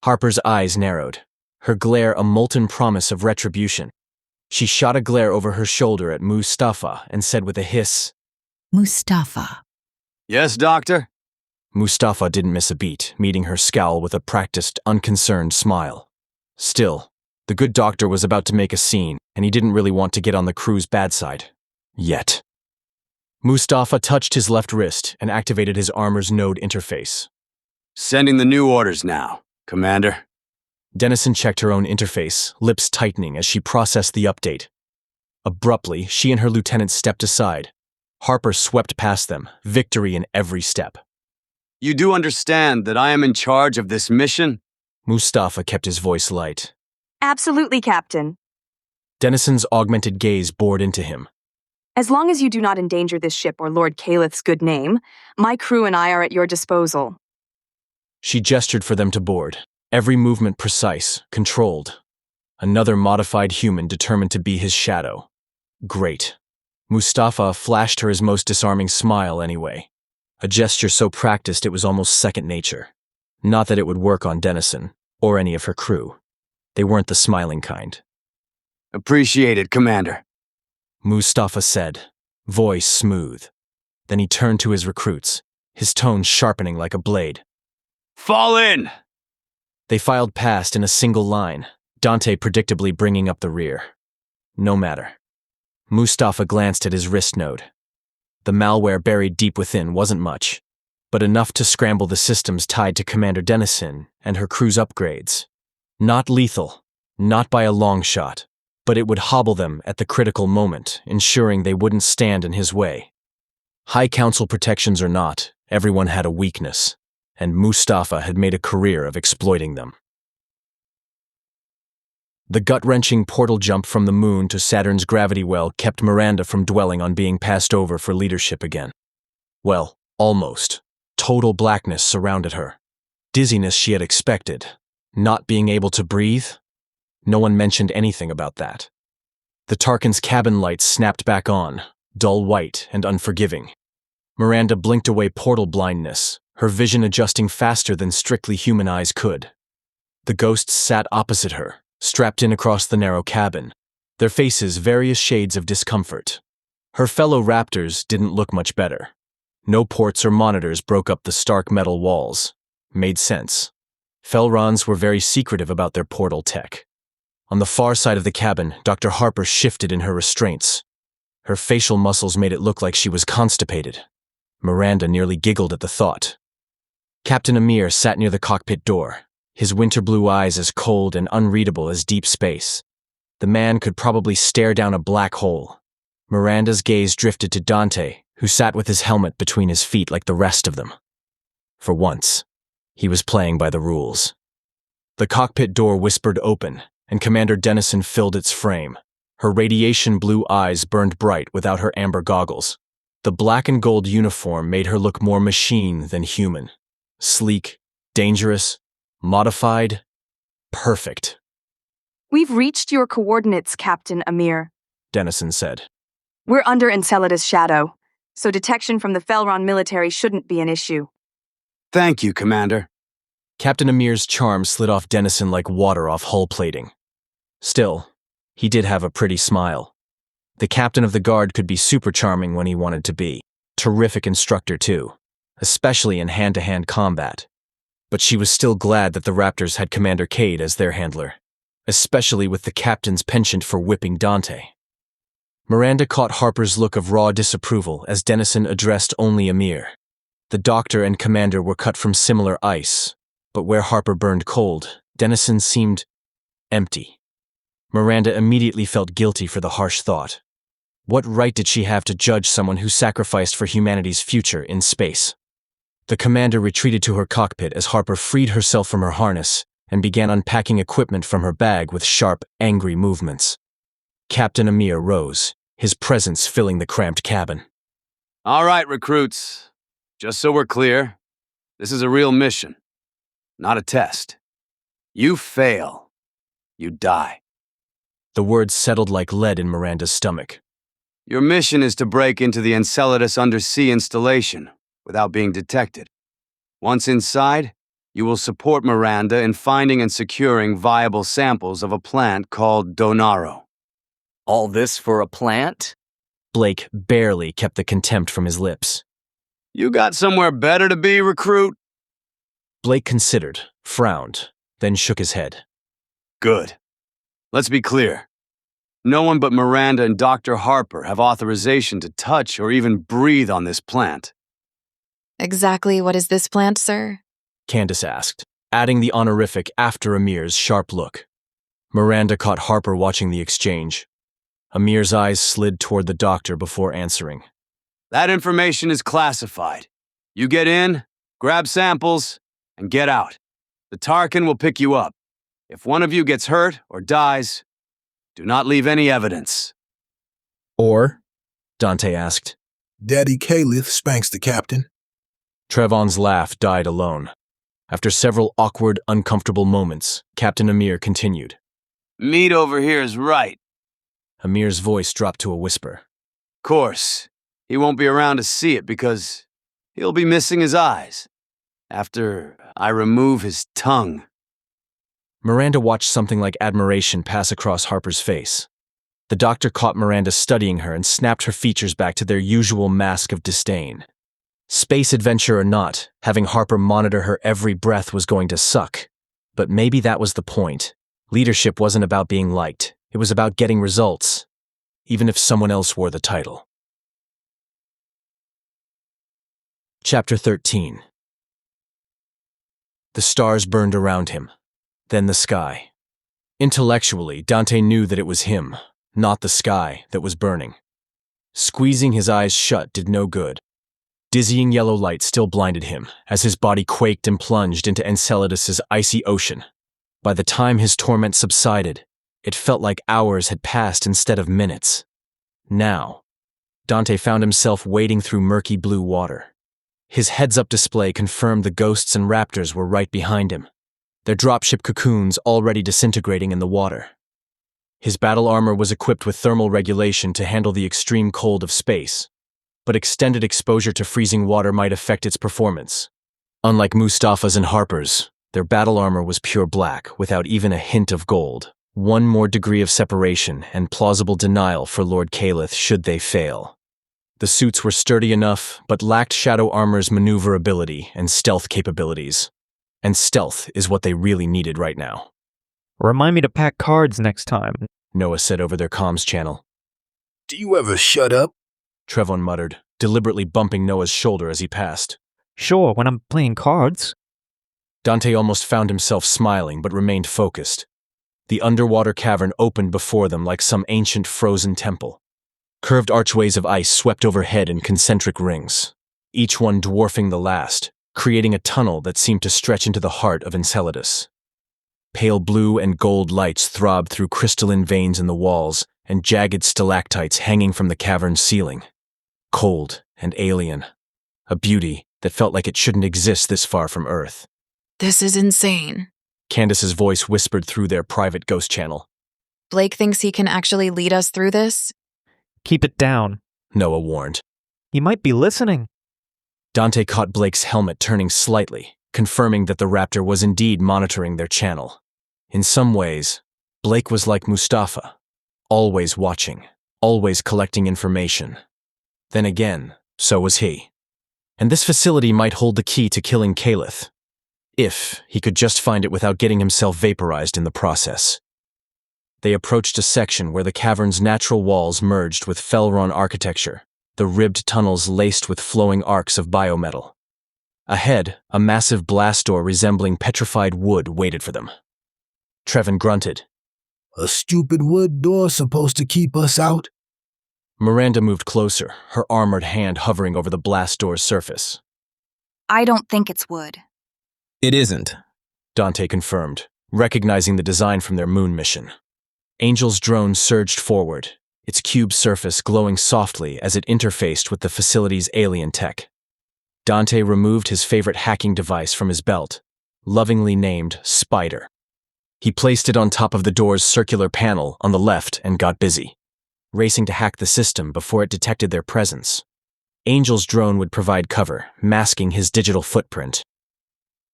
Harper's eyes narrowed, her glare a molten promise of retribution. She shot a glare over her shoulder at Mustafa and said with a hiss, Mustafa. Yes, Doctor? Mustafa didn't miss a beat, meeting her scowl with a practiced, unconcerned smile. Still, the good doctor was about to make a scene, and he didn't really want to get on the crew's bad side. Yet. Mustafa touched his left wrist and activated his armor's node interface. Sending the new orders now, Commander. Dennison checked her own interface, lips tightening as she processed the update. Abruptly, she and her lieutenant stepped aside. Harper swept past them, victory in every step. You do understand that I am in charge of this mission? Mustafa kept his voice light. Absolutely, Captain. Dennison's augmented gaze bored into him. As long as you do not endanger this ship or Lord Calith's good name, my crew and I are at your disposal. She gestured for them to board, every movement precise, controlled. Another modified human determined to be his shadow. Great. Mustafa flashed her his most disarming smile anyway. A gesture so practiced it was almost second nature. Not that it would work on Dennison, or any of her crew. They weren't the smiling kind. Appreciate it, Commander. Mustafa said, voice smooth. Then he turned to his recruits, his tone sharpening like a blade. Fall in! They filed past in a single line, Dante predictably bringing up the rear. No matter. Mustafa glanced at his wrist node. The malware buried deep within wasn't much, but enough to scramble the systems tied to Commander Dennison and her crew's upgrades. Not lethal, not by a long shot, but it would hobble them at the critical moment, ensuring they wouldn't stand in his way. High Council protections or not, everyone had a weakness, and Mustafa had made a career of exploiting them. The gut-wrenching portal jump from the moon to Saturn's gravity well kept Miranda from dwelling on being passed over for leadership again. Well, almost. Total blackness surrounded her. Dizziness she had expected. Not being able to breathe? No one mentioned anything about that. The Tarkin's cabin lights snapped back on, dull white and unforgiving. Miranda blinked away portal blindness, her vision adjusting faster than strictly human eyes could. The ghosts sat opposite her, strapped in across the narrow cabin, their faces various shades of discomfort. Her fellow raptors didn't look much better. No ports or monitors broke up the stark metal walls. Made sense. Fel'rans were very secretive about their portal tech. On the far side of the cabin, Dr. Harper shifted in her restraints. Her facial muscles made it look like she was constipated. Miranda nearly giggled at the thought. Captain Amir sat near the cockpit door, his winter blue eyes as cold and unreadable as deep space. The man could probably stare down a black hole. Miranda's gaze drifted to Dante, who sat with his helmet between his feet like the rest of them. For once, he was playing by the rules. The cockpit door whispered open, and Commander Dennison filled its frame. Her radiation blue eyes burned bright without her amber goggles. The black and gold uniform made her look more machine than human. Sleek, dangerous, modified, perfect. "We've reached your coordinates, Captain Amir," Dennison said. "We're under Enceladus' shadow, so detection from the Fel'ran military shouldn't be an issue." Thank you, Commander. Captain Amir's charm slid off Dennison like water off hull plating. Still, he did have a pretty smile. The captain of the guard could be super charming when he wanted to be. Terrific instructor, too, especially in hand-to-hand combat. But she was still glad that the Raptors had Commander Cade as their handler, especially with the captain's penchant for whipping Dante. Miranda caught Harper's look of raw disapproval as Dennison addressed only Amir. The doctor and commander were cut from similar ice, but where Harper burned cold, Dennison seemed empty. Miranda immediately felt guilty for the harsh thought. What right did she have to judge someone who sacrificed for humanity's future in space? The commander retreated to her cockpit as Harper freed herself from her harness and began unpacking equipment from her bag with sharp, angry movements. Captain Amir rose, his presence filling the cramped cabin. All right, recruits. Just so we're clear, this is a real mission, not a test. You fail, you die. The words settled like lead in Miranda's stomach. Your mission is to break into the Enceladus Undersea installation without being detected. Once inside, you will support Miranda in finding and securing viable samples of a plant called Donaro. All this for a plant? Blake barely kept the contempt from his lips. You got somewhere better to be, recruit? Blake considered, frowned, then shook his head. Good. Let's be clear. No one but Miranda and Dr. Harper have authorization to touch or even breathe on this plant. Exactly what is this plant, sir? Candace asked, adding the honorific after Amir's sharp look. Miranda caught Harper watching the exchange. Amir's eyes slid toward the doctor before answering. That information is classified. You get in, grab samples, and get out. The Tarkin will pick you up. If one of you gets hurt or dies, do not leave any evidence. Or? Dante asked. Daddy Caliph spanks the captain. Trevon's laugh died alone. After several awkward, uncomfortable moments, Captain Amir continued. Meat over here is right. Amir's voice dropped to a whisper. Course, he won't be around to see it because he'll be missing his eyes after I remove his tongue. Miranda watched something like admiration pass across Harper's face. The doctor caught Miranda studying her and snapped her features back to their usual mask of disdain. Space adventure or not, having Harper monitor her every breath was going to suck. But maybe that was the point. Leadership wasn't about being liked. It was about getting results, even if someone else wore the title. Chapter 13. The stars burned around him, then the sky. Intellectually, Dante knew that it was him, not the sky, that was burning. Squeezing his eyes shut did no good. Dizzying yellow light still blinded him, as his body quaked and plunged into Enceladus's icy ocean. By the time his torment subsided, it felt like hours had passed instead of minutes. Now, Dante found himself wading through murky blue water. His heads-up display confirmed the ghosts and raptors were right behind him, their dropship cocoons already disintegrating in the water. His battle armor was equipped with thermal regulation to handle the extreme cold of space, but extended exposure to freezing water might affect its performance. Unlike Mustafa's and Harper's, their battle armor was pure black, without even a hint of gold. One more degree of separation and plausible denial for Lord Calith should they fail. The suits were sturdy enough, but lacked Shadow Armor's maneuverability and stealth capabilities. And stealth is what they really needed right now. Remind me to pack cards next time, Noah said over their comms channel. Do you ever shut up? Trevon muttered, deliberately bumping Noah's shoulder as he passed. Sure, when I'm playing cards. Dante almost found himself smiling, but remained focused. The underwater cavern opened before them like some ancient frozen temple. Curved archways of ice swept overhead in concentric rings, each one dwarfing the last, creating a tunnel that seemed to stretch into the heart of Enceladus. Pale blue and gold lights throbbed through crystalline veins in the walls and jagged stalactites hanging from the cavern's ceiling. Cold and alien. A beauty that felt like it shouldn't exist this far from Earth. This is insane. Candace's voice whispered through their private ghost channel. Blake thinks he can actually lead us through this? Keep it down, Noah warned. He might be listening. Dante caught Blake's helmet turning slightly, confirming that the raptor was indeed monitoring their channel. In some ways, Blake was like Mustafa, always watching, always collecting information. Then again, so was he. And this facility might hold the key to killing Calith, if he could just find it without getting himself vaporized in the process. They approached a section where the cavern's natural walls merged with Fel'ran architecture, the ribbed tunnels laced with flowing arcs of biometal. Ahead, a massive blast door resembling petrified wood waited for them. Trevon grunted. A stupid wood door supposed to keep us out? Miranda moved closer, her armored hand hovering over the blast door's surface. I don't think it's wood. It isn't, Dante confirmed, recognizing the design from their moon mission. Angel's drone surged forward, its cube surface glowing softly as it interfaced with the facility's alien tech. Dante removed his favorite hacking device from his belt, lovingly named Spider. He placed it on top of the door's circular panel on the left and got busy, racing to hack the system before it detected their presence. Angel's drone would provide cover, masking his digital footprint.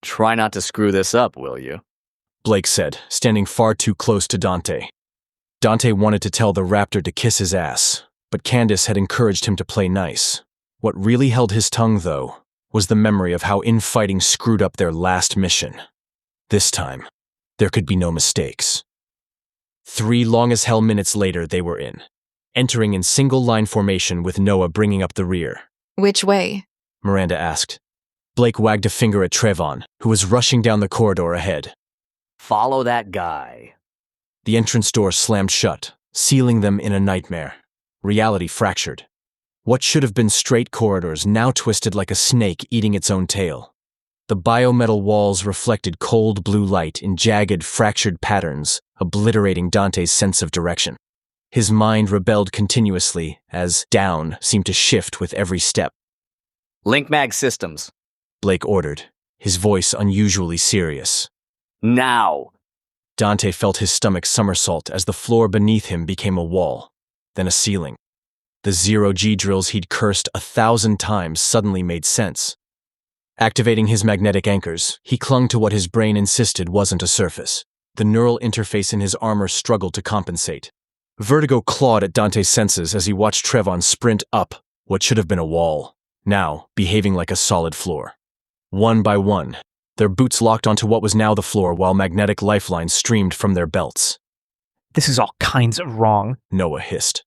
Try not to screw this up, will you? Blake said, standing far too close to Dante. Dante wanted to tell the raptor to kiss his ass, but Candace had encouraged him to play nice. What really held his tongue, though, was the memory of how infighting screwed up their last mission. This time, there could be no mistakes. 3 long-as-hell minutes later, they were in, entering in single-line formation with Noah bringing up the rear. Which way? Miranda asked. Blake wagged a finger at Trevon, who was rushing down the corridor ahead. Follow that guy. The entrance door slammed shut, sealing them in a nightmare. Reality fractured. What should have been straight corridors now twisted like a snake eating its own tail. The biometal walls reflected cold blue light in jagged, fractured patterns, obliterating Dante's sense of direction. His mind rebelled continuously as down seemed to shift with every step. Link mag systems, Blake ordered, his voice unusually serious. Now! Dante felt his stomach somersault as the floor beneath him became a wall, then a ceiling. The zero-G drills he'd cursed 1,000 times suddenly made sense. Activating his magnetic anchors, he clung to what his brain insisted wasn't a surface. The neural interface in his armor struggled to compensate. Vertigo clawed at Dante's senses as he watched Trevon sprint up what should have been a wall, now behaving like a solid floor. One by one, their boots locked onto what was now the floor while magnetic lifelines streamed from their belts. This is all kinds of wrong, Noah hissed.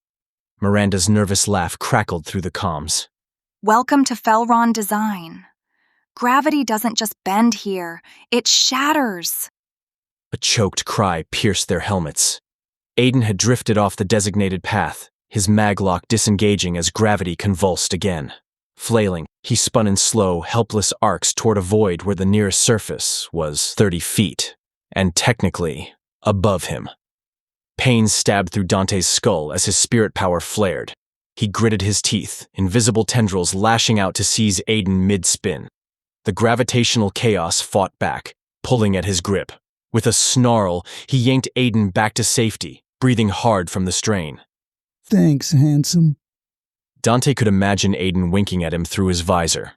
Miranda's nervous laugh crackled through the comms. Welcome to Fel'ran design. Gravity doesn't just bend here, it shatters. A choked cry pierced their helmets. Aiden had drifted off the designated path, his maglock disengaging as gravity convulsed again. Flailing, he spun in slow, helpless arcs toward a void where the nearest surface was 30 feet, and technically, above him. Pain stabbed through Dante's skull as his spirit power flared. He gritted his teeth, invisible tendrils lashing out to seize Aiden mid-spin. The gravitational chaos fought back, pulling at his grip. With a snarl, he yanked Aiden back to safety, breathing hard from the strain. Thanks, handsome. Dante could imagine Aiden winking at him through his visor.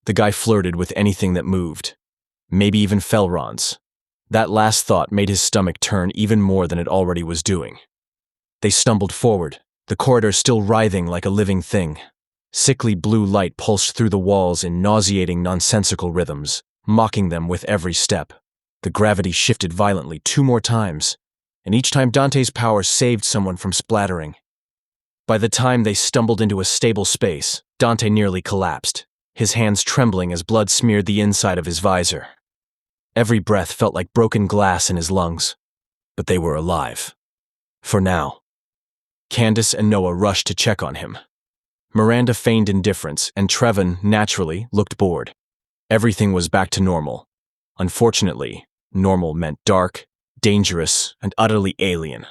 The guy flirted with anything that moved. Maybe even Fel'ran's. That last thought made his stomach turn even more than it already was doing. They stumbled forward, the corridor still writhing like a living thing. Sickly blue light pulsed through the walls in nauseating, nonsensical rhythms, mocking them with every step. The gravity shifted violently 2 more times, and each time Dante's power saved someone from splattering. By the time they stumbled into a stable space, Dante nearly collapsed, his hands trembling as blood smeared the inside of his visor. Every breath felt like broken glass in his lungs, but they were alive. For now. Candace and Noah rushed to check on him. Miranda feigned indifference, and Trevin, naturally, looked bored. Everything was back to normal. Unfortunately, normal meant dark, dangerous, and utterly alien.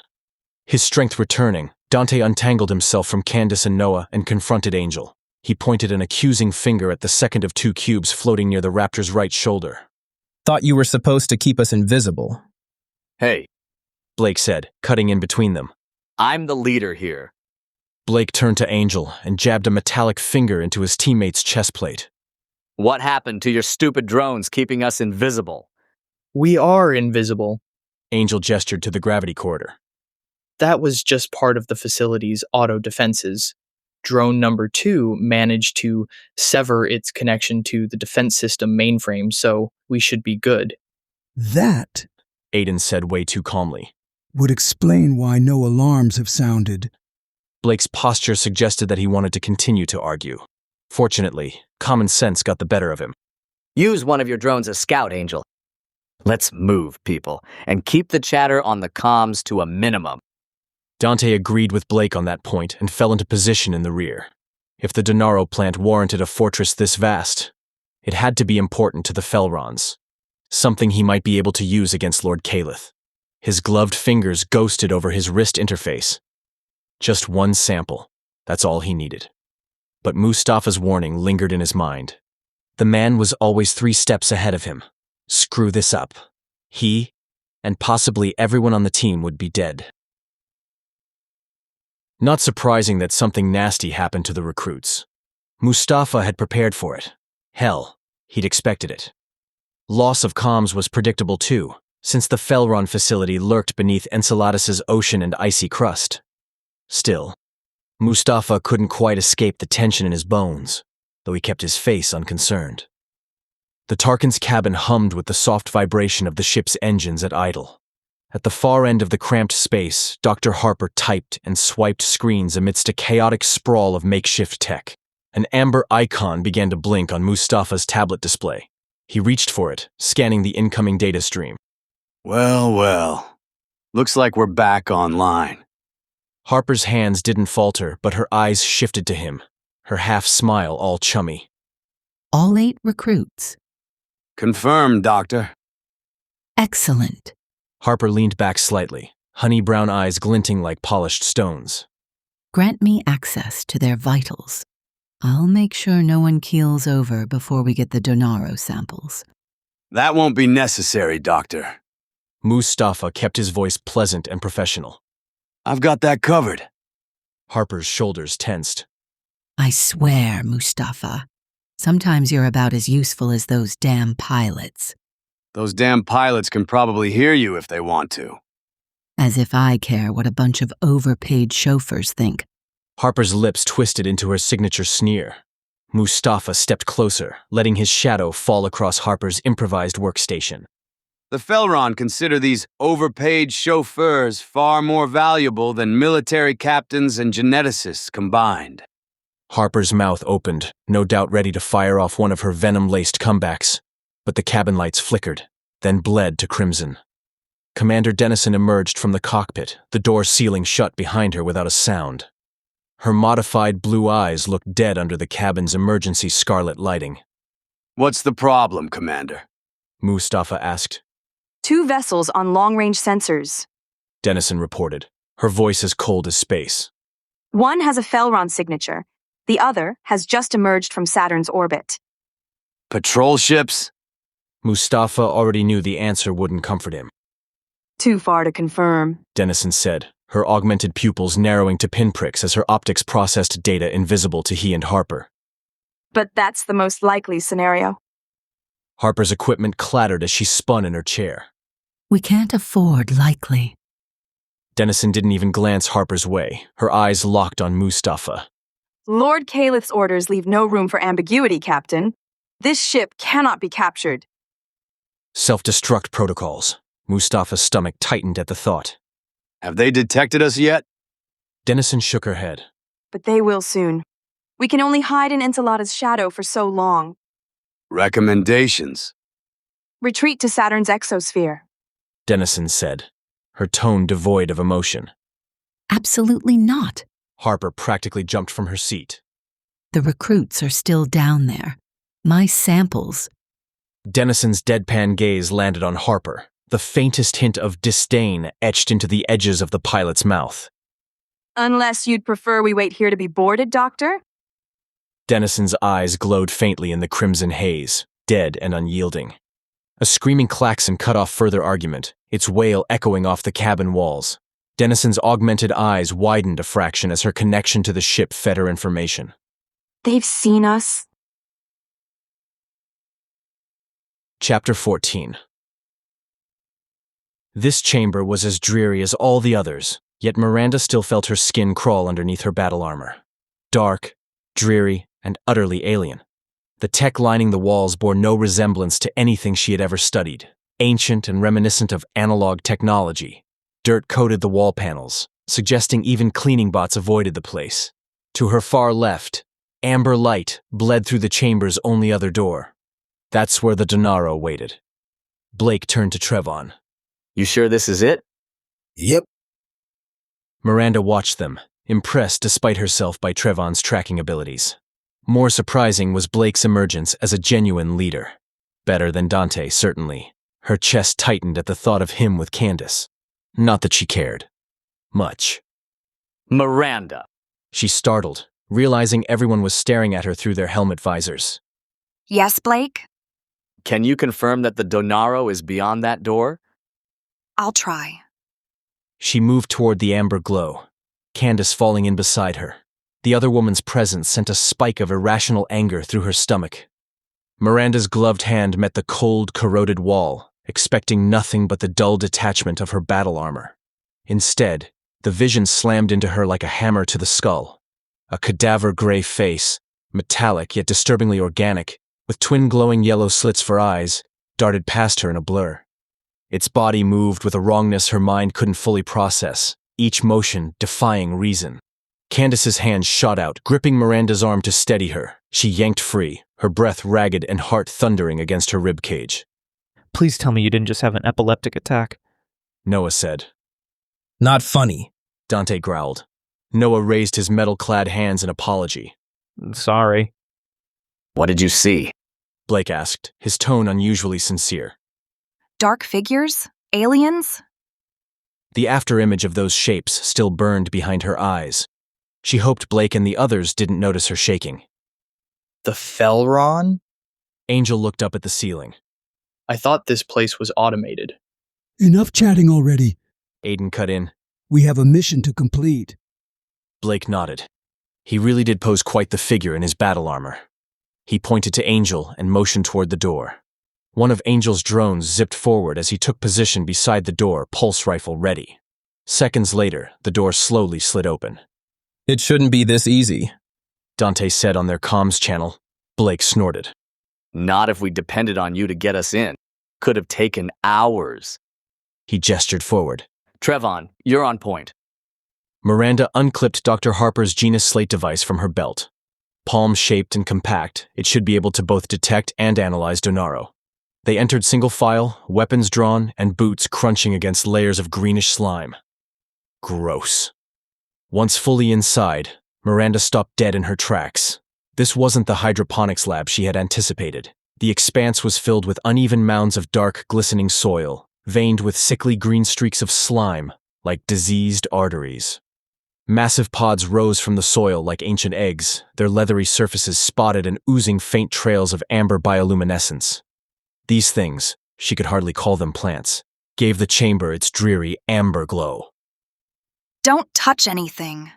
His strength returning, Dante untangled himself from Candace and Noah and confronted Angel. He pointed an accusing finger at the second of 2 cubes floating near the raptor's right shoulder. Thought you were supposed to keep us invisible. Hey, Blake said, cutting in between them. I'm the leader here. Blake turned to Angel and jabbed a metallic finger into his teammate's chest plate. What happened to your stupid drones keeping us invisible? We are invisible. Angel gestured to the gravity corridor. That was just part of the facility's auto defenses. Drone number 2 managed to sever its connection to the defense system mainframe, so we should be good. That, Aiden said way too calmly, would explain why no alarms have sounded. Blake's posture suggested that he wanted to continue to argue. Fortunately, common sense got the better of him. Use one of your drones as scout, Angel. Let's move, people, and keep the chatter on the comms to a minimum. Dante agreed with Blake on that point and fell into position in the rear. If the Donaro plant warranted a fortress this vast, it had to be important to the Fel'rans, something he might be able to use against Lord Calith. His gloved fingers ghosted over his wrist interface. Just one sample, that's all he needed. But Mustafa's warning lingered in his mind. The man was always 3 steps ahead of him. Screw this up. He, and possibly everyone on the team, would be dead. Not surprising that something nasty happened to the recruits. Mustafa had prepared for it. Hell, he'd expected it. Loss of comms was predictable too, since the Fel'ran facility lurked beneath Enceladus's ocean and icy crust. Still, Mustafa couldn't quite escape the tension in his bones, though he kept his face unconcerned. The Tarkin's cabin hummed with the soft vibration of the ship's engines at idle. At the far end of the cramped space, Dr. Harper typed and swiped screens amidst a chaotic sprawl of makeshift tech. An amber icon began to blink on Mustafa's tablet display. He reached for it, scanning the incoming data stream. Well, well. Looks like we're back online. Harper's hands didn't falter, but her eyes shifted to him, her half-smile all chummy. All 8 recruits. Confirmed, Doctor. Excellent. Harper leaned back slightly, honey-brown eyes glinting like polished stones. Grant me access to their vitals. I'll make sure no one keels over before we get the Donaro samples. That won't be necessary, Doctor. Mustafa kept his voice pleasant and professional. I've got that covered. Harper's shoulders tensed. I swear, Mustafa. Sometimes you're about as useful as those damn pilots. Those damn pilots can probably hear you if they want to. As if I care what a bunch of overpaid chauffeurs think. Harper's lips twisted into her signature sneer. Mustafa stepped closer, letting his shadow fall across Harper's improvised workstation. The Fel'ran consider these overpaid chauffeurs far more valuable than military captains and geneticists combined. Harper's mouth opened, no doubt ready to fire off one of her venom-laced comebacks, but the cabin lights flickered, then bled to crimson. Commander Dennison emerged from the cockpit, the door sealing shut behind her without a sound. Her modified blue eyes looked dead under the cabin's emergency scarlet lighting. What's the problem, Commander? Mustafa asked. 2 vessels on long-range sensors. Dennison reported, her voice as cold as space. One has a Fel'ran signature. The other has just emerged from Saturn's orbit. Patrol ships? Mustafa already knew the answer wouldn't comfort him. Too far to confirm, Dennison said, her augmented pupils narrowing to pinpricks as her optics processed data invisible to he and Harper. but that's the most likely scenario. Harper's equipment clattered as she spun in her chair. We can't afford likely. Dennison didn't even glance Harper's way, her eyes locked on Mustafa. Lord Calith's orders leave no room for ambiguity, Captain. This ship cannot be captured. Self-destruct protocols. Mustafa's stomach tightened at the thought. Have they detected us yet? Dennison shook her head. But they will soon. We can only hide in Enceladus' shadow for so long. Recommendations? Retreat to Saturn's exosphere. Dennison said, her tone devoid of emotion. Absolutely not. Harper practically jumped from her seat. The recruits are still down there. My samples. Dennison's deadpan gaze landed on Harper, the faintest hint of disdain etched into the edges of the pilot's mouth. Unless you'd prefer we wait here to be boarded, Doctor? Dennison's eyes glowed faintly in the crimson haze, dead and unyielding. A screaming klaxon cut off further argument, its wail echoing off the cabin walls. Dennison's augmented eyes widened a fraction as her connection to the ship fed her information. They've seen us. Chapter 14. This chamber was as dreary as all the others, yet Miranda still felt her skin crawl underneath her battle armor. Dark, dreary, and utterly alien. The tech lining the walls bore no resemblance to anything she had ever studied, ancient and reminiscent of analog technology. Dirt coated the wall panels, suggesting even cleaning bots avoided the place. To her far left, amber light bled through the chamber's only other door. That's where the Donaro waited. Blake turned to Trevon. You sure this is it? Yep. Miranda watched them, impressed despite herself by Trevon's tracking abilities. More surprising was Blake's emergence as a genuine leader. Better than Dante, certainly. Her chest tightened at the thought of him with Candace. Not that she cared. Much. Miranda! She startled, realizing everyone was staring at her through their helmet visors. Yes, Blake? Can you confirm that the Donaro is beyond that door? I'll try. She moved toward the amber glow, Candace falling in beside her. The other woman's presence sent a spike of irrational anger through her stomach. Miranda's gloved hand met the cold, corroded wall, expecting nothing but the dull detachment of her battle armor. Instead, the vision slammed into her like a hammer to the skull. A cadaver-gray face, metallic yet disturbingly organic, with twin glowing yellow slits for eyes, darted past her in a blur. Its body moved with a wrongness her mind couldn't fully process, each motion defying reason. Candace's hand shot out, gripping Miranda's arm to steady her. She yanked free, her breath ragged and heart thundering against her ribcage. Please tell me you didn't just have an epileptic attack. Noah said. Not funny, Dante growled. Noah raised his metal-clad hands in apology. Sorry. What did you see? Blake asked, his tone unusually sincere. Dark figures? Aliens? The afterimage of those shapes still burned behind her eyes. She hoped Blake and the others didn't notice her shaking. The Fel'ran? Angel looked up at the ceiling. I thought this place was automated. Enough chatting already. Aiden cut in. We have a mission to complete. Blake nodded. He really did pose quite the figure in his battle armor. He pointed to Angel and motioned toward the door. One of Angel's drones zipped forward as he took position beside the door, pulse rifle ready. Seconds later, the door slowly slid open. It shouldn't be this easy, Dante said on their comms channel. Blake snorted. Not if we depended on you to get us in. Could have taken hours. He gestured forward. Trevon, you're on point. Miranda unclipped Dr. Harper's Genus Slate device from her belt. Palm-shaped and compact, it should be able to both detect and analyze Donaro. They entered single file, weapons drawn, and boots crunching against layers of greenish slime. Gross. Once fully inside, Miranda stopped dead in her tracks. This wasn't the hydroponics lab she had anticipated. The expanse was filled with uneven mounds of dark, glistening soil, veined with sickly green streaks of slime, like diseased arteries. Massive pods rose from the soil like ancient eggs, their leathery surfaces spotted and oozing faint trails of amber bioluminescence. These things, she could hardly call them plants, gave the chamber its dreary amber glow. Don't touch anything,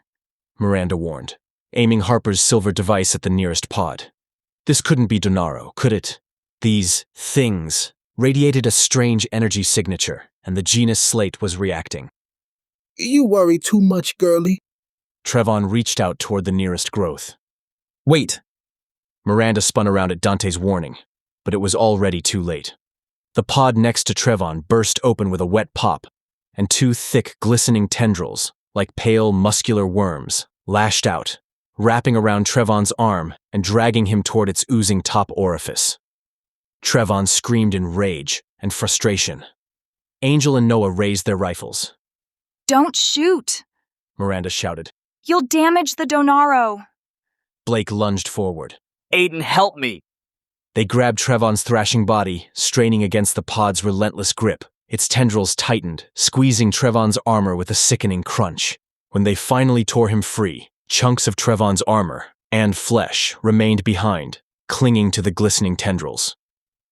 Miranda warned, aiming Harper's silver device at the nearest pod. This couldn't be Donaro, could it? These things radiated a strange energy signature, and the genus Slate was reacting. You worry too much, girlie. Trevon reached out toward the nearest growth. Wait! Miranda spun around at Dante's warning, but it was already too late. The pod next to Trevon burst open with a wet pop, and two thick, glistening tendrils, like pale, muscular worms, lashed out, wrapping around Trevon's arm and dragging him toward its oozing top orifice. Trevon screamed in rage and frustration. Angel and Noah raised their rifles. Don't shoot, Miranda shouted. You'll damage the Donaro. Blake lunged forward. Aiden, help me! They grabbed Trevon's thrashing body, straining against the pod's relentless grip. Its tendrils tightened, squeezing Trevon's armor with a sickening crunch. When they finally tore him free, chunks of Trevon's armor and flesh remained behind, clinging to the glistening tendrils.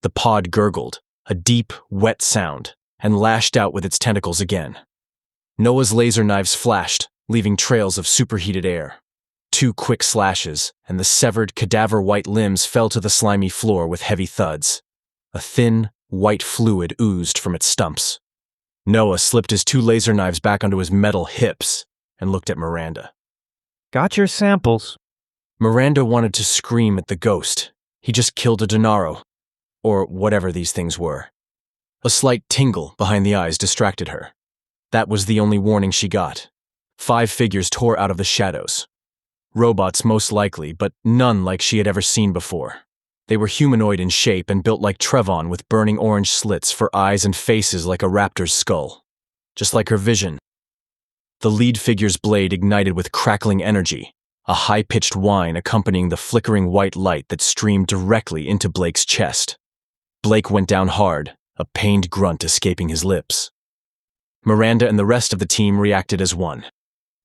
The pod gurgled, a deep, wet sound, and lashed out with its tentacles again. Noah's laser knives flashed, leaving trails of superheated air. 2 quick slashes, and the severed, cadaver-white limbs fell to the slimy floor with heavy thuds. A thin, white fluid oozed from its stumps. Noah slipped his 2 laser knives back onto his metal hips and looked at Miranda. Got your samples. Miranda wanted to scream at the ghost. He just killed a Donaro, or whatever these things were. A slight tingle behind the eyes distracted her. That was the only warning she got. 5 figures tore out of the shadows. Robots most likely, but none like she had ever seen before. They were humanoid in shape and built like Trevon with burning orange slits for eyes and faces like a raptor's skull. Just like her vision. The lead figure's blade ignited with crackling energy, a high-pitched whine accompanying the flickering white light that streamed directly into Blake's chest. Blake went down hard, a pained grunt escaping his lips. Miranda and the rest of the team reacted as one.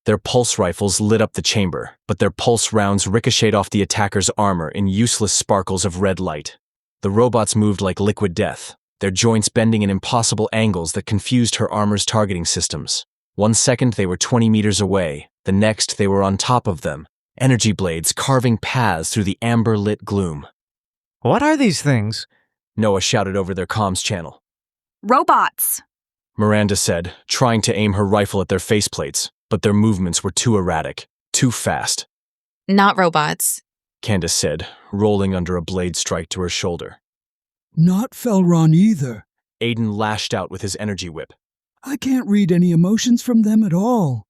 Their pulse rifles lit up the chamber, but their pulse rounds ricocheted off the attacker's armor in useless sparkles of red light. The robots moved like liquid death, their joints bending in impossible angles that confused her armor's targeting systems. 1 second they were 20 meters away, the next they were on top of them, energy blades carving paths through the amber-lit gloom. What are these things? Noah shouted over their comms channel. Robots, Miranda said, trying to aim her rifle at their faceplates, but their movements were too erratic, too fast. Not robots, Candace said, rolling under a blade strike to her shoulder. Not Fel'ran either. Aiden lashed out with his energy whip. I can't read any emotions from them at all.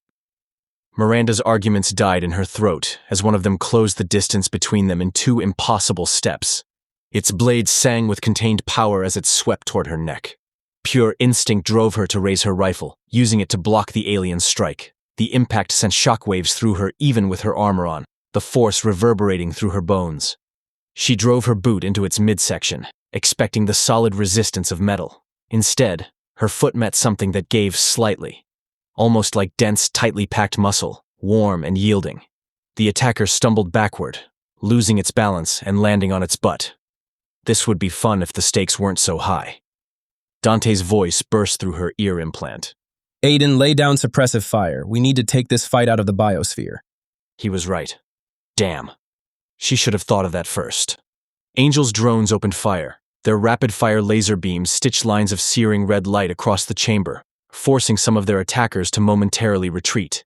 Miranda's arguments died in her throat as one of them closed the distance between them in 2 impossible steps. Its blade sang with contained power as it swept toward her neck. Pure instinct drove her to raise her rifle, using it to block the alien's strike. The impact sent shockwaves through her even with her armor on, the force reverberating through her bones. She drove her boot into its midsection, expecting the solid resistance of metal. Instead, her foot met something that gave slightly, almost like dense, tightly packed muscle, warm and yielding. The attacker stumbled backward, losing its balance and landing on its butt. This would be fun if the stakes weren't so high. Dante's voice burst through her ear implant. Aiden, lay down suppressive fire. We need to take this fight out of the biosphere. He was right. Damn. She should have thought of that first. Angel's drones opened fire. Their rapid-fire laser beams stitched lines of searing red light across the chamber, forcing some of their attackers to momentarily retreat.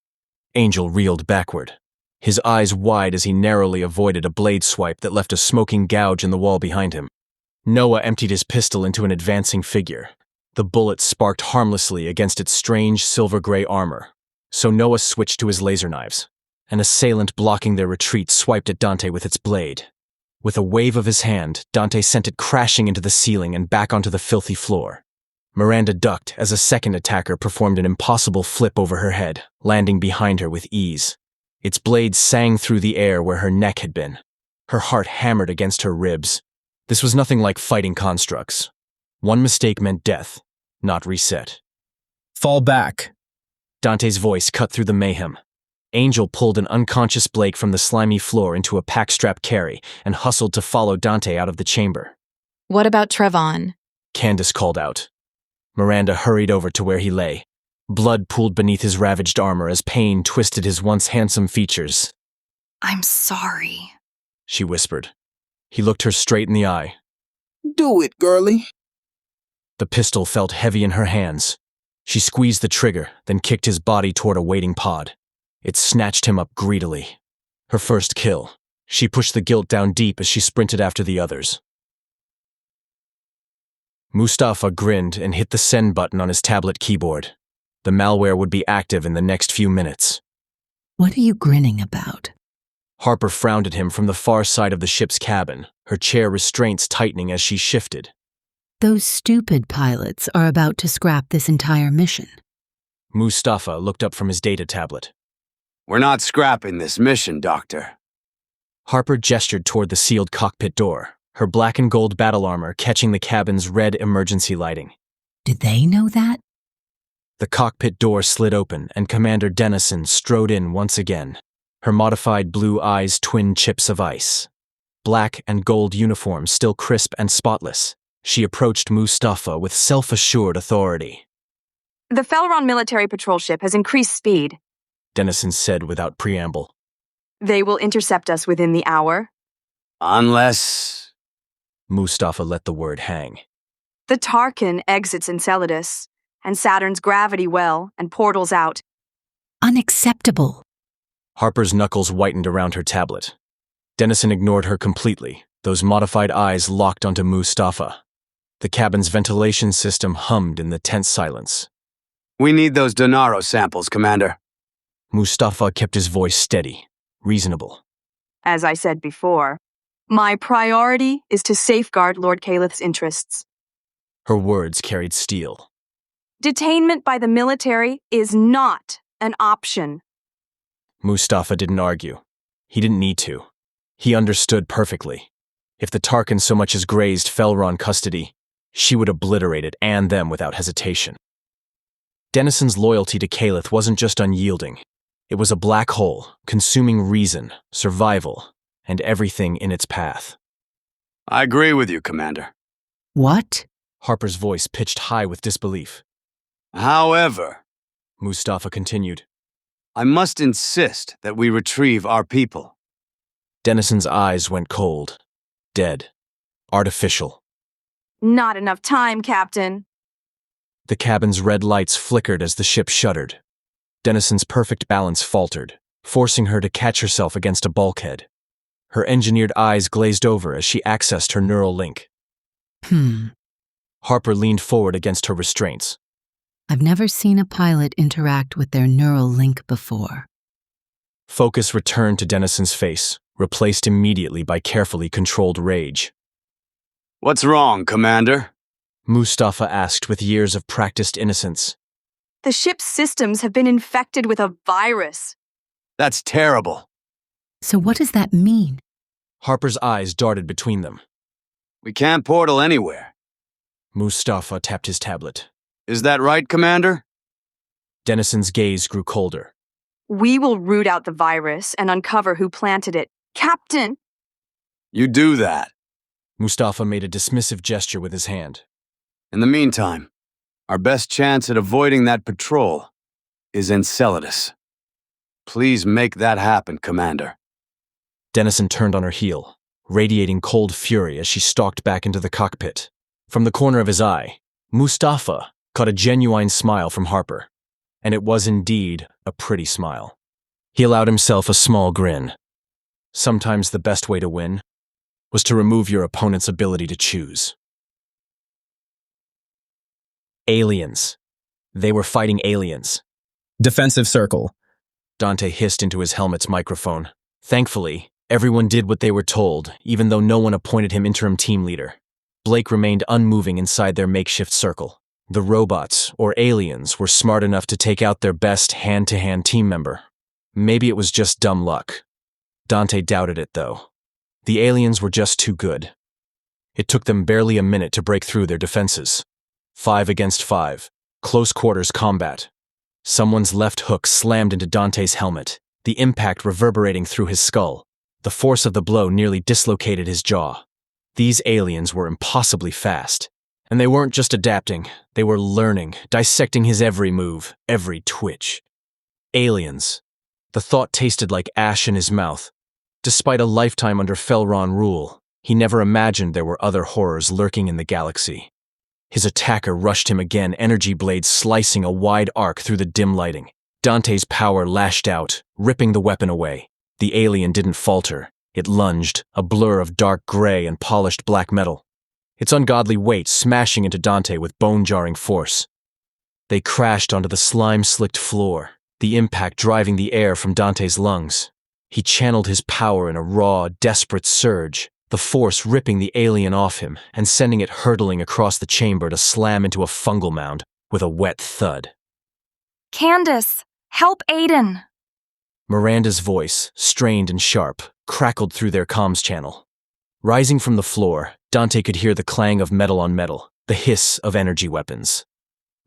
Angel reeled backward, his eyes wide as he narrowly avoided a blade swipe that left a smoking gouge in the wall behind him. Noah emptied his pistol into an advancing figure. The bullet sparked harmlessly against its strange silver-gray armor, so Noah switched to his laser knives. An assailant blocking their retreat swiped at Dante with its blade. With a wave of his hand, Dante sent it crashing into the ceiling and back onto the filthy floor. Miranda ducked as a second attacker performed an impossible flip over her head, landing behind her with ease. Its blade sang through the air where her neck had been. Her heart hammered against her ribs. This was nothing like fighting constructs. One mistake meant death, not reset. Fall back. Dante's voice cut through the mayhem. Angel pulled an unconscious Blake from the slimy floor into a pack-strap carry and hustled to follow Dante out of the chamber. What about Trevon? Candace called out. Miranda hurried over to where he lay. Blood pooled beneath his ravaged armor as pain twisted his once handsome features. I'm sorry, she whispered. He looked her straight in the eye. Do it, girlie. The pistol felt heavy in her hands. She squeezed the trigger, then kicked his body toward a waiting pod. It snatched him up greedily. Her first kill. She pushed the guilt down deep as she sprinted after the others. Mustafa grinned and hit the send button on his tablet keyboard. The malware would be active in the next few minutes. What are you grinning about? Harper frowned at him from the far side of the ship's cabin, her chair restraints tightening as she shifted. Those stupid pilots are about to scrap this entire mission. Mustafa looked up from his data tablet. We're not scrapping this mission, Doctor. Harper gestured toward the sealed cockpit door, her black and gold battle armor catching the cabin's red emergency lighting. Did they know that? The cockpit door slid open and Commander Dennison strode in once again, her modified blue eyes twin chips of ice. Black and gold uniform still crisp and spotless, she approached Mustafa with self-assured authority. The Fel'ran military patrol ship has increased speed, Dennison said without preamble. They will intercept us within the hour. Unless... Mustafa let the word hang. The Tarkin exits Enceladus, and Saturn's gravity well and portals out. Unacceptable. Harper's knuckles whitened around her tablet. Dennison ignored her completely, those modified eyes locked onto Mustafa. The cabin's ventilation system hummed in the tense silence. We need those Donaro samples, Commander. Mustafa kept his voice steady, reasonable. As I said before, my priority is to safeguard Lord Calith's interests. Her words carried steel. Detainment by the military is not an option. Mustafa didn't argue. He didn't need to. He understood perfectly. If the Tarkin so much as grazed Fel'ran custody, she would obliterate it and them without hesitation. Dennison's loyalty to Calith wasn't just unyielding. It was a black hole, consuming reason, survival, and everything in its path. I agree with you, Commander. What? Harper's voice pitched high with disbelief. However, Mustafa continued, I must insist that we retrieve our people. Dennison's eyes went cold, dead, artificial. Not enough time, Captain. The cabin's red lights flickered as the ship shuddered. Dennison's perfect balance faltered, forcing her to catch herself against a bulkhead. Her engineered eyes glazed over as she accessed her neural link. Harper leaned forward against her restraints. I've never seen a pilot interact with their neural link before. Focus returned to Dennison's face, replaced immediately by carefully controlled rage. What's wrong, Commander? Mustafa asked with years of practiced innocence. The ship's systems have been infected with a virus. That's terrible. So what does that mean? Harper's eyes darted between them. We can't portal anywhere. Mustafa tapped his tablet. Is that right, Commander? Dennison's gaze grew colder. We will root out the virus and uncover who planted it. Captain! You do that. Mustafa made a dismissive gesture with his hand. In the meantime, our best chance at avoiding that patrol is Enceladus. Please make that happen, Commander. Dennison turned on her heel, radiating cold fury as she stalked back into the cockpit. From the corner of his eye, Mustafa caught a genuine smile from Harper. And it was indeed a pretty smile. He allowed himself a small grin. Sometimes the best way to win was to remove your opponent's ability to choose. Aliens. They were fighting aliens. Defensive circle. Dante hissed into his helmet's microphone. Thankfully, everyone did what they were told, even though no one appointed him interim team leader. Blake remained unmoving inside their makeshift circle. The robots, or aliens, were smart enough to take out their best hand-to-hand team member. Maybe it was just dumb luck. Dante doubted it, though. The aliens were just too good. It took them barely a minute to break through their defenses. 5 against 5. Close quarters combat. Someone's left hook slammed into Dante's helmet, the impact reverberating through his skull. The force of the blow nearly dislocated his jaw. These aliens were impossibly fast. And they weren't just adapting, they were learning, dissecting his every move, every twitch. Aliens. The thought tasted like ash in his mouth. Despite a lifetime under Fel'ran rule, he never imagined there were other horrors lurking in the galaxy. His attacker rushed him again, energy blades slicing a wide arc through the dim lighting. Dante's power lashed out, ripping the weapon away. The alien didn't falter. It lunged, a blur of dark gray and polished black metal. Its ungodly weight smashing into Dante with bone-jarring force. They crashed onto the slime-slicked floor, the impact driving the air from Dante's lungs. He channeled his power in a raw, desperate surge, the force ripping the alien off him and sending it hurtling across the chamber to slam into a fungal mound with a wet thud. Candace, help Aiden! Miranda's voice, strained and sharp, crackled through their comms channel. Rising from the floor, Dante could hear the clang of metal on metal, the hiss of energy weapons.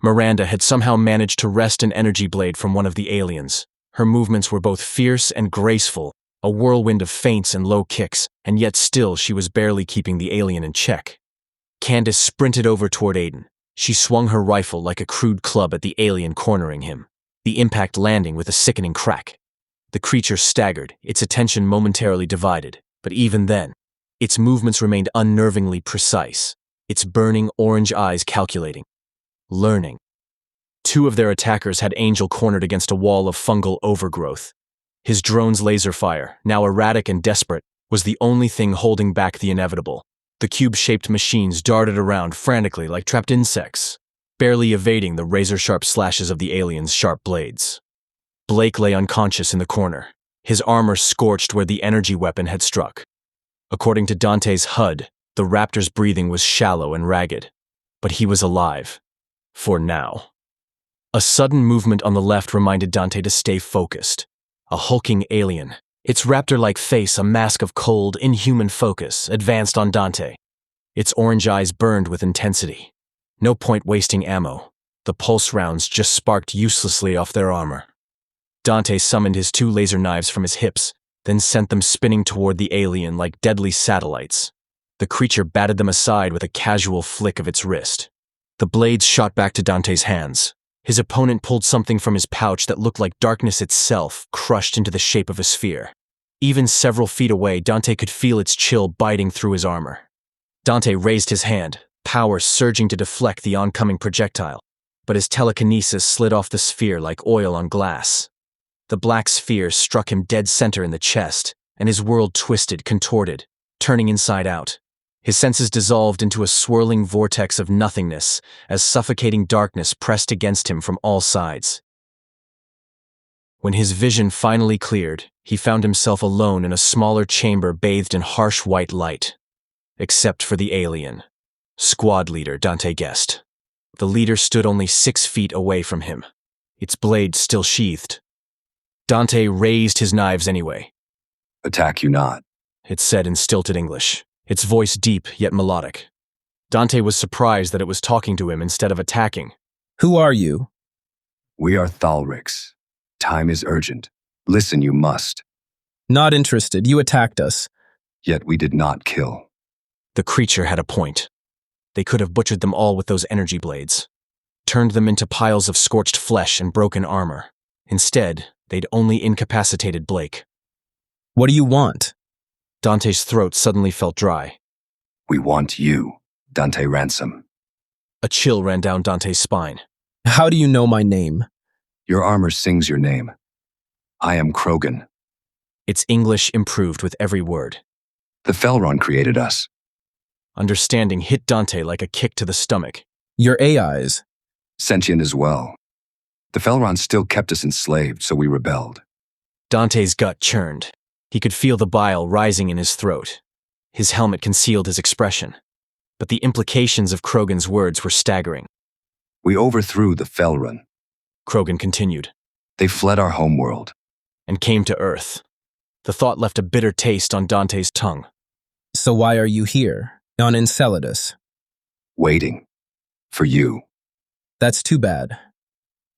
Miranda had somehow managed to wrest an energy blade from one of the aliens. Her movements were both fierce and graceful, a whirlwind of feints and low kicks, and yet still she was barely keeping the alien in check. Candace sprinted over toward Aiden. She swung her rifle like a crude club at the alien cornering him, the impact landing with a sickening crack. The creature staggered, its attention momentarily divided, but even then, its movements remained unnervingly precise, its burning orange eyes calculating. Learning. Two of their attackers had Angel cornered against a wall of fungal overgrowth. His drone's laser fire, now erratic and desperate, was the only thing holding back the inevitable. The cube-shaped machines darted around frantically like trapped insects, barely evading the razor-sharp slashes of the alien's sharp blades. Blake lay unconscious in the corner, his armor scorched where the energy weapon had struck. According to Dante's HUD, the raptor's breathing was shallow and ragged, but he was alive. For now. A sudden movement on the left reminded Dante to stay focused. A hulking alien, its raptor-like face a mask of cold, inhuman focus, advanced on Dante. Its orange eyes burned with intensity. No point wasting ammo. The pulse rounds just sparked uselessly off their armor. Dante summoned his two laser knives from his hips, then sent them spinning toward the alien like deadly satellites. The creature batted them aside with a casual flick of its wrist. The blades shot back to Dante's hands. His opponent pulled something from his pouch that looked like darkness itself, crushed into the shape of a sphere. Even several feet away, Dante could feel its chill biting through his armor. Dante raised his hand, power surging to deflect the oncoming projectile, but his telekinesis slid off the sphere like oil on glass. The black sphere struck him dead center in the chest, and his world twisted, contorted, turning inside out. His senses dissolved into a swirling vortex of nothingness as suffocating darkness pressed against him from all sides. When his vision finally cleared, he found himself alone in a smaller chamber bathed in harsh white light. Except for the alien. Squad leader, Dante guessed. The leader stood only 6 feet away from him, its blade still sheathed. Dante raised his knives anyway. Attack you not, it said in stilted English, its voice deep yet melodic. Dante was surprised that it was talking to him instead of attacking. Who are you? We are Thalrics. Time is urgent. Listen, you must. Not interested. You attacked us. Yet we did not kill. The creature had a point. They could have butchered them all with those energy blades, turned them into piles of scorched flesh and broken armor. Instead, they'd only incapacitated Blake. What do you want? Dante's throat suddenly felt dry. We want you, Dante Ransom. A chill ran down Dante's spine. How do you know my name? Your armor sings your name. I am Krogan. Its English improved with every word. The Fel'ran created us. Understanding hit Dante like a kick to the stomach. Your AIs. Sentient as well. The Fel'ran still kept us enslaved, so we rebelled. Dante's gut churned. He could feel the bile rising in his throat. His helmet concealed his expression. But the implications of Krogan's words were staggering. We overthrew the Fel'ran. Krogan continued. They fled our homeworld. And came to Earth. The thought left a bitter taste on Dante's tongue. So why are you here, on Enceladus? Waiting. For you. That's too bad.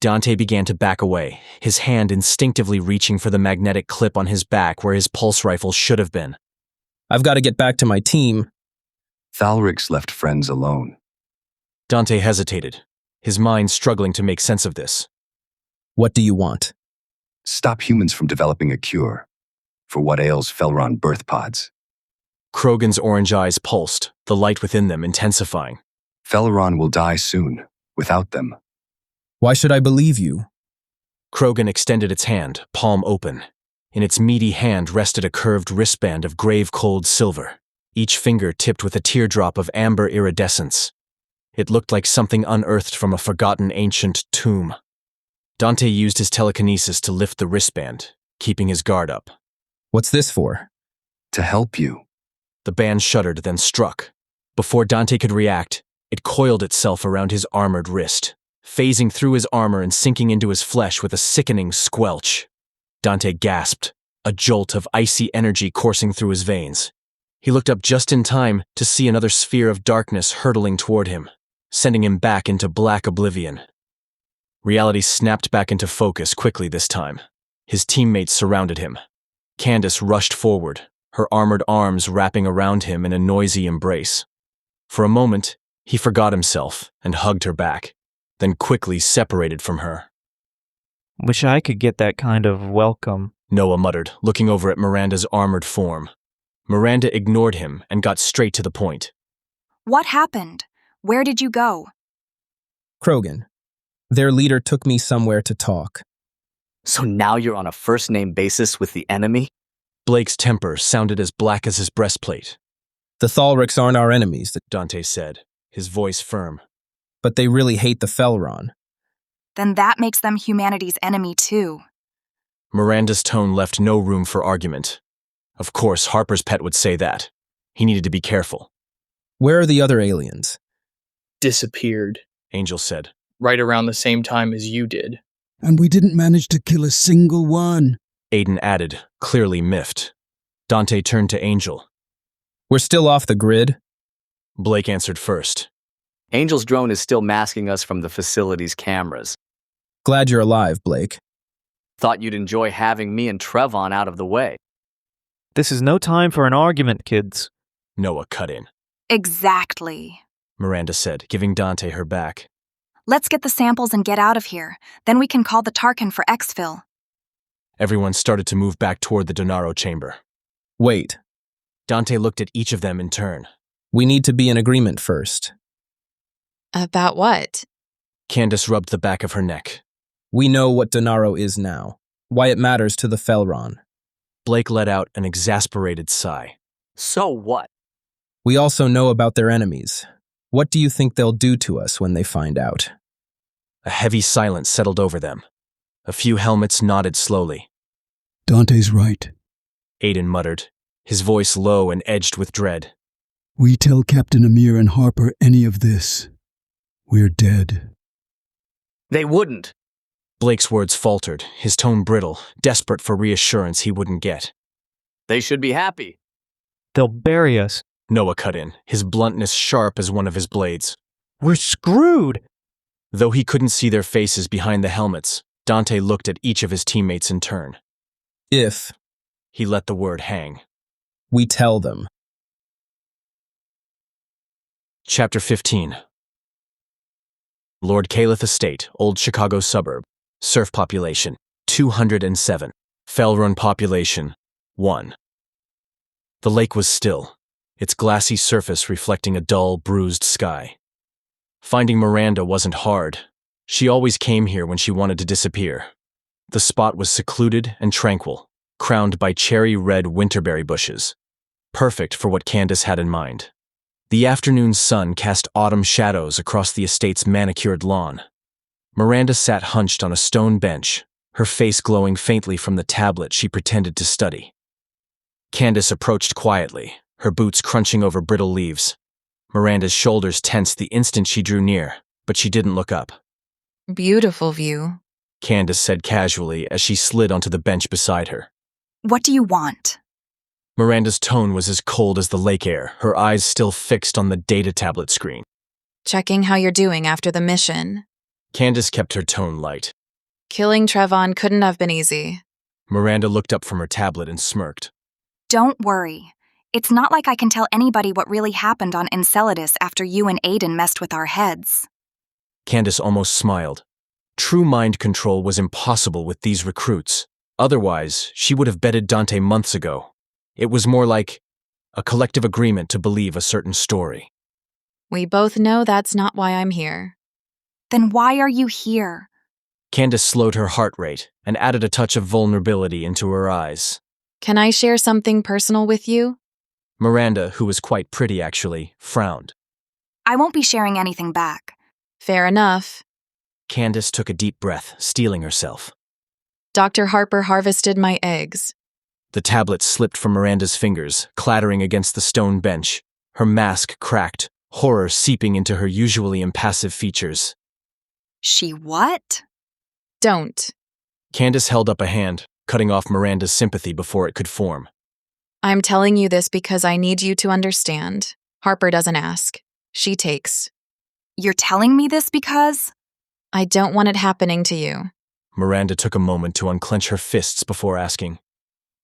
Dante began to back away, his hand instinctively reaching for the magnetic clip on his back where his pulse rifle should have been. I've got to get back to my team. Thalric's left friends alone. Dante hesitated, his mind struggling to make sense of this. What do you want? Stop humans from developing a cure for what ails Fel'ran birth pods. Krogan's orange eyes pulsed, the light within them intensifying. Fel'ran will die soon, without them. Why should I believe you? Krogan extended its hand, palm open. In its meaty hand rested a curved wristband of grave-cold silver, each finger tipped with a teardrop of amber iridescence. It looked like something unearthed from a forgotten ancient tomb. Dante used his telekinesis to lift the wristband, keeping his guard up. What's this for? To help you. The band shuddered, then struck. Before Dante could react, it coiled itself around his armored wrist, phasing through his armor and sinking into his flesh with a sickening squelch. Dante gasped, a jolt of icy energy coursing through his veins. He looked up just in time to see another sphere of darkness hurtling toward him, sending him back into black oblivion. Reality snapped back into focus quickly this time. His teammates surrounded him. Candace rushed forward, her armored arms wrapping around him in a noisy embrace. For a moment, he forgot himself and hugged her back, then quickly separated from her. Wish I could get that kind of welcome, Noah muttered, looking over at Miranda's armored form. Miranda ignored him and got straight to the point. What happened? Where did you go? Krogan. Their leader took me somewhere to talk. So now you're on a first-name basis with the enemy? Blake's temper sounded as black as his breastplate. The Thalrics aren't our enemies, Dante said, his voice firm. But they really hate the Fel'ran. Then that makes them humanity's enemy too. Miranda's tone left no room for argument. Of course, Harper's pet would say that. He needed to be careful. Where are the other aliens? Disappeared. Angel said. Right around the same time as you did. And we didn't manage to kill a single one, Aiden added, clearly miffed. Dante turned to Angel. We're still off the grid? Blake answered first. Angel's drone is still masking us from the facility's cameras. Glad you're alive, Blake. Thought you'd enjoy having me and Trevon out of the way. This is no time for an argument, kids. Noah cut in. Exactly, Miranda said, giving Dante her back. Let's get the samples and get out of here. Then we can call the Tarkin for exfil. Everyone started to move back toward the Donaro chamber. Wait. Dante looked at each of them in turn. We need to be in agreement first. About what? Candace rubbed the back of her neck. We know what Donaro is now, why it matters to the Fel'ran. Blake let out an exasperated sigh. So what? We also know about their enemies. What do you think they'll do to us when they find out? A heavy silence settled over them. A few helmets nodded slowly. Dante's right. Aiden muttered, his voice low and edged with dread. We tell Captain Amir and Harper any of this, we're dead. They wouldn't. Blake's words faltered, his tone brittle, desperate for reassurance he wouldn't get. They should be happy. They'll bury us. Noah cut in, his bluntness sharp as one of his blades. We're screwed! Though he couldn't see their faces behind the helmets, Dante looked at each of his teammates in turn. If he let the word hang. We tell them. Chapter 15. Lord Caliph Estate, Old Chicago suburb. Surf population, 207. Fel'ran population, 1. The lake was still, its glassy surface reflecting a dull, bruised sky. Finding Miranda wasn't hard. She always came here when she wanted to disappear. The spot was secluded and tranquil, crowned by cherry-red winterberry bushes. Perfect for what Candace had in mind. The afternoon sun cast autumn shadows across the estate's manicured lawn. Miranda sat hunched on a stone bench, her face glowing faintly from the tablet she pretended to study. Candace approached quietly, her boots crunching over brittle leaves. Miranda's shoulders tensed the instant she drew near, but she didn't look up. Beautiful view, Candace said casually as she slid onto the bench beside her. What do you want? Miranda's tone was as cold as the lake air, her eyes still fixed on the data tablet screen. Checking how you're doing after the mission. Candace kept her tone light. Killing Trevon couldn't have been easy. Miranda looked up from her tablet and smirked. Don't worry. It's not like I can tell anybody what really happened on Enceladus after you and Aiden messed with our heads. Candace almost smiled. True mind control was impossible with these recruits. Otherwise, she would have betted Dante months ago. It was more like a collective agreement to believe a certain story. We both know that's not why I'm here. Then why are you here? Candace slowed her heart rate and added a touch of vulnerability into her eyes. Can I share something personal with you? Miranda, who was quite pretty actually, frowned. I won't be sharing anything back. Fair enough. Candace took a deep breath, steeling herself. Dr. Harper harvested my eggs. The tablet slipped from Miranda's fingers, clattering against the stone bench. Her mask cracked, horror seeping into her usually impassive features. She what? Don't. Candace held up a hand, cutting off Miranda's sympathy before it could form. I'm telling you this because I need you to understand. Harper doesn't ask. She takes. You're telling me this because? I don't want it happening to you. Miranda took a moment to unclench her fists before asking.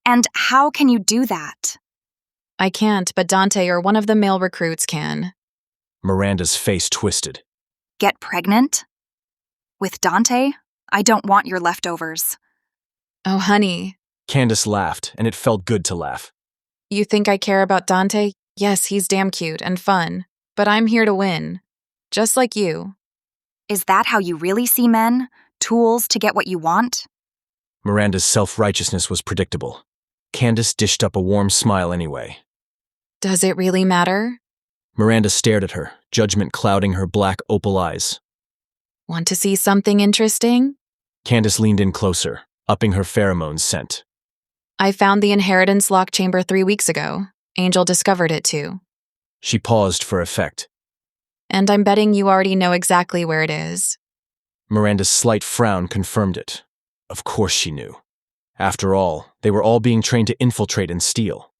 And how can you do that? I can't, but Dante or one of the male recruits can. Miranda's face twisted. Get pregnant? With Dante? I don't want your leftovers. Oh, honey. Candace laughed, and it felt good to laugh. You think I care about Dante? Yes, he's damn cute and fun. But I'm here to win. Just like you. Is that how you really see men? Tools to get what you want? Miranda's self-righteousness was predictable. Candace dished up a warm smile anyway. Does it really matter? Miranda stared at her, judgment clouding her black opal eyes. Want to see something interesting? Candace leaned in closer, upping her pheromone scent. I found the inheritance lock chamber 3 weeks ago. Angel discovered it too. She paused for effect. And I'm betting you already know exactly where it is. Miranda's slight frown confirmed it. Of course she knew. After all, they were all being trained to infiltrate and steal.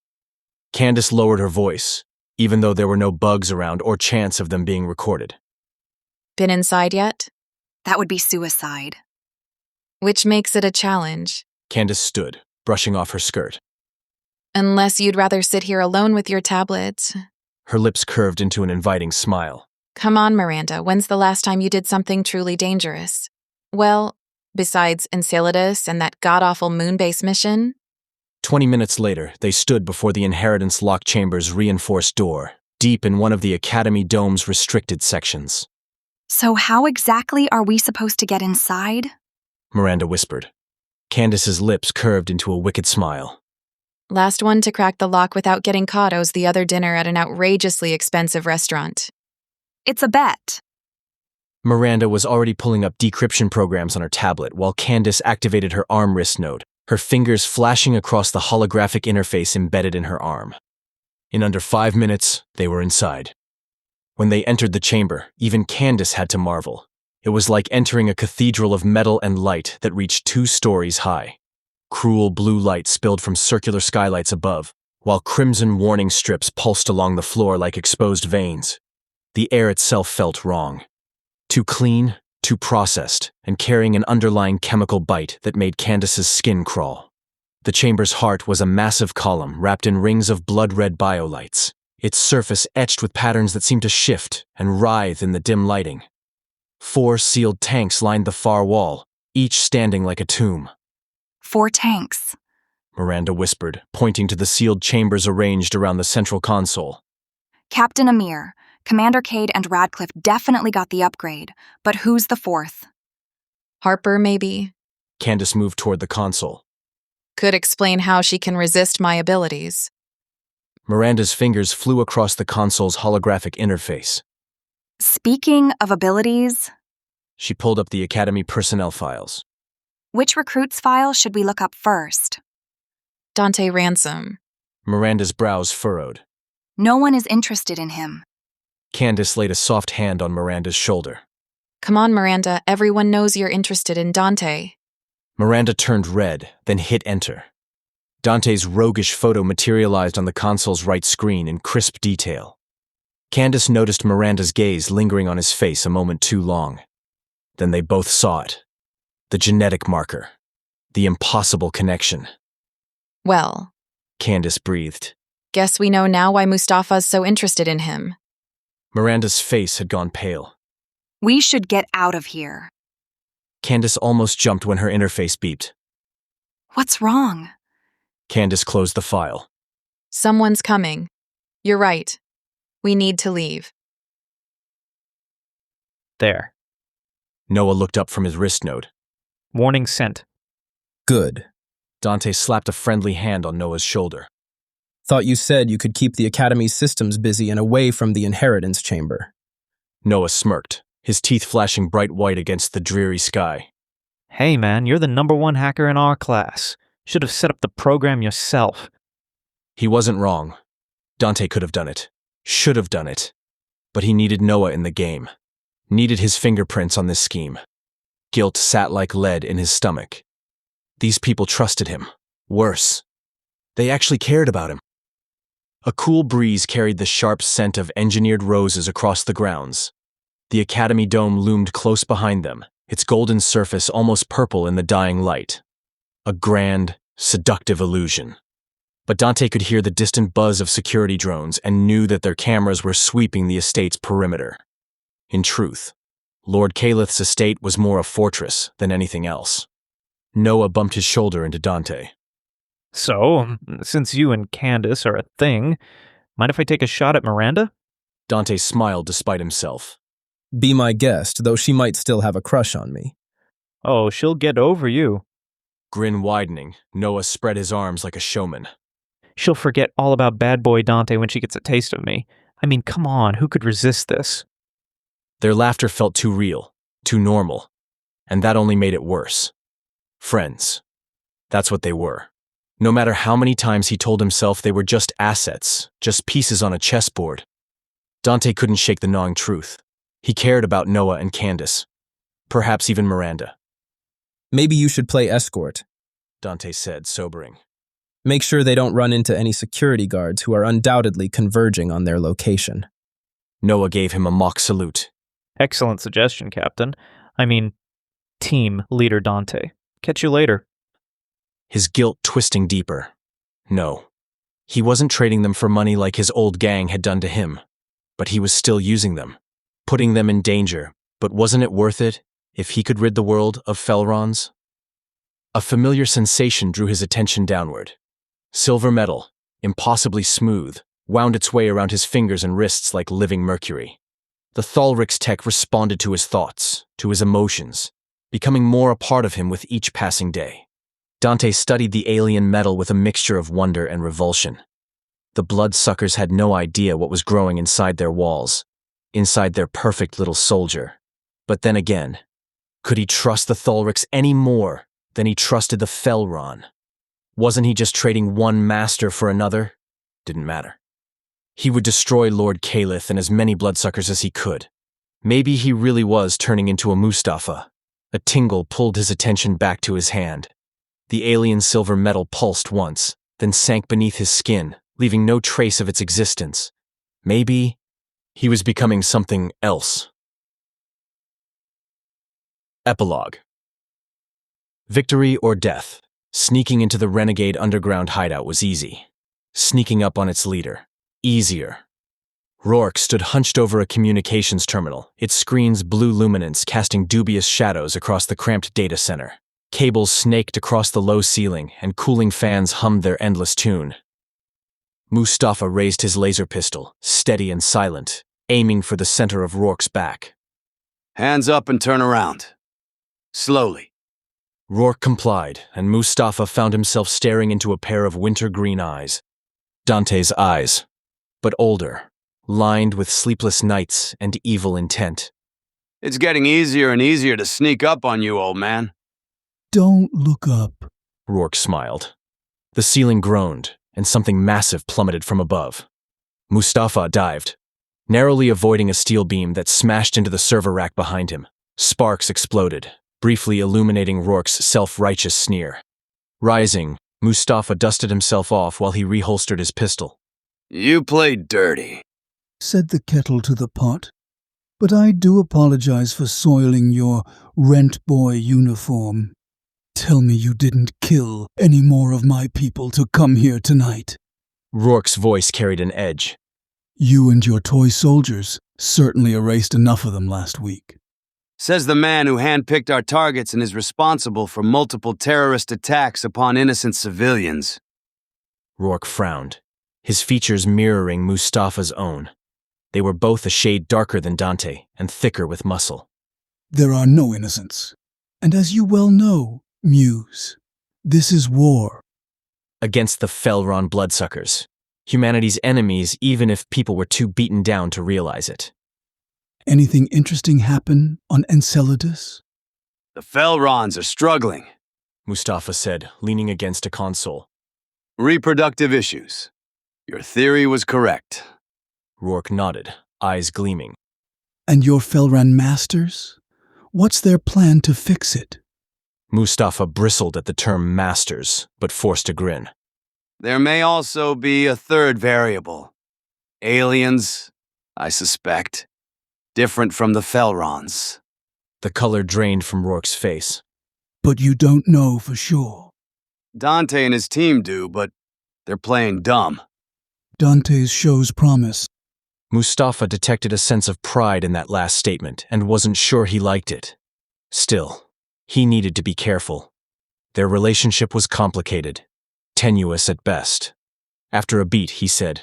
Candace lowered her voice, even though there were no bugs around or chance of them being recorded. Been inside yet? That would be suicide. Which makes it a challenge. Candace stood, brushing off her skirt. Unless you'd rather sit here alone with your tablets. Her lips curved into an inviting smile. Come on, Miranda, when's the last time you did something truly dangerous? Well, besides Enceladus and that god-awful moon-base mission? 20 minutes later, they stood before the inheritance lock chamber's reinforced door, deep in one of the Academy dome's restricted sections. So how exactly are we supposed to get inside? Miranda whispered. Candace's lips curved into a wicked smile. Last one to crack the lock without getting caught owes the other dinner at an outrageously expensive restaurant. It's a bet. Miranda was already pulling up decryption programs on her tablet while Candace activated her arm wrist node, her fingers flashing across the holographic interface embedded in her arm. In under 5 minutes, they were inside. When they entered the chamber, even Candace had to marvel. It was like entering a cathedral of metal and light that reached 2 stories high. Cruel blue light spilled from circular skylights above, while crimson warning strips pulsed along the floor like exposed veins. The air itself felt wrong. Too clean, too processed, and carrying an underlying chemical bite that made Candace's skin crawl. The chamber's heart was a massive column wrapped in rings of blood-red biolights, its surface etched with patterns that seemed to shift and writhe in the dim lighting. 4 sealed tanks lined the far wall, each standing like a tomb. 4 tanks, Miranda whispered, pointing to the sealed chambers arranged around the central console. Captain Amir, Commander Cade and Radcliffe definitely got the upgrade, but who's the 4th? Harper, maybe. Candace moved toward the console. Could explain how she can resist my abilities. Miranda's fingers flew across the console's holographic interface. Speaking of abilities... She pulled up the Academy personnel files. Which recruit's file should we look up first? Dante Ransom. Miranda's brows furrowed. No one is interested in him. Candace laid a soft hand on Miranda's shoulder. Come on, Miranda, everyone knows you're interested in Dante. Miranda turned red, then hit enter. Dante's roguish photo materialized on the console's right screen in crisp detail. Candace noticed Miranda's gaze lingering on his face a moment too long. Then they both saw it. The genetic marker. The impossible connection. Well, Candace breathed. guess we know now why Mustafa's so interested in him. Miranda's face had gone pale. We should get out of here. Candace almost jumped when her interface beeped. What's wrong? Candace closed the file. Someone's coming. You're right. We need to leave. There. Noah looked up from his wrist node. Warning sent. Good. Dante slapped a friendly hand on Noah's shoulder. Thought you said you could keep the Academy's systems busy and away from the inheritance chamber. Noah smirked, his teeth flashing bright white against the dreary sky. Hey man, you're the #1 hacker in our class. Should have set up the program yourself. He wasn't wrong. Dante could have done it. Should have done it. But he needed Noah in the game. Needed his fingerprints on this scheme. Guilt sat like lead in his stomach. These people trusted him. Worse. They actually cared about him. A cool breeze carried the sharp scent of engineered roses across the grounds. The Academy dome loomed close behind them, its golden surface almost purple in the dying light. A grand, seductive illusion. But Dante could hear the distant buzz of security drones and knew that their cameras were sweeping the estate's perimeter. In truth, Lord Calith's estate was more a fortress than anything else. Noah bumped his shoulder into Dante. So, since you and Candace are a thing, mind if I take a shot at Miranda? Dante smiled despite himself. Be my guest, though she might still have a crush on me. Oh, she'll get over you. Grin widening, Noah spread his arms like a showman. She'll forget all about bad boy Dante when she gets a taste of me. I mean, come on, who could resist this? Their laughter felt too real, too normal, and that only made it worse. Friends. That's what they were. No matter how many times he told himself they were just assets, just pieces on a chessboard. Dante couldn't shake the gnawing truth. He cared about Noah and Candace. Perhaps even Miranda. Maybe you should play escort, Dante said, sobering. Make sure they don't run into any security guards who are undoubtedly converging on their location. Noah gave him a mock salute. Excellent suggestion, Captain. I mean, team leader Dante. Catch you later. His guilt twisting deeper. No. He wasn't trading them for money like his old gang had done to him. But he was still using them. Putting them in danger. But wasn't it worth it if he could rid the world of Fel'rans? A familiar sensation drew his attention downward. Silver metal, impossibly smooth, wound its way around his fingers and wrists like living mercury. The Thalric's tech responded to his thoughts, to his emotions, becoming more a part of him with each passing day. Dante studied the alien metal with a mixture of wonder and revulsion. The bloodsuckers had no idea what was growing inside their walls, inside their perfect little soldier. But then again, could he trust the Thalrics any more than he trusted the Fel'ran? Wasn't he just trading one master for another? Didn't matter. He would destroy Lord Calith and as many bloodsuckers as he could. Maybe he really was turning into a Mustafa. A tingle pulled his attention back to his hand. The alien silver metal pulsed once, then sank beneath his skin, leaving no trace of its existence. Maybe he was becoming something else. Epilogue. Victory or death. Sneaking into the renegade underground hideout was easy. Sneaking up on its leader. Easier. Rourke stood hunched over a communications terminal, its screen's blue luminance casting dubious shadows across the cramped data center. Cables snaked across the low ceiling, and cooling fans hummed their endless tune. Mustafa raised his laser pistol, steady and silent, aiming for the center of Rourke's back. Hands up and turn around. Slowly. Rourke complied, and Mustafa found himself staring into a pair of winter-green eyes. Dante's eyes, but older, lined with sleepless nights and evil intent. It's getting easier and easier to sneak up on you, old man. Don't look up, Rourke smiled. The ceiling groaned, and something massive plummeted from above. Mustafa dived, narrowly avoiding a steel beam that smashed into the server rack behind him. Sparks exploded, briefly illuminating Rourke's self-righteous sneer. Rising, Mustafa dusted himself off while he reholstered his pistol. You played dirty, said the kettle to the pot. But I do apologize for soiling your rent boy uniform. Tell me you didn't kill any more of my people to come here tonight. Rourke's voice carried an edge. You and your toy soldiers certainly erased enough of them last week. Says the man who handpicked our targets and is responsible for multiple terrorist attacks upon innocent civilians. Rourke frowned, his features mirroring Mustafa's own. They were both a shade darker than Dante and thicker with muscle. There are no innocents. And as you well know, Muse, this is war. Against the Fel'ran bloodsuckers, humanity's enemies even if people were too beaten down to realize it. Anything interesting happen on Enceladus? The Fel'rans are struggling, Mustafa said, leaning against a console. Reproductive issues. Your theory was correct. Rourke nodded, eyes gleaming. And your Fel'ran masters? What's their plan to fix it? Mustafa bristled at the term masters, but forced a grin. There may also be a third variable. Aliens, I suspect. Different from the Fel'rans. The color drained from Rourke's face. But you don't know for sure. Dante and his team do, but they're playing dumb. Dante's shows promise. Mustafa detected a sense of pride in that last statement and wasn't sure he liked it. Still, he needed to be careful. Their relationship was complicated, tenuous at best. After a beat, he said,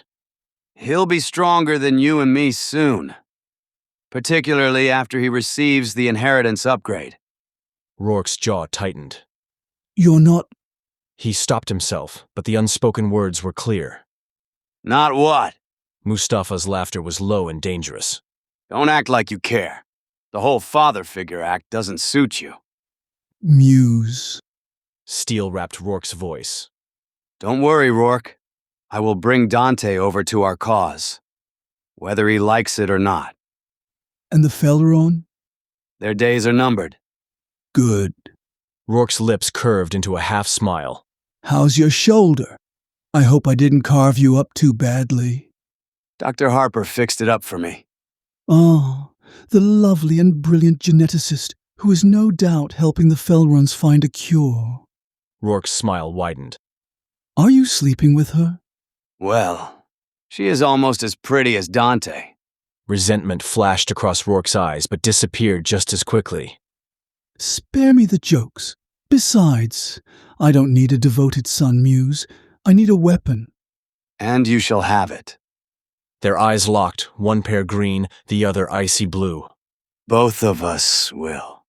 He'll be stronger than you and me soon. Particularly after he receives the inheritance upgrade. Rourke's jaw tightened. You're not... He stopped himself, but the unspoken words were clear. Not what? Mustafa's laughter was low and dangerous. Don't act like you care. The whole father figure act doesn't suit you. Muse. Steel-wrapped Rourke's voice. Don't worry, Rourke. I will bring Dante over to our cause. Whether he likes it or not. And the Fel'ran? Their days are numbered. Good. Rourke's lips curved into a half-smile. How's your shoulder? I hope I didn't carve you up too badly. Dr. Harper fixed it up for me. Ah, the lovely and brilliant geneticist who is no doubt helping the Fel'rans find a cure. Rourke's smile widened. Are you sleeping with her? Well, she is almost as pretty as Dante. Resentment flashed across Rourke's eyes but disappeared just as quickly. Spare me the jokes. Besides, I don't need a devoted son, Muse. I need a weapon. And you shall have it. Their eyes locked, one pair green, the other icy blue. Both of us will.